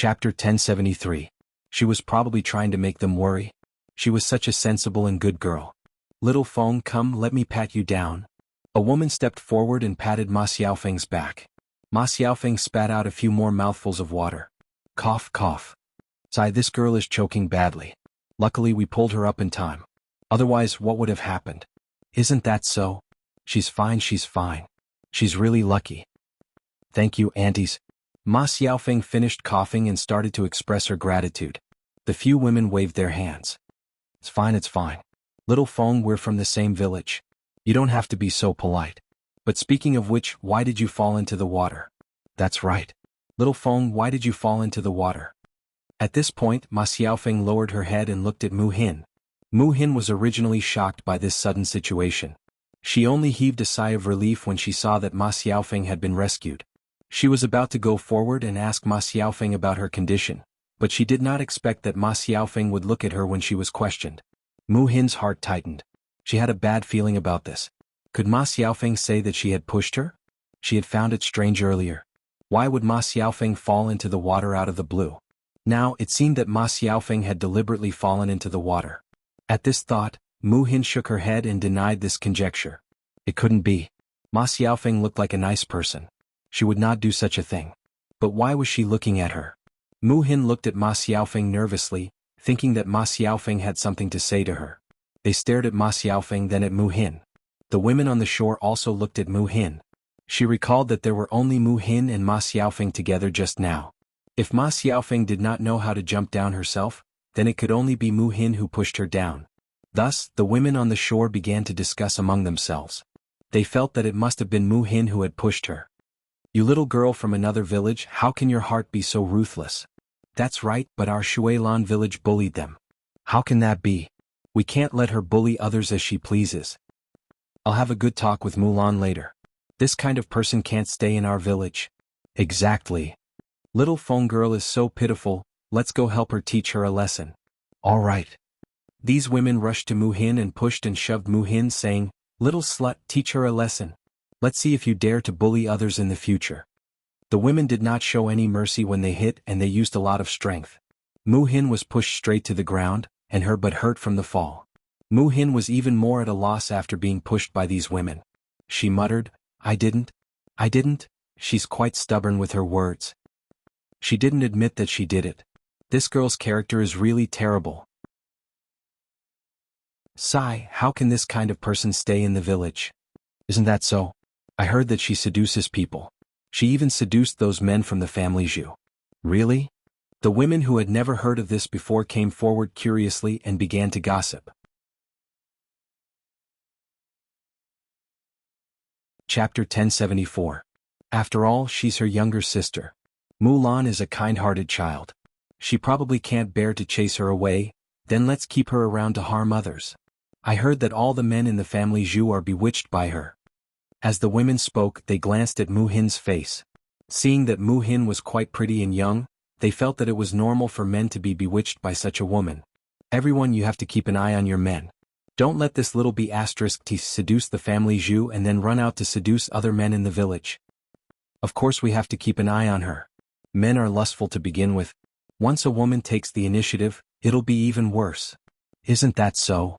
Chapter 1073. She was probably trying to make them worry. She was such a sensible and good girl. Little Feng, come, let me pat you down. A woman stepped forward and patted Ma Xiaofeng's back. Ma Xiaofeng spat out a few more mouthfuls of water. Cough, cough. Sigh, this girl is choking badly. Luckily we pulled her up in time. Otherwise, what would have happened? Isn't that so? She's fine, she's fine. She's really lucky. Thank you, aunties. Ma Xiaofeng finished coughing and started to express her gratitude. The few women waved their hands. It's fine, it's fine. Little Feng, we're from the same village. You don't have to be so polite. But speaking of which, why did you fall into the water? That's right. Little Feng, why did you fall into the water? At this point, Ma Xiaofeng lowered her head and looked at Mu Hin. Mu Hin was originally shocked by this sudden situation. She only heaved a sigh of relief when she saw that Ma Xiaofeng had been rescued. She was about to go forward and ask Ma Xiaofeng about her condition, but she did not expect that Ma Xiaofeng would look at her when she was questioned. Mu Hin's heart tightened. She had a bad feeling about this. Could Ma Xiaofeng say that she had pushed her? She had found it strange earlier. Why would Ma Xiaofeng fall into the water out of the blue? Now, it seemed that Ma Xiaofeng had deliberately fallen into the water. At this thought, Mu Hin shook her head and denied this conjecture. It couldn't be. Ma Xiaofeng looked like a nice person. She would not do such a thing. But why was she looking at her? Mu Hin looked at Ma Xiaofeng nervously, thinking that Ma Xiaofeng had something to say to her. They stared at Ma Xiaofeng, then at Mu Hin. The women on the shore also looked at Mu Hin. She recalled that there were only Mu Hin and Ma Xiaofeng together just now. If Ma Xiaofeng did not know how to jump down herself, then it could only be Mu Hin who pushed her down. Thus, the women on the shore began to discuss among themselves. They felt that it must have been Mu Hin who had pushed her. You little girl from another village, how can your heart be so ruthless? That's right, but our Shuilan village bullied them. How can that be? We can't let her bully others as she pleases. I'll have a good talk with Mulan later. This kind of person can't stay in our village. Exactly. Little Feng girl is so pitiful, let's go help her, teach her a lesson. All right. These women rushed to Mu Hin and pushed and shoved Mu Hin, saying, Little slut, teach her a lesson. Let's see if you dare to bully others in the future. The women did not show any mercy when they hit, and they used a lot of strength. Mu Hin was pushed straight to the ground, and her butt hurt from the fall. Mu Hin was even more at a loss after being pushed by these women. She muttered, I didn't. She's quite stubborn with her words. She didn't admit that she did it. This girl's character is really terrible. Sigh, how can this kind of person stay in the village? Isn't that so? I heard that she seduces people. She even seduced those men from the family Zhu. Really? The women who had never heard of this before came forward curiously and began to gossip. Chapter 1074. After all, she's her younger sister. Mulan is a kind-hearted child. She probably can't bear to chase her away, then let's keep her around to harm others. I heard that all the men in the family Zhu are bewitched by her. As the women spoke, they glanced at Mu Hin's face. Seeing that Mu Hin was quite pretty and young, they felt that it was normal for men to be bewitched by such a woman. Everyone, you have to keep an eye on your men. Don't let this little b*** seduce the family Zhu and then run out to seduce other men in the village. Of course we have to keep an eye on her. Men are lustful to begin with. Once a woman takes the initiative, it'll be even worse. Isn't that so?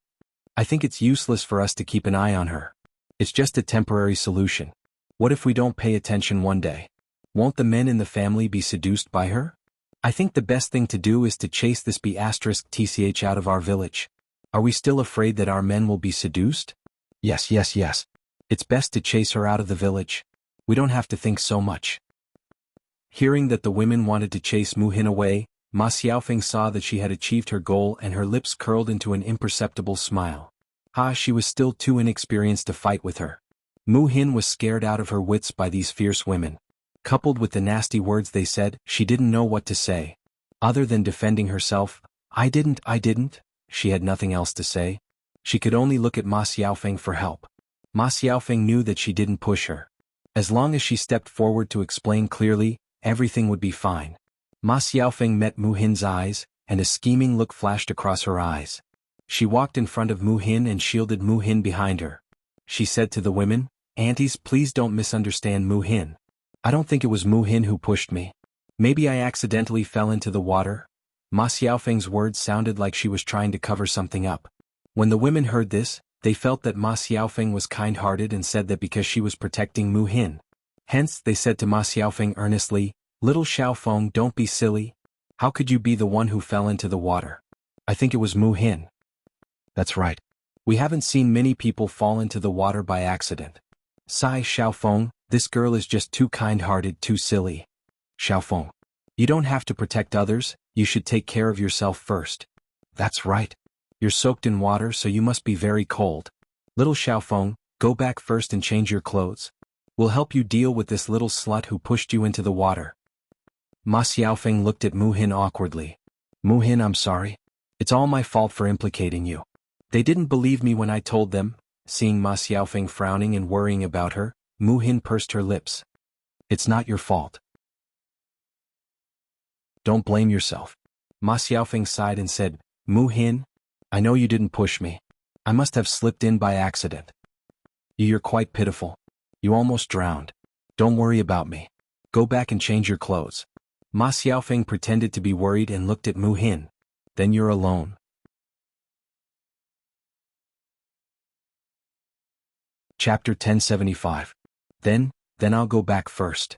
I think it's useless for us to keep an eye on her. It's just a temporary solution. What if we don't pay attention one day? Won't the men in the family be seduced by her? I think the best thing to do is to chase this b** out of our village. Are we still afraid that our men will be seduced? Yes. It's best to chase her out of the village. We don't have to think so much. Hearing that the women wanted to chase Mu Hin away, Ma Xiaofeng saw that she had achieved her goal and her lips curled into an imperceptible smile. She was still too inexperienced to fight with her. Mu Hin was scared out of her wits by these fierce women. Coupled with the nasty words they said, she didn't know what to say. Other than defending herself, I didn't, she had nothing else to say. She could only look at Ma Xiaofeng for help. Ma Xiaofeng knew that she didn't push her. As long as she stepped forward to explain clearly, everything would be fine. Ma Xiaofeng met Mu Hin's eyes, and a scheming look flashed across her eyes. She walked in front of Mu Hin and shielded Mu Hin behind her. She said to the women, Aunties, please don't misunderstand Mu Hin. I don't think it was Mu Hin who pushed me. Maybe I accidentally fell into the water? Ma Xiaofeng's words sounded like she was trying to cover something up. When the women heard this, they felt that Ma Xiaofeng was kind-hearted and said that because she was protecting Mu Hin. Hence, they said to Ma Xiaofeng earnestly, "Little Xiaofeng, don't be silly. How could you be the one who fell into the water? I think it was Mu Hin." "That's right. We haven't seen many people fall into the water by accident. Sigh, Xiaofeng, this girl is just too kind-hearted, too silly. Xiaofeng, you don't have to protect others, you should take care of yourself first." "That's right. You're soaked in water, so you must be very cold. Little Xiaofeng, go back first and change your clothes. We'll help you deal with this little slut who pushed you into the water." Ma Xiaofeng looked at Mu Hin awkwardly. "Mu Hin, I'm sorry. It's all my fault for implicating you. They didn't believe me when I told them." Seeing Ma Xiaofeng frowning and worrying about her, Mu Hin pursed her lips. "It's not your fault. Don't blame yourself." Ma Xiaofeng sighed and said, "Mu Hin, I know you didn't push me. I must have slipped in by accident. You're quite pitiful. You almost drowned. Don't worry about me. Go back and change your clothes." Ma Xiaofeng pretended to be worried and looked at Mu Hin. "Then you're alone." Chapter 1075. Then I'll go back first.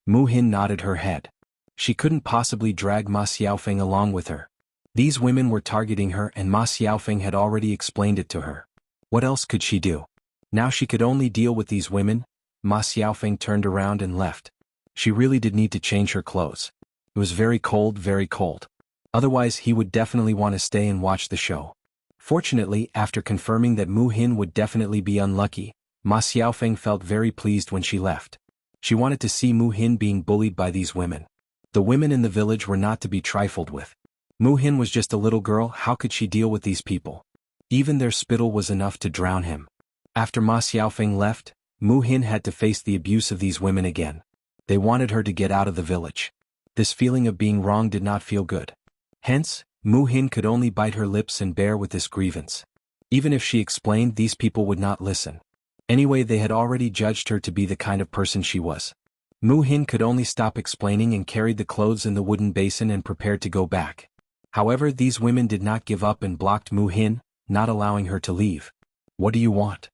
Mu Hin nodded her head. She couldn't possibly drag Ma Xiaofeng along with her. These women were targeting her and Ma Xiaofeng had already explained it to her. What else could she do? Now she could only deal with these women. Ma Xiaofeng turned around and left. She really did need to change her clothes. It was very cold, very cold. Otherwise he would definitely want to stay and watch the show. Fortunately, after confirming that Mu Hin would definitely be unlucky, Ma Xiaofeng felt very pleased when she left. She wanted to see Mu Hin being bullied by these women. The women in the village were not to be trifled with. Mu Hin was just a little girl, how could she deal with these people? Even their spittle was enough to drown him. After Ma Xiaofeng left, Mu Hin had to face the abuse of these women again. They wanted her to get out of the village. This feeling of being wrong did not feel good. Hence, Mu Hin could only bite her lips and bear with this grievance. Even if she explained, these people would not listen. Anyway, they had already judged her to be the kind of person she was. Mu Hin could only stop explaining and carried the clothes in the wooden basin and prepared to go back. However, these women did not give up and blocked Mu Hin, not allowing her to leave. "What do you want?"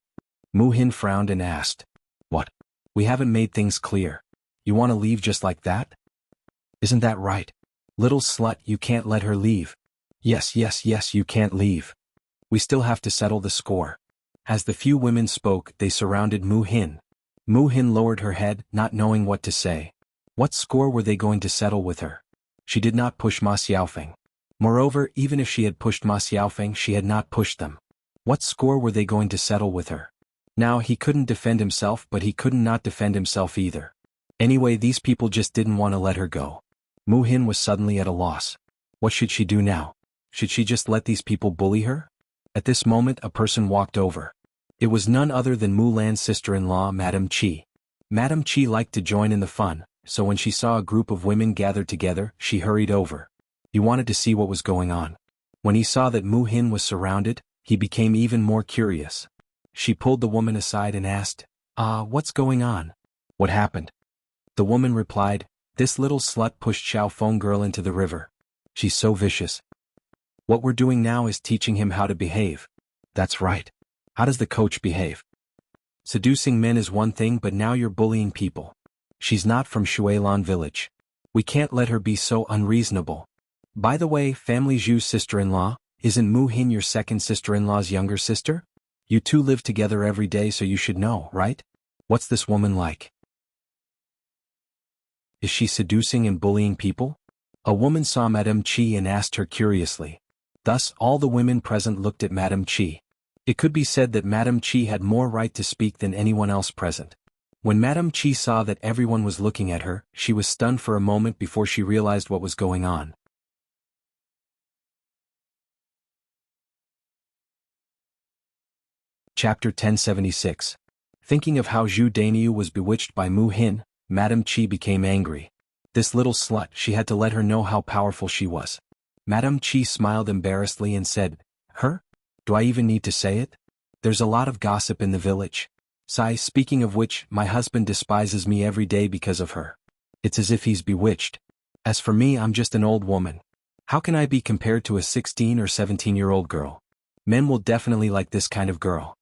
Mu Hin frowned and asked. "What? We haven't made things clear. You want to leave just like that? Isn't that right? Little slut, you can't let her leave." Yes, you can't leave. We still have to settle the score." As the few women spoke, they surrounded Mu Hin. Mu Hin lowered her head, not knowing what to say. What score were they going to settle with her? She did not push Ma Xiaofeng. Moreover, even if she had pushed Ma Xiaofeng, she had not pushed them. What score were they going to settle with her? Now he couldn't defend himself, but he couldn't not defend himself either. Anyway, these people just didn't want to let her go. Mu Hin was suddenly at a loss. What should she do now? Should she just let these people bully her? At this moment a person walked over. It was none other than Mu Lan's sister-in-law, Madame Qi. Madame Qi liked to join in the fun, so when she saw a group of women gathered together, she hurried over. He wanted to see what was going on. When he saw that Mu Hin was surrounded, he became even more curious. She pulled the woman aside and asked, "What's going on? What happened?" The woman replied, "This little slut pushed Xiaofeng girl into the river. She's so vicious. What we're doing now is teaching him how to behave." "That's right. How does the coach behave? Seducing men is one thing, but now you're bullying people. She's not from Shuilan village. We can't let her be so unreasonable. By the way, family Zhu's sister-in-law, isn't Mu Hin your second sister-in-law's younger sister? You two live together every day, so you should know, right? What's this woman like? Is she seducing and bullying people?" A woman saw Madame Qi and asked her curiously. Thus, all the women present looked at Madame Qi. It could be said that Madame Qi had more right to speak than anyone else present. When Madame Qi saw that everyone was looking at her, she was stunned for a moment before she realized what was going on. Chapter 1076. Thinking of how Zhu Dainiu was bewitched by Mu Hin, Madame Qi became angry. This little slut, she had to let her know how powerful she was. Madame Qi smiled embarrassedly and said, "Her? Do I even need to say it? There's a lot of gossip in the village. Speaking of which, my husband despises me every day because of her. It's as if he's bewitched. As for me, I'm just an old woman. How can I be compared to a 16 or 17-year-old girl? Men will definitely like this kind of girl.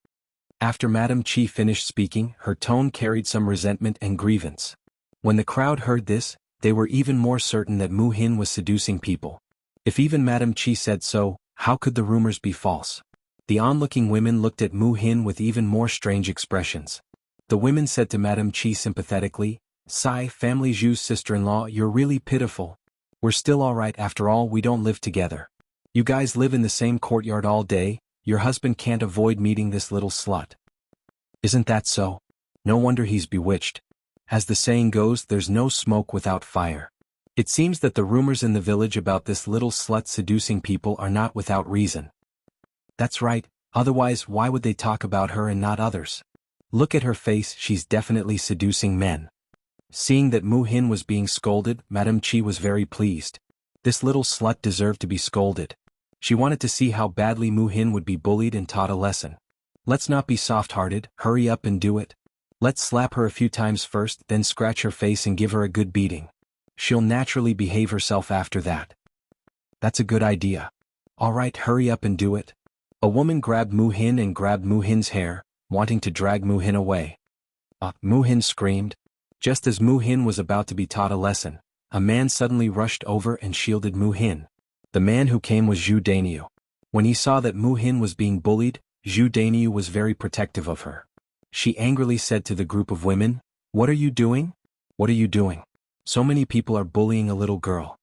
After Madame Chi finished speaking, her tone carried some resentment and grievance. When the crowd heard this, they were even more certain that Mu Hin was seducing people. If even Madame Chi said so, how could the rumors be false? The onlooking women looked at Mu Hin with even more strange expressions. The women said to Madame Chi sympathetically, "Sigh, Family Zhu's sister-in-law, you're really pitiful. We're still alright, after all, we don't live together. You guys live in the same courtyard all day, your husband can't avoid meeting this little slut. Isn't that so? No wonder he's bewitched. As the saying goes, there's no smoke without fire. It seems that the rumors in the village about this little slut seducing people are not without reason." "That's right, otherwise why would they talk about her and not others? Look at her face, she's definitely seducing men." Seeing that Mu Hin was being scolded, Madame Chi was very pleased. This little slut deserved to be scolded. She wanted to see how badly Mu Hin would be bullied and taught a lesson. Let's not be soft-hearted, hurry up and do it. Let's slap her a few times first, then scratch her face and give her a good beating. She'll naturally behave herself after that. That's a good idea. Alright, hurry up and do it. A woman grabbed Mu Hin and grabbed Mu Hin's hair, wanting to drag Mu Hin away. Mu Hin screamed. Just as Mu Hin was about to be taught a lesson, a man suddenly rushed over and shielded Mu Hin. The man who came was Zhu Dainiu. When he saw that Mu Hin was being bullied, Zhu Dainiu was very protective of her. She angrily said to the group of women, "What are you doing? What are you doing? So many people are bullying a little girl."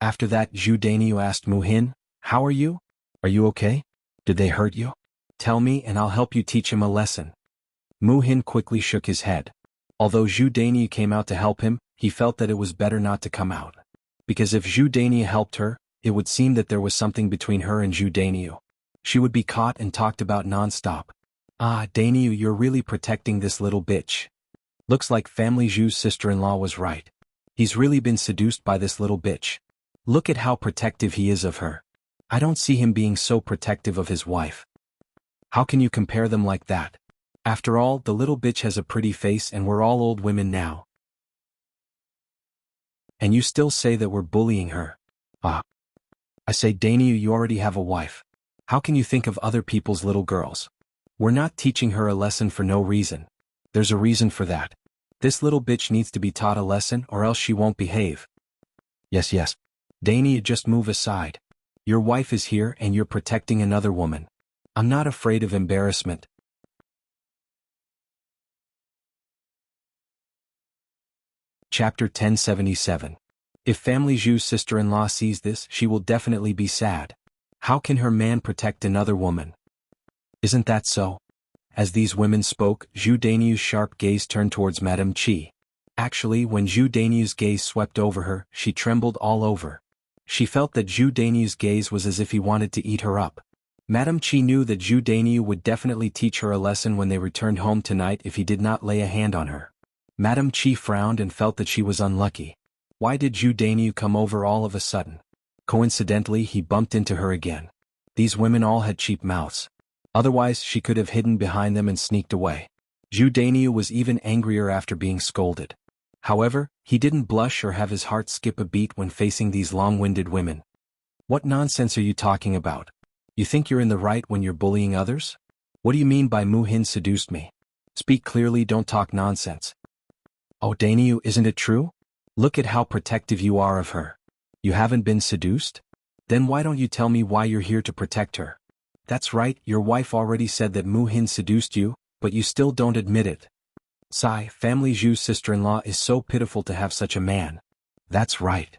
After that, Zhu Dainiu asked Mu Hin, "How are you? Are you okay? Did they hurt you? Tell me and I'll help you teach him a lesson." Mu Hin quickly shook his head. Although Zhu Dainiu came out to help him, he felt that it was better not to come out. Because if Zhu Dainiu helped her, it would seem that there was something between her and Zhu Dainiu. She would be caught and talked about non-stop. Dainiu, you're really protecting this little bitch. Looks like Family Zhu's sister-in-law was right. He's really been seduced by this little bitch. Look at how protective he is of her. I don't see him being so protective of his wife. How can you compare them like that? After all, the little bitch has a pretty face and we're all old women now. And you still say that we're bullying her. I say, Dainiu, you already have a wife. How can you think of other people's little girls? We're not teaching her a lesson for no reason. There's a reason for that. This little bitch needs to be taught a lesson or else she won't behave. Yes. Dainiu, just move aside. Your wife is here and you're protecting another woman. I'm not afraid of embarrassment. Chapter 1077. If Family Zhu's sister-in-law sees this, she will definitely be sad. How can her man protect another woman? Isn't that so? As these women spoke, Zhu Dainiu's sharp gaze turned towards Madame Chi. Actually, when Zhu Dainiu's gaze swept over her, she trembled all over. She felt that Zhu Dainiu's gaze was as if he wanted to eat her up. Madame Chi knew that Zhu Dainiu would definitely teach her a lesson when they returned home tonight if he did not lay a hand on her. Madame Chi frowned and felt that she was unlucky. Why did Zhu Dainiu come over all of a sudden? Coincidentally, he bumped into her again. These women all had cheap mouths. Otherwise, she could have hidden behind them and sneaked away. Zhu Dainiu was even angrier after being scolded. However, he didn't blush or have his heart skip a beat when facing these long-winded women. What nonsense are you talking about? You think you're in the right when you're bullying others? What do you mean by Mu Hin seduced me? Speak clearly, don't talk nonsense. Oh, Dainiu, isn't it true? Look at how protective you are of her. You haven't been seduced? Then why don't you tell me why you're here to protect her? That's right, your wife already said that Mu Hin seduced you, but you still don't admit it. Sigh, Family Zhu's sister-in-law is so pitiful to have such a man. That's right.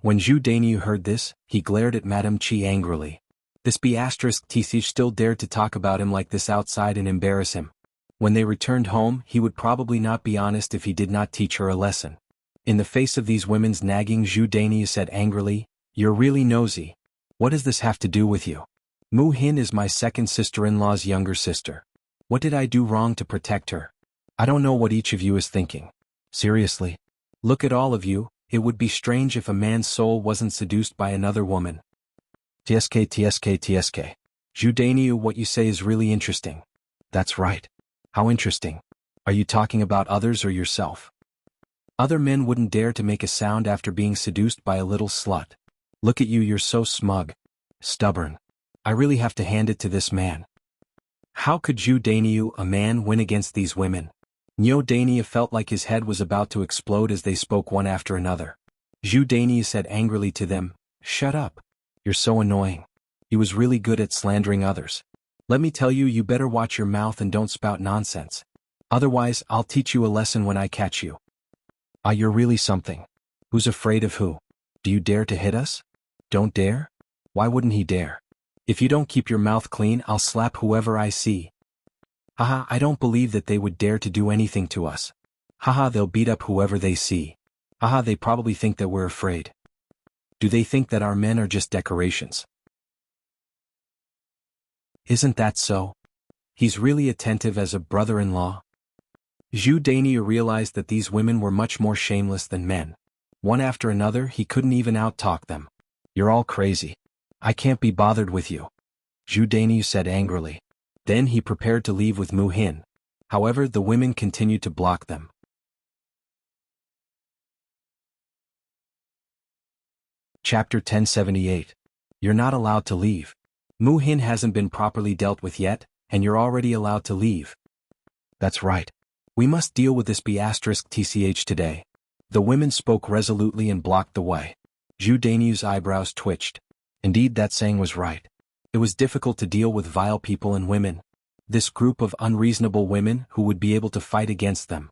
When Zhu Dainiu heard this, he glared at Madame Chi angrily. This B*Tth still dared to talk about him like this outside and embarrass him. When they returned home, he would probably not be honest if he did not teach her a lesson. In the face of these women's nagging, Zhu Dainiu said angrily, "You're really nosy. What does this have to do with you? Mu Hin is my second sister-in-law's younger sister. What did I do wrong to protect her? I don't know what each of you is thinking. Seriously. Look at all of you, it would be strange if a man's soul wasn't seduced by another woman." Tsk. Zhu Dainiu, what you say is really interesting. That's right. How interesting. Are you talking about others or yourself? Other men wouldn't dare to make a sound after being seduced by a little slut. Look at you, you're so smug. Stubborn. I really have to hand it to this man. How could Zhu Dainiu, a man, win against these women? Niu Dainiu felt like his head was about to explode as they spoke one after another. Zhu Dainiu said angrily to them, "Shut up. You're so annoying. He was really good at slandering others. Let me tell you, you better watch your mouth and don't spout nonsense. Otherwise, I'll teach you a lesson when I catch you." "Ah, you're really something. Who's afraid of who? Do you dare to hit us?" "Don't dare? Why wouldn't he dare? If you don't keep your mouth clean, I'll slap whoever I see." "Haha, I don't believe that they would dare to do anything to us. Haha, they'll beat up whoever they see. Haha, they probably think that we're afraid. Do they think that our men are just decorations? Isn't that so? He's really attentive as a brother-in-law." Zhu Dainiu realized that these women were much more shameless than men. One after another, he couldn't even out-talk them. "You're all crazy. I can't be bothered with you," Zhu Dainiu said angrily. Then he prepared to leave with Mu Hin. However, the women continued to block them. Chapter 1078. You're not allowed to leave. Mu Hin hasn't been properly dealt with yet, and you're already allowed to leave. That's right. We must deal with this B*TCH today. The women spoke resolutely and blocked the way. Zhu Dainiu's eyebrows twitched. Indeed, that saying was right. It was difficult to deal with vile people and women. This group of unreasonable women who would be able to fight against them.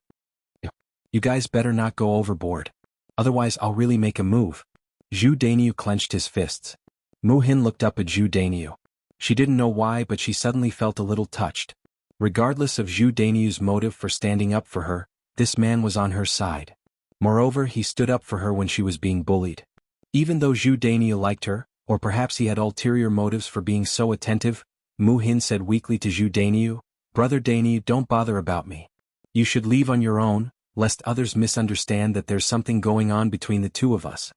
"You guys better not go overboard. Otherwise I'll really make a move." Zhu Dainiu clenched his fists. Mu Hin looked up at Zhu Dainiu. She didn't know why, but she suddenly felt a little touched. Regardless of Zhu Dainiu's motive for standing up for her, this man was on her side. Moreover, he stood up for her when she was being bullied. Even though Zhu Dainiu liked her, or perhaps he had ulterior motives for being so attentive, Mu Hin said weakly to Zhu Dainiu, "Brother Dainiu, don't bother about me. You should leave on your own, lest others misunderstand that there's something going on between the two of us."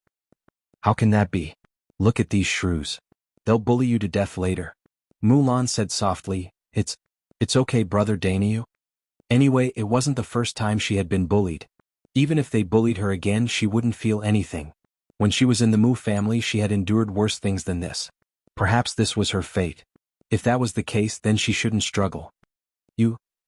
"How can that be? Look at these shrews. They'll bully you to death later." Mulan said softly, It's okay, Brother Dainiu." Anyway, it wasn't the first time she had been bullied. Even if they bullied her again, she wouldn't feel anything. When she was in the Mu family, she had endured worse things than this. Perhaps this was her fate. If that was the case, then she shouldn't struggle.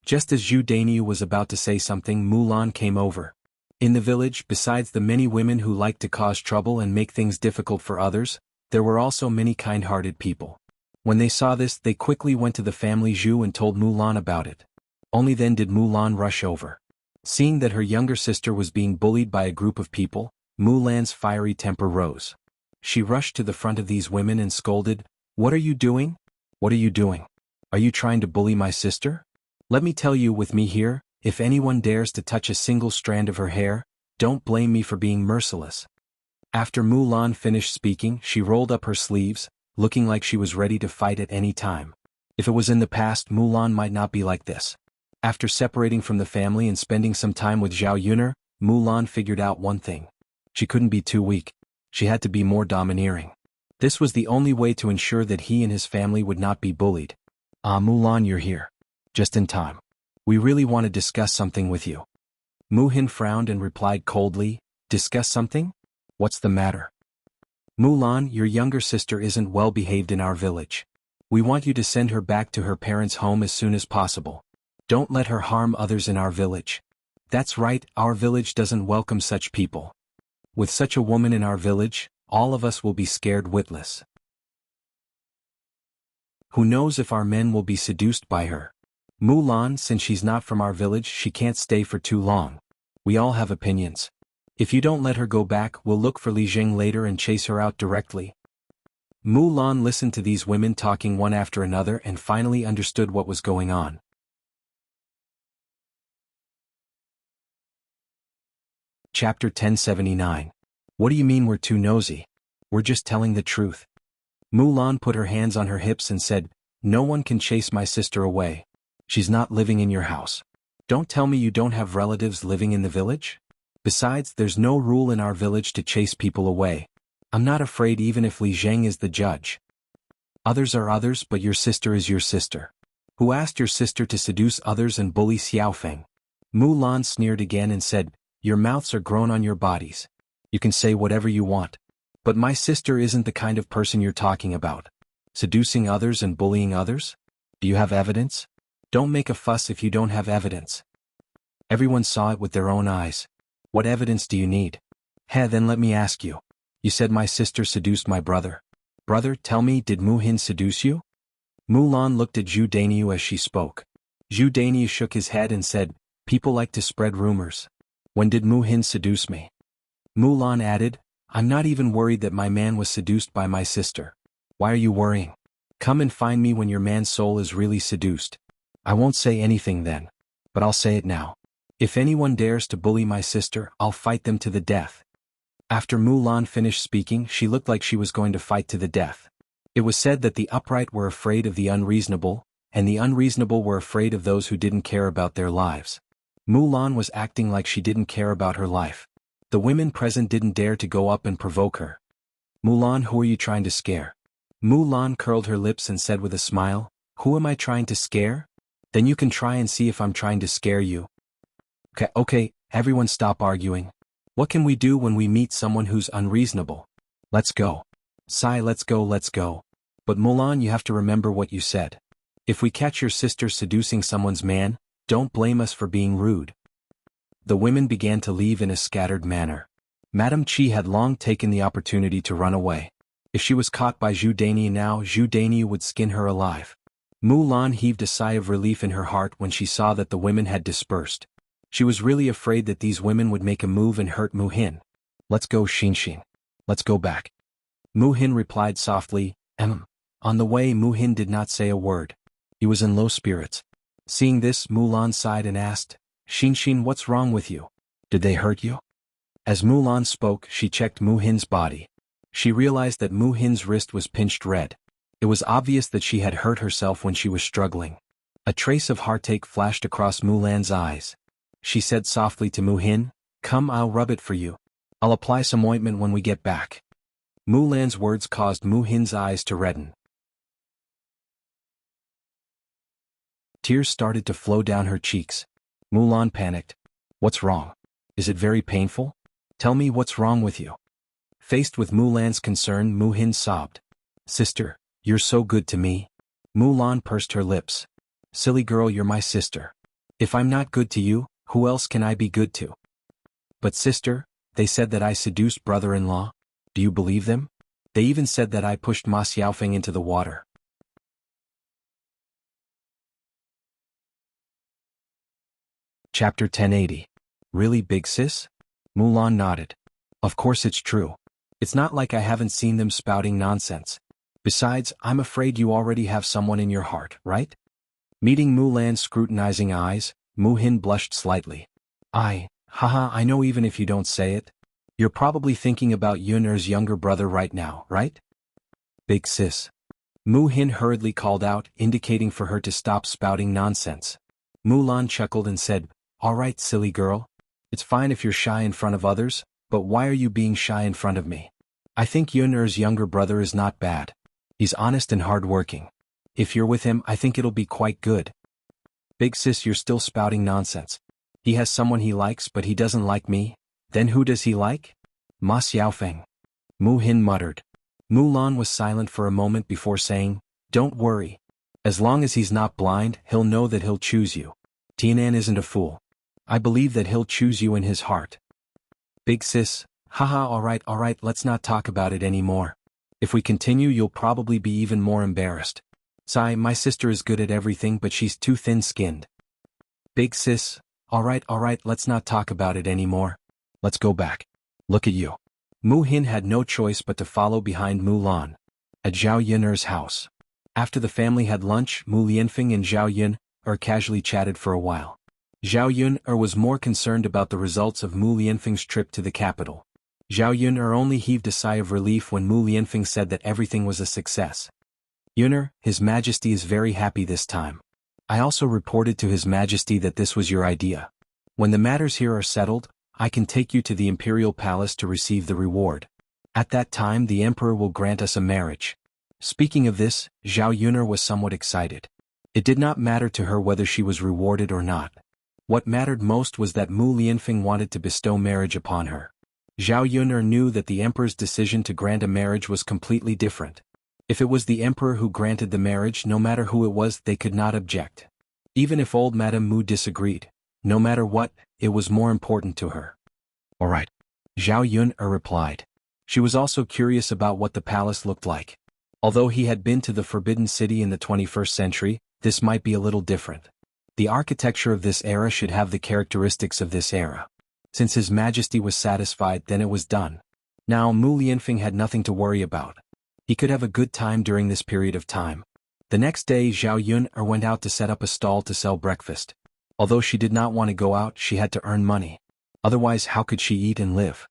Just as Zhu Dainiu was about to say something, Mulan came over. In the village, besides the many women who liked to cause trouble and make things difficult for others, there were also many kind-hearted people. When they saw this, they quickly went to the family Zhu and told Mulan about it. Only then did Mulan rush over. Seeing that her younger sister was being bullied by a group of people, Mulan's fiery temper rose. She rushed to the front of these women and scolded, "What are you doing? What are you doing? Are you trying to bully my sister? Let me tell you, with me here, if anyone dares to touch a single strand of her hair, don't blame me for being merciless." After Mulan finished speaking, she rolled up her sleeves, looking like she was ready to fight at any time. If it was in the past, Mulan might not be like this. After separating from the family and spending some time with Zhao Yuner, Mulan figured out one thing. She couldn't be too weak. She had to be more domineering. This was the only way to ensure that he and his family would not be bullied. "Ah, Mulan, you're here. Just in time. We really want to discuss something with you." Mu Hin frowned and replied coldly, "Discuss something? What's the matter?" "Mulan, your younger sister isn't well behaved in our village. We want you to send her back to her parents' home as soon as possible. Don't let her harm others in our village." "That's right, our village doesn't welcome such people. With such a woman in our village, all of us will be scared witless. Who knows if our men will be seduced by her? Mulan, since she's not from our village, she can't stay for too long. We all have opinions. If you don't let her go back, we'll look for Li Jing later and chase her out directly." Mulan listened to these women talking one after another and finally understood what was going on. Chapter 1079. What do you mean we're too nosy? We're just telling the truth. Mulan put her hands on her hips and said, "No one can chase my sister away. She's not living in your house. Don't tell me you don't have relatives living in the village? Besides, there's no rule in our village to chase people away. I'm not afraid even if Li Zheng is the judge. Others are others, but your sister is your sister. Who asked your sister to seduce others and bully Xiaofeng?" Mulan sneered again and said, Your mouths are grown on your bodies. You can say whatever you want. But my sister isn't the kind of person you're talking about. Seducing others and bullying others? Do you have evidence? Don't make a fuss if you don't have evidence. Everyone saw it with their own eyes. What evidence do you need? Then let me ask you. You said my sister seduced my brother. Brother, tell me, did Mu Hin seduce you? Mu Lan looked at Zhu Dainiu as she spoke. Zhu Dainiu shook his head and said, people like to spread rumors. When did Mu Hin seduce me? Mu Lan added, I'm not even worried that my man was seduced by my sister. Why are you worrying? Come and find me when your man's soul is really seduced. I won't say anything then. But I'll say it now. If anyone dares to bully my sister, I'll fight them to the death. After Mu Lan finished speaking, she looked like she was going to fight to the death. It was said that the upright were afraid of the unreasonable, and the unreasonable were afraid of those who didn't care about their lives. Mu Lan was acting like she didn't care about her life. The women present didn't dare to go up and provoke her. Mulan, who are you trying to scare? Mu Lan curled her lips and said with a smile, who am I trying to scare? Then you can try and see if I'm trying to scare you. Okay, everyone stop arguing. What can we do when we meet someone who's unreasonable? Let's go. Sai, let's go. But Mulan, you have to remember what you said. If we catch your sister seducing someone's man, don't blame us for being rude. The women began to leave in a scattered manner. Madame Qi had long taken the opportunity to run away. If she was caught by Zhu Dainiu now, Zhu Dainiu would skin her alive. Mu Lan heaved a sigh of relief in her heart when she saw that the women had dispersed. She was really afraid that these women would make a move and hurt Mu Hin. Let's go, Xin. Let's go back. Mu Hin replied softly, On the way, Mu Hin did not say a word. He was in low spirits. Seeing this, Mu Lan sighed and asked, Xin, what's wrong with you? Did they hurt you? As Mu Lan spoke, she checked Mu Hin's body. She realized that Mu Hin's wrist was pinched red. It was obvious that she had hurt herself when she was struggling. A trace of heartache flashed across Mu Lan's eyes. She said softly to Mu Hin, Come, I'll rub it for you. I'll apply some ointment when we get back. Mu Lan's words caused Mu Hin's eyes to redden. Tears started to flow down her cheeks. Mu Lan panicked. What's wrong? Is it very painful? Tell me what's wrong with you. Faced with Mu Lan's concern, Mu Hin sobbed. Sister, you're so good to me. Mu Lan pursed her lips. Silly girl, you're my sister. If I'm not good to you, who else can I be good to? But sister, they said that I seduced brother-in-law. Do you believe them? They even said that I pushed Ma Xiaofeng into the water. Chapter 1080. Really, big sis? Mu Lan nodded. Of course it's true. It's not like I haven't seen them spouting nonsense. Besides, I'm afraid you already have someone in your heart, right? Meeting Mu Lan's scrutinizing eyes, Mu Hin blushed slightly. Haha, I know even if you don't say it. You're probably thinking about Yun'er's younger brother right now, right? Big sis. Mu Hin hurriedly called out, indicating for her to stop spouting nonsense. Mu Lan chuckled and said, All right, silly girl. It's fine if you're shy in front of others, but why are you being shy in front of me? I think Yun'er's younger brother is not bad. He's honest and hardworking. If you're with him, I think it'll be quite good. Big sis, you're still spouting nonsense. He has someone he likes, but he doesn't like me. Then who does he like? Ma Xiaofeng. Mu Hin muttered. Mu Lan was silent for a moment before saying, Don't worry. As long as he's not blind, he'll know that he'll choose you. Tianan isn't a fool. I believe that he'll choose you in his heart. Big sis, haha, all right, let's not talk about it anymore. If we continue, you'll probably be even more embarrassed. Sai, my sister is good at everything, but she's too thin-skinned. Big sis, all right, let's not talk about it anymore. Let's go back. Look at you. Mu Hin had no choice but to follow behind Mu Lan. At Zhao Yun'er's house. After the family had lunch, Mu Lianfeng and Zhao Yun'er casually chatted for a while. Zhao Yun'er was more concerned about the results of Mu Lianfeng's trip to the capital. Zhao Yun'er only heaved a sigh of relief when Mu Lianfeng said that everything was a success. Yun'er, His Majesty is very happy this time. I also reported to His Majesty that this was your idea. When the matters here are settled, I can take you to the imperial palace to receive the reward. At that time the emperor will grant us a marriage. Speaking of this, Zhao Yun'er was somewhat excited. It did not matter to her whether she was rewarded or not. What mattered most was that Mu Lianfeng wanted to bestow marriage upon her. Zhao Yun'er knew that the emperor's decision to grant a marriage was completely different. If it was the emperor who granted the marriage, no matter who it was, they could not object. Even if old Madame Mu disagreed, no matter what, it was more important to her. All right. Zhao Yun'er replied. She was also curious about what the palace looked like. Although he had been to the Forbidden City in the 21st century, this might be a little different. The architecture of this era should have the characteristics of this era. Since His Majesty was satisfied, then it was done. Now Mu Lianfeng had nothing to worry about. He could have a good time during this period of time. The next day Zhao Yun'er went out to set up a stall to sell breakfast. Although she did not want to go out, she had to earn money. Otherwise, how could she eat and live?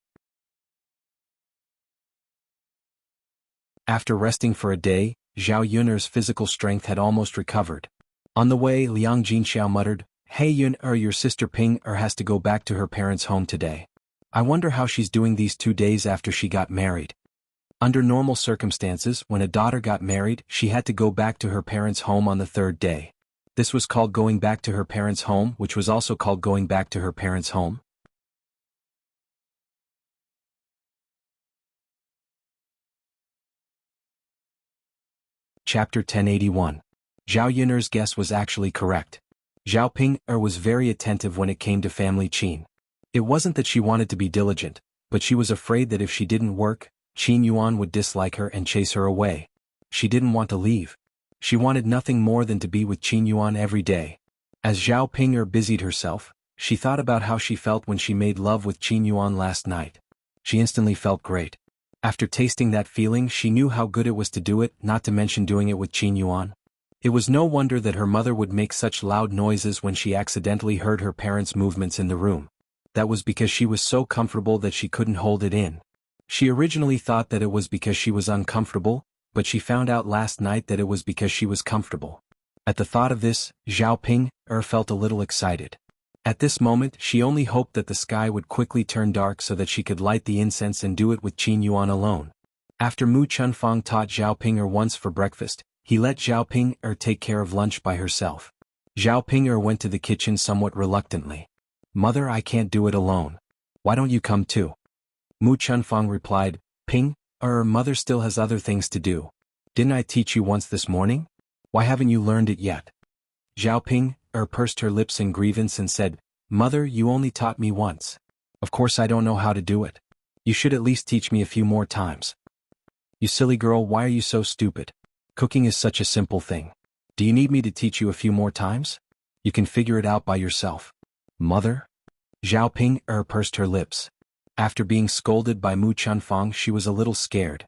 After resting for a day, Zhao Yun'er's physical strength had almost recovered. On the way, Liang Jinxiao muttered, "Hey Yun'er, your sister Ping-er has to go back to her parents' home today. I wonder how she's doing these 2 days after she got married." Under normal circumstances, when a daughter got married, she had to go back to her parents' home on the 3rd day. This was called going back to her parents' home, which was also called going back to her parents' home. Chapter 1081. Zhao Yun'er's guess was actually correct. Zhao Ping-er was very attentive when it came to family Qin. It wasn't that she wanted to be diligent, but she was afraid that if she didn't work, Qin Yuan would dislike her and chase her away. She didn't want to leave. She wanted nothing more than to be with Qin Yuan every day. As Zhao Ping-er busied herself, she thought about how she felt when she made love with Qin Yuan last night. She instantly felt great. After tasting that feeling, she knew how good it was to do it, not to mention doing it with Qin Yuan. It was no wonder that her mother would make such loud noises when she accidentally heard her parents' movements in the room. That was because she was so comfortable that she couldn't hold it in. She originally thought that it was because she was uncomfortable, but she found out last night that it was because she was comfortable. At the thought of this, Zhao Ping-er felt a little excited. At this moment, she only hoped that the sky would quickly turn dark so that she could light the incense and do it with Qin Yuan alone. After Mu Chunfang taught Zhao Ping-er once for breakfast, he let Zhao Ping-er take care of lunch by herself. Zhao Ping-er went to the kitchen somewhat reluctantly. "Mother, I can't do it alone. Why don't you come too?" Mu Chunfang replied, "Ping-er, mother still has other things to do. Didn't I teach you once this morning? Why haven't you learned it yet?" Zhao Ping-er pursed her lips in grievance and said, "Mother, you only taught me once. Of course I don't know how to do it. You should at least teach me a few more times." "You silly girl, why are you so stupid? Cooking is such a simple thing. Do you need me to teach you a few more times? You can figure it out by yourself." "Mother?" Zhao Ping-er pursed her lips. After being scolded by Mu Chunfang, she was a little scared.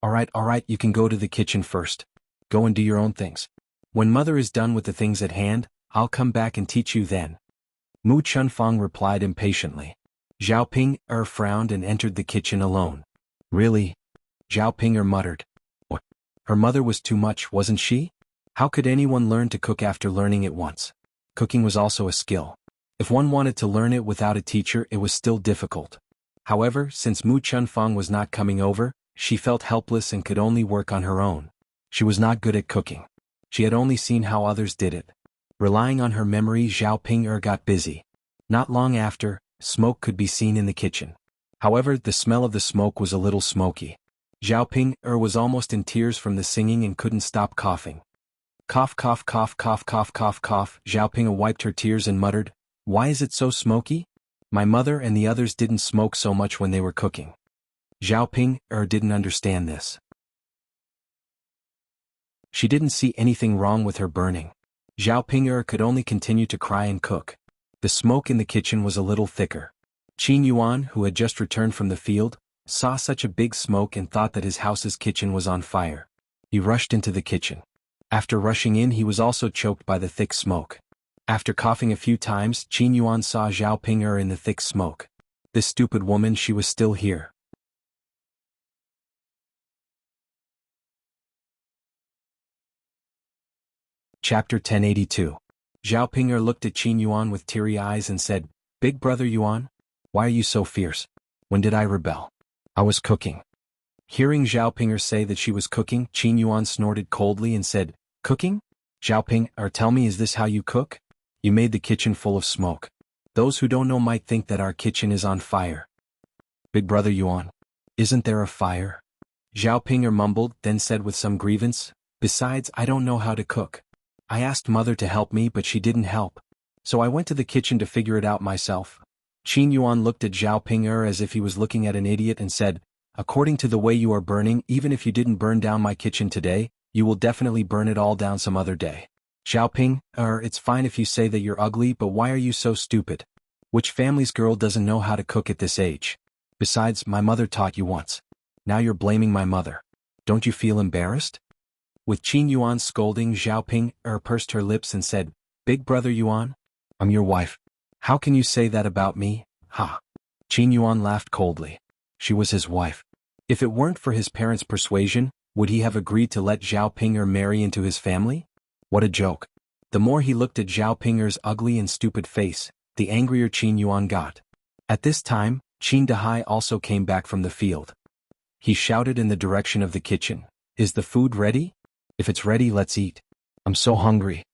All right, you can go to the kitchen first. Go and do your own things. When mother is done with the things at hand, I'll come back and teach you then." Mu Chunfang replied impatiently. Zhao Ping-er frowned and entered the kitchen alone. "Really?" Zhao Ping-er muttered. "What? Her mother was too much, wasn't she? How could anyone learn to cook after learning it once? Cooking was also a skill. If one wanted to learn it without a teacher, it was still difficult. However, since Mu Chunfang was not coming over, she felt helpless and could only work on her own. She was not good at cooking. She had only seen how others did it. Relying on her memory, Zhao Ping-er got busy. Not long after, smoke could be seen in the kitchen. However, the smell of the smoke was a little smoky. Zhao Ping-er was almost in tears from the singing and couldn't stop coughing. Cough, cough, cough, cough, cough, cough, cough. Zhao Ping-er wiped her tears and muttered, "Why is it so smoky? My mother and the others didn't smoke so much when they were cooking." Zhao Ping-er didn't understand this. She didn't see anything wrong with her burning. Zhao Ping-er could only continue to cry and cook. The smoke in the kitchen was a little thicker. Qin Yuan, who had just returned from the field, saw such a big smoke and thought that his house's kitchen was on fire. He rushed into the kitchen. After rushing in, he was also choked by the thick smoke. After coughing a few times, Qin Yuan saw Zhao Ping-er in the thick smoke. This stupid woman, she was still here. Chapter 1082. Zhao Ping-er looked at Qin Yuan with teary eyes and said, "Big brother Yuan, why are you so fierce? When did I rebel? I was cooking." Hearing Zhao Ping-er say that she was cooking, Qin Yuan snorted coldly and said, "Cooking? Zhao Ping-er, tell me, is this how you cook? You made the kitchen full of smoke. Those who don't know might think that our kitchen is on fire. Big brother Yuan, isn't there a fire? Zhao Ping'er mumbled, then said with some grievance, besides, I don't know how to cook. I asked mother to help me but she didn't help. So I went to the kitchen to figure it out myself. Qin Yuan looked at Zhao Ping'er as if he was looking at an idiot and said, according to the way you are burning, even if you didn't burn down my kitchen today, you will definitely burn it all down some other day. Zhao Ping'er, it's fine if you say that you're ugly, but why are you so stupid? Which family's girl doesn't know how to cook at this age? Besides, my mother taught you once. Now you're blaming my mother. Don't you feel embarrassed? With Qin Yuan's scolding, Zhao Ping'er pursed her lips and said, Big brother Yuan, I'm your wife. How can you say that about me? Ha! Qin Yuan laughed coldly. She was his wife. If it weren't for his parents' persuasion, would he have agreed to let Zhao Ping'er marry into his family? What a joke. The more he looked at Zhao Ping'er's ugly and stupid face, the angrier Qin Yuan got. At this time, Qin Dahai also came back from the field. He shouted in the direction of the kitchen, Is the food ready? If it's ready, let's eat. I'm so hungry.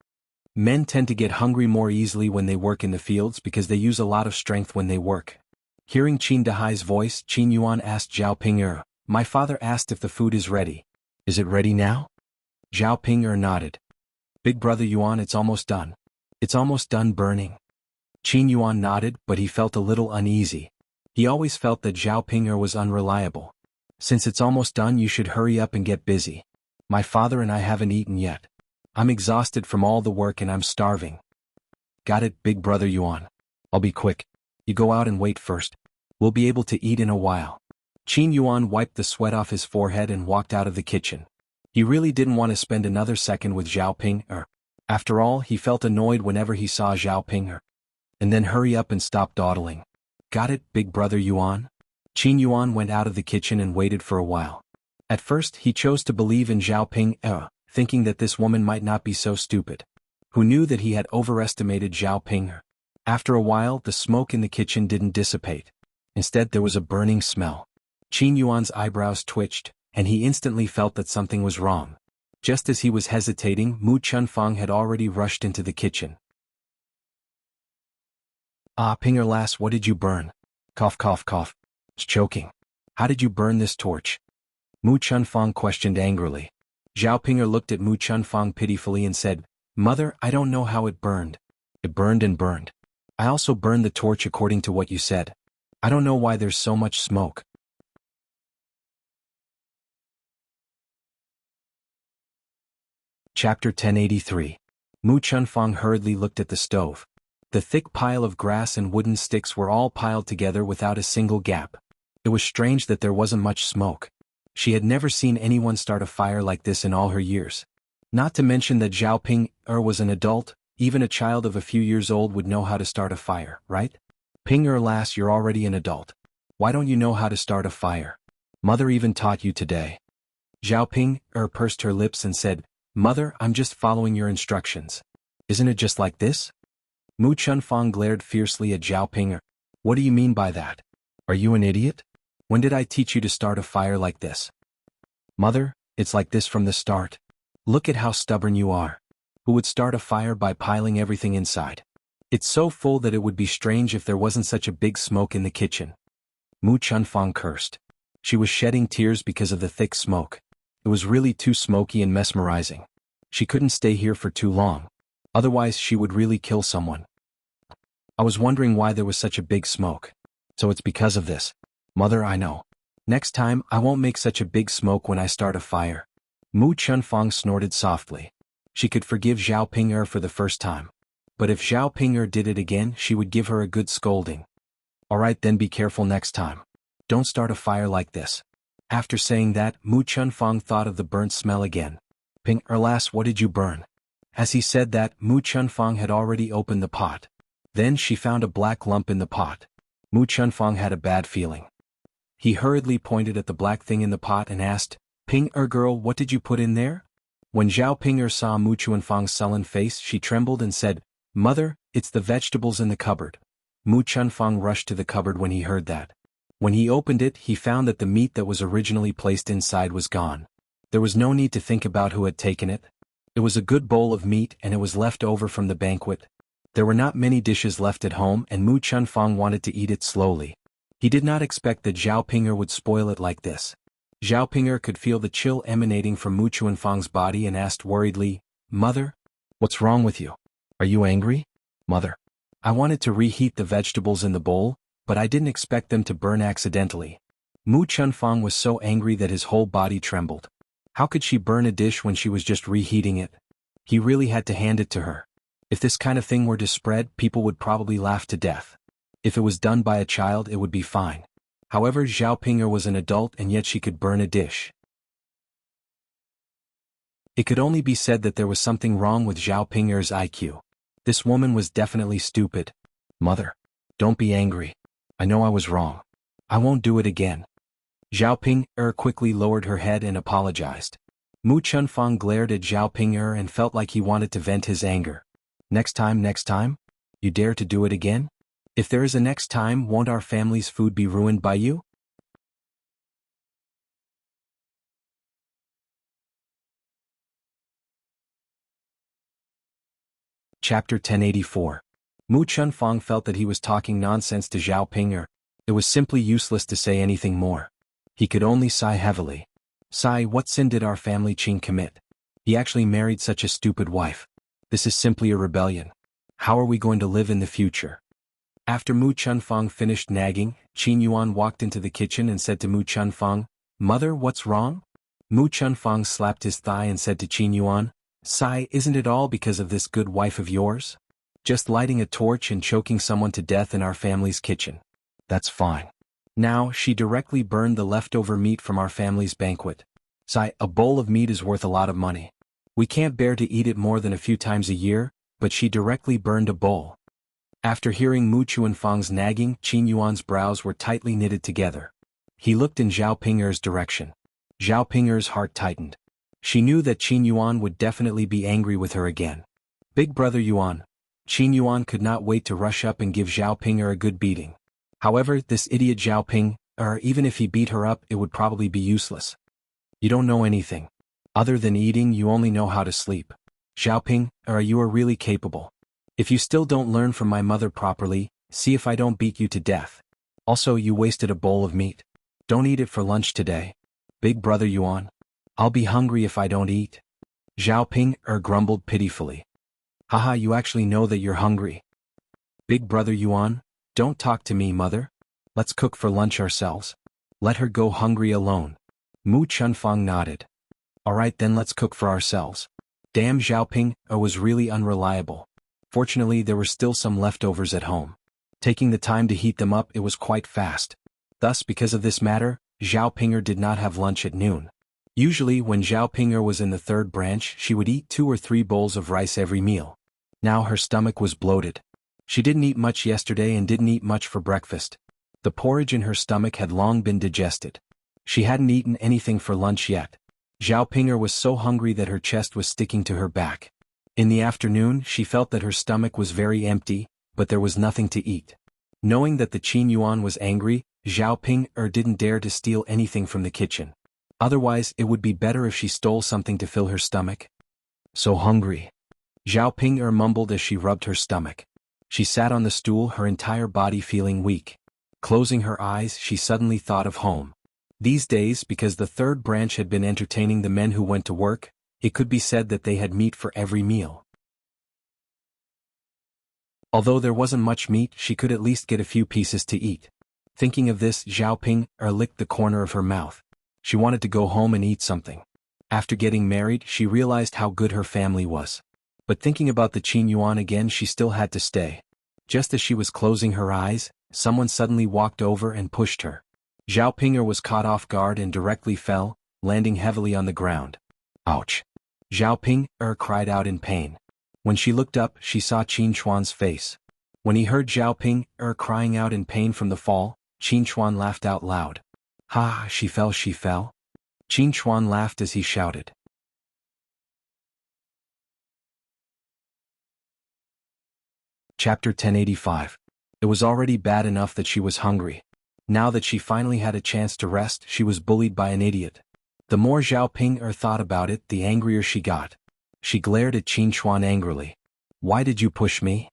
Men tend to get hungry more easily when they work in the fields because they use a lot of strength when they work. Hearing Qin Dahai's voice, Qin Yuan asked Zhao Ping'er, My father asked if the food is ready. Is it ready now? Zhao Ping'er nodded. Big brother Yuan, it's almost done. It's almost done burning. Qin Yuan nodded, but he felt a little uneasy. He always felt that Zhao Ping'er was unreliable. Since it's almost done, you should hurry up and get busy. My father and I haven't eaten yet. I'm exhausted from all the work and I'm starving. Got it, big brother Yuan. I'll be quick. You go out and wait first. We'll be able to eat in a while. Qin Yuan wiped the sweat off his forehead and walked out of the kitchen. He really didn't want to spend another second with Zhao Ping'er. After all, he felt annoyed whenever he saw Zhao Ping'er. And then hurry up and stop dawdling. Got it, big brother Yuan? Qin Yuan went out of the kitchen and waited for a while. At first, he chose to believe in Zhao Ping'er, thinking that this woman might not be so stupid. Who knew that he had overestimated Zhao Ping'er? After a while, the smoke in the kitchen didn't dissipate. Instead, there was a burning smell. Qin Yuan's eyebrows twitched, and he instantly felt that something was wrong. Just as he was hesitating, Mu Chunfang had already rushed into the kitchen. Ah, Ping'er lass, what did you burn? Cough, cough, cough. It's choking. How did you burn this torch? Mu Chunfang questioned angrily. Zhao Ping'er looked at Mu Chunfang pitifully and said, Mother, I don't know how it burned. It burned and burned. I also burned the torch according to what you said. I don't know why there's so much smoke. Chapter 1083. Mu Chunfang hurriedly looked at the stove. The thick pile of grass and wooden sticks were all piled together without a single gap. It was strange that there wasn't much smoke. She had never seen anyone start a fire like this in all her years. Not to mention that Zhao Ping'er was an adult, even a child of a few years old would know how to start a fire, right? Ping'er lass, you're already an adult. Why don't you know how to start a fire? Mother even taught you today. Zhao Ping'er pursed her lips and said, Mother, I'm just following your instructions. Isn't it just like this? Mu Chunfang glared fiercely at Zhao Ping'er. What do you mean by that? Are you an idiot? When did I teach you to start a fire like this? Mother, it's like this from the start. Look at how stubborn you are. Who would start a fire by piling everything inside? It's so full that it would be strange if there wasn't such a big smoke in the kitchen. Mu Chunfang cursed. She was shedding tears because of the thick smoke. It was really too smoky and mesmerizing. She couldn't stay here for too long. Otherwise she would really kill someone. I was wondering why there was such a big smoke. So it's because of this. Mother, I know. Next time, I won't make such a big smoke when I start a fire. Mu Chunfang snorted softly. She could forgive Zhao Ping'er for the first time. But if Zhao Ping'er did it again, she would give her a good scolding. Alright then, be careful next time. Don't start a fire like this. After saying that, Mu Chunfang thought of the burnt smell again. Ping'er lass, what did you burn? As he said that, Mu Chunfang had already opened the pot. Then she found a black lump in the pot. Mu Chunfang had a bad feeling. He hurriedly pointed at the black thing in the pot and asked, Ping'er girl, what did you put in there? When Zhao Ping'er saw Mu Chunfang's sullen face, she trembled and said, Mother, it's the vegetables in the cupboard. Mu Chunfang rushed to the cupboard when he heard that. When he opened it, he found that the meat that was originally placed inside was gone. There was no need to think about who had taken it. It was a good bowl of meat and it was left over from the banquet. There were not many dishes left at home and Mu Chunfang wanted to eat it slowly. He did not expect that Zhao Ping'er would spoil it like this. Zhao Ping'er could feel the chill emanating from Mu Chunfang's body and asked worriedly, "Mother? What's wrong with you? Are you angry?" "Mother. I wanted to reheat the vegetables in the bowl, but I didn't expect them to burn accidentally." Mu Chunfang was so angry that his whole body trembled. How could she burn a dish when she was just reheating it? He really had to hand it to her. If this kind of thing were to spread, people would probably laugh to death. If it was done by a child, it would be fine. However, Zhao Ping'er was an adult and yet she could burn a dish. It could only be said that there was something wrong with Zhao Ping'er's IQ. This woman was definitely stupid. "Mother, don't be angry. I know I was wrong. I won't do it again." Zhao Ping'er quickly lowered her head and apologized. Mu Chunfang glared at Zhao Ping'er and felt like he wanted to vent his anger. Next time? You dare to do it again? If there is a next time, won't our family's food be ruined by you? Chapter 1084. Mu Chunfang felt that he was talking nonsense to Zhao Ping'er. It was simply useless to say anything more. He could only sigh heavily. "Sigh, what sin did our family Qin commit? He actually married such a stupid wife. This is simply a rebellion. How are we going to live in the future?" After Mu Chunfang finished nagging, Qin Yuan walked into the kitchen and said to Mu Chunfang, "Mother, what's wrong?" Mu Chunfang slapped his thigh and said to Qin Yuan, "Sigh, isn't it all because of this good wife of yours? Just lighting a torch and choking someone to death in our family's kitchen. That's fine. Now, she directly burned the leftover meat from our family's banquet. Sigh, a bowl of meat is worth a lot of money. We can't bear to eat it more than a few times a year, but she directly burned a bowl." After hearing Mu Chunfang's nagging, Qin Yuan's brows were tightly knitted together. He looked in Zhao Ping'er's direction. Zhao Ping'er's heart tightened. She knew that Qin Yuan would definitely be angry with her again. "Big brother Yuan." Qin Yuan could not wait to rush up and give Zhao Ping'er a good beating. However, this idiot Zhao Ping'er, even if he beat her up, it would probably be useless. "You don't know anything. Other than eating, you only know how to sleep. Zhao Ping'er, you are really capable. If you still don't learn from my mother properly, see if I don't beat you to death. Also, you wasted a bowl of meat. Don't eat it for lunch today. Big brother Yuan. I'll be hungry if I don't eat." Zhao Ping'er grumbled pitifully. "Haha, you actually know that you're hungry. Big brother Yuan, don't talk to me, mother. Let's cook for lunch ourselves. Let her go hungry alone." Mu Chunfang nodded. "Alright then, let's cook for ourselves." Damn, Zhao Ping'er was really unreliable. Fortunately, there were still some leftovers at home. Taking the time to heat them up, it was quite fast. Thus, because of this matter, Zhao Ping'er did not have lunch at noon. Usually, when Zhao Ping'er was in the third branch, she would eat 2 or 3 bowls of rice every meal. Now her stomach was bloated. She didn't eat much yesterday and didn't eat much for breakfast. The porridge in her stomach had long been digested. She hadn't eaten anything for lunch yet. Zhao Ping'er was so hungry that her chest was sticking to her back. In the afternoon, she felt that her stomach was very empty, but there was nothing to eat. Knowing that the Qin Yuan was angry, Zhao Ping'er didn't dare to steal anything from the kitchen. Otherwise, it would be better if she stole something to fill her stomach. "So hungry." Zhao Ping'er mumbled as she rubbed her stomach. She sat on the stool, her entire body feeling weak. Closing her eyes, she suddenly thought of home. These days, because the third branch had been entertaining the men who went to work, it could be said that they had meat for every meal. Although there wasn't much meat, she could at least get a few pieces to eat. Thinking of this, Zhao Ping'er licked the corner of her mouth. She wanted to go home and eat something. After getting married, she realized how good her family was. But thinking about the Qin Yuan again, she still had to stay. Just as she was closing her eyes, someone suddenly walked over and pushed her. Zhao Ping'er was caught off guard and directly fell, landing heavily on the ground. Ouch! Zhao Ping'er cried out in pain. When she looked up, she saw Qin Chuan's face. When he heard Zhao Ping'er crying out in pain from the fall, Qin Chuan laughed out loud. "Ha, she fell. Qin Chuan laughed as he shouted. Chapter 1085. It was already bad enough that she was hungry. Now that she finally had a chance to rest, she was bullied by an idiot. The more Zhao Ping'er thought about it, the angrier she got. She glared at Qin Chuan angrily. "Why did you push me?"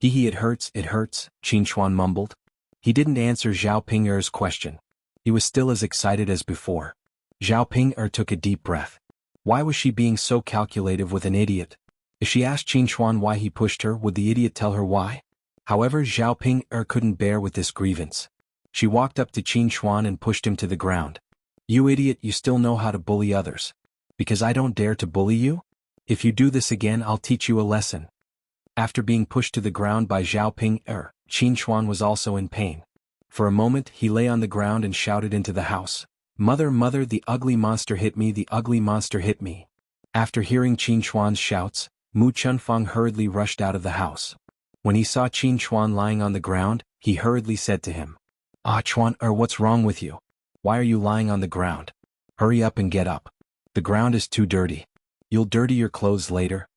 Hehe, it hurts, Qin Chuan mumbled. He didn't answer Zhao Ping'er's question. He was still as excited as before. Zhao Ping'er took a deep breath. Why was she being so calculative with an idiot? If she asked Qin Chuan why he pushed her, would the idiot tell her why? However, Zhao Ping'er couldn't bear with this grievance. She walked up to Qin Chuan and pushed him to the ground. You idiot, you still know how to bully others. Because I don't dare to bully you? If you do this again, I'll teach you a lesson. After being pushed to the ground by Zhao Ping'er, Qin Chuan was also in pain. For a moment, he lay on the ground and shouted into the house. Mother, mother, the ugly monster hit me, the ugly monster hit me. After hearing Qin Chuan's shouts, Mu Chunfeng hurriedly rushed out of the house. When he saw Qin Chuan lying on the ground, he hurriedly said to him, Ah, Chuan, what's wrong with you? Why are you lying on the ground? Hurry up and get up. The ground is too dirty. You'll dirty your clothes later.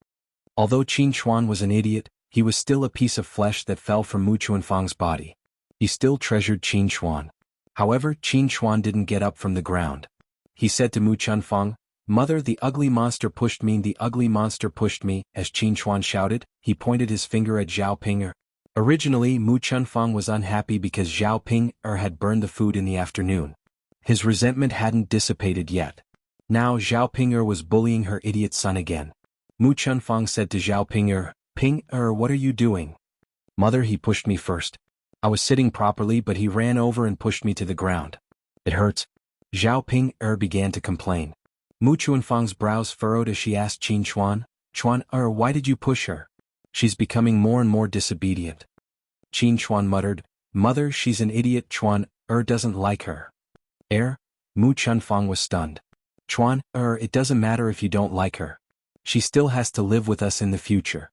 Although Qin Chuan was an idiot, he was still a piece of flesh that fell from Mu Chunfeng's body. He still treasured Qin Chuan. However, Qin Chuan didn't get up from the ground. He said to Mu Chunfeng, Mother, the ugly monster pushed me, the ugly monster pushed me. As Qin Chuan shouted, he pointed his finger at Zhao Ping'er. Originally, Mu Chunfeng was unhappy because Zhao Ping'er had burned the food in the afternoon. His resentment hadn't dissipated yet. Now Zhao Ping'er was bullying her idiot son again. Mu Chunfeng said to Zhao Ping'er, Ping'er, what are you doing? Mother, he pushed me first. I was sitting properly, but he ran over and pushed me to the ground. It hurts. Zhao Ping'er began to complain. Mu Chunfeng's brows furrowed as she asked Qin Chuan, Chuan, why did you push her? She's becoming more and more disobedient. Qin Chuan muttered, Mother, she's an idiot. Chuan doesn't like her. Mu Chunfeng was stunned. Chuan, it doesn't matter if you don't like her. She still has to live with us in the future.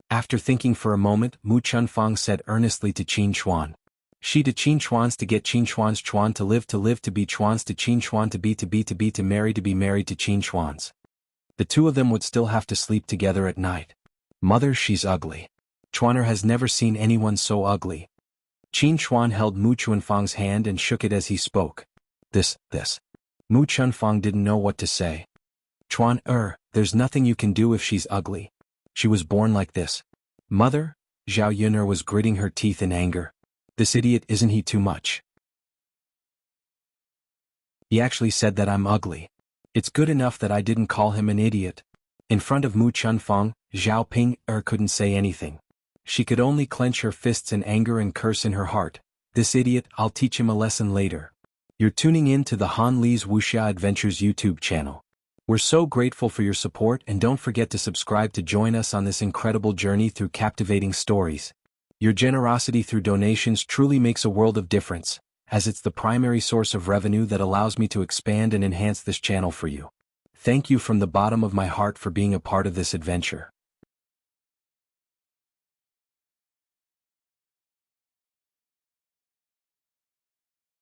After thinking for a moment, Mu Chunfeng said earnestly to Qin Chuan. She to Qin Chuan's to get Qin Chuan's Chuan to live to be Chuan's to Qin Chuan to be to marry to be married to Qin Chuan's. The two of them would still have to sleep together at night. Mother, she's ugly. Chuaner has never seen anyone so ugly. Qin Chuan held Mu Chunfeng's hand and shook it as he spoke. This. Mu Chunfeng didn't know what to say. Chuan, there's nothing you can do if she's ugly. She was born like this. Mother, Zhao Yuner was gritting her teeth in anger. This idiot, isn't he too much? He actually said that I'm ugly. It's good enough that I didn't call him an idiot. In front of Mu Chunfeng, Zhao Ping'er couldn't say anything. She could only clench her fists in anger and curse in her heart. This idiot, I'll teach him a lesson later. You're tuning in to the Han Li's Wuxia Adventures YouTube channel. We're so grateful for your support, and don't forget to subscribe to join us on this incredible journey through captivating stories. Your generosity through donations truly makes a world of difference, as it's the primary source of revenue that allows me to expand and enhance this channel for you. Thank you from the bottom of my heart for being a part of this adventure.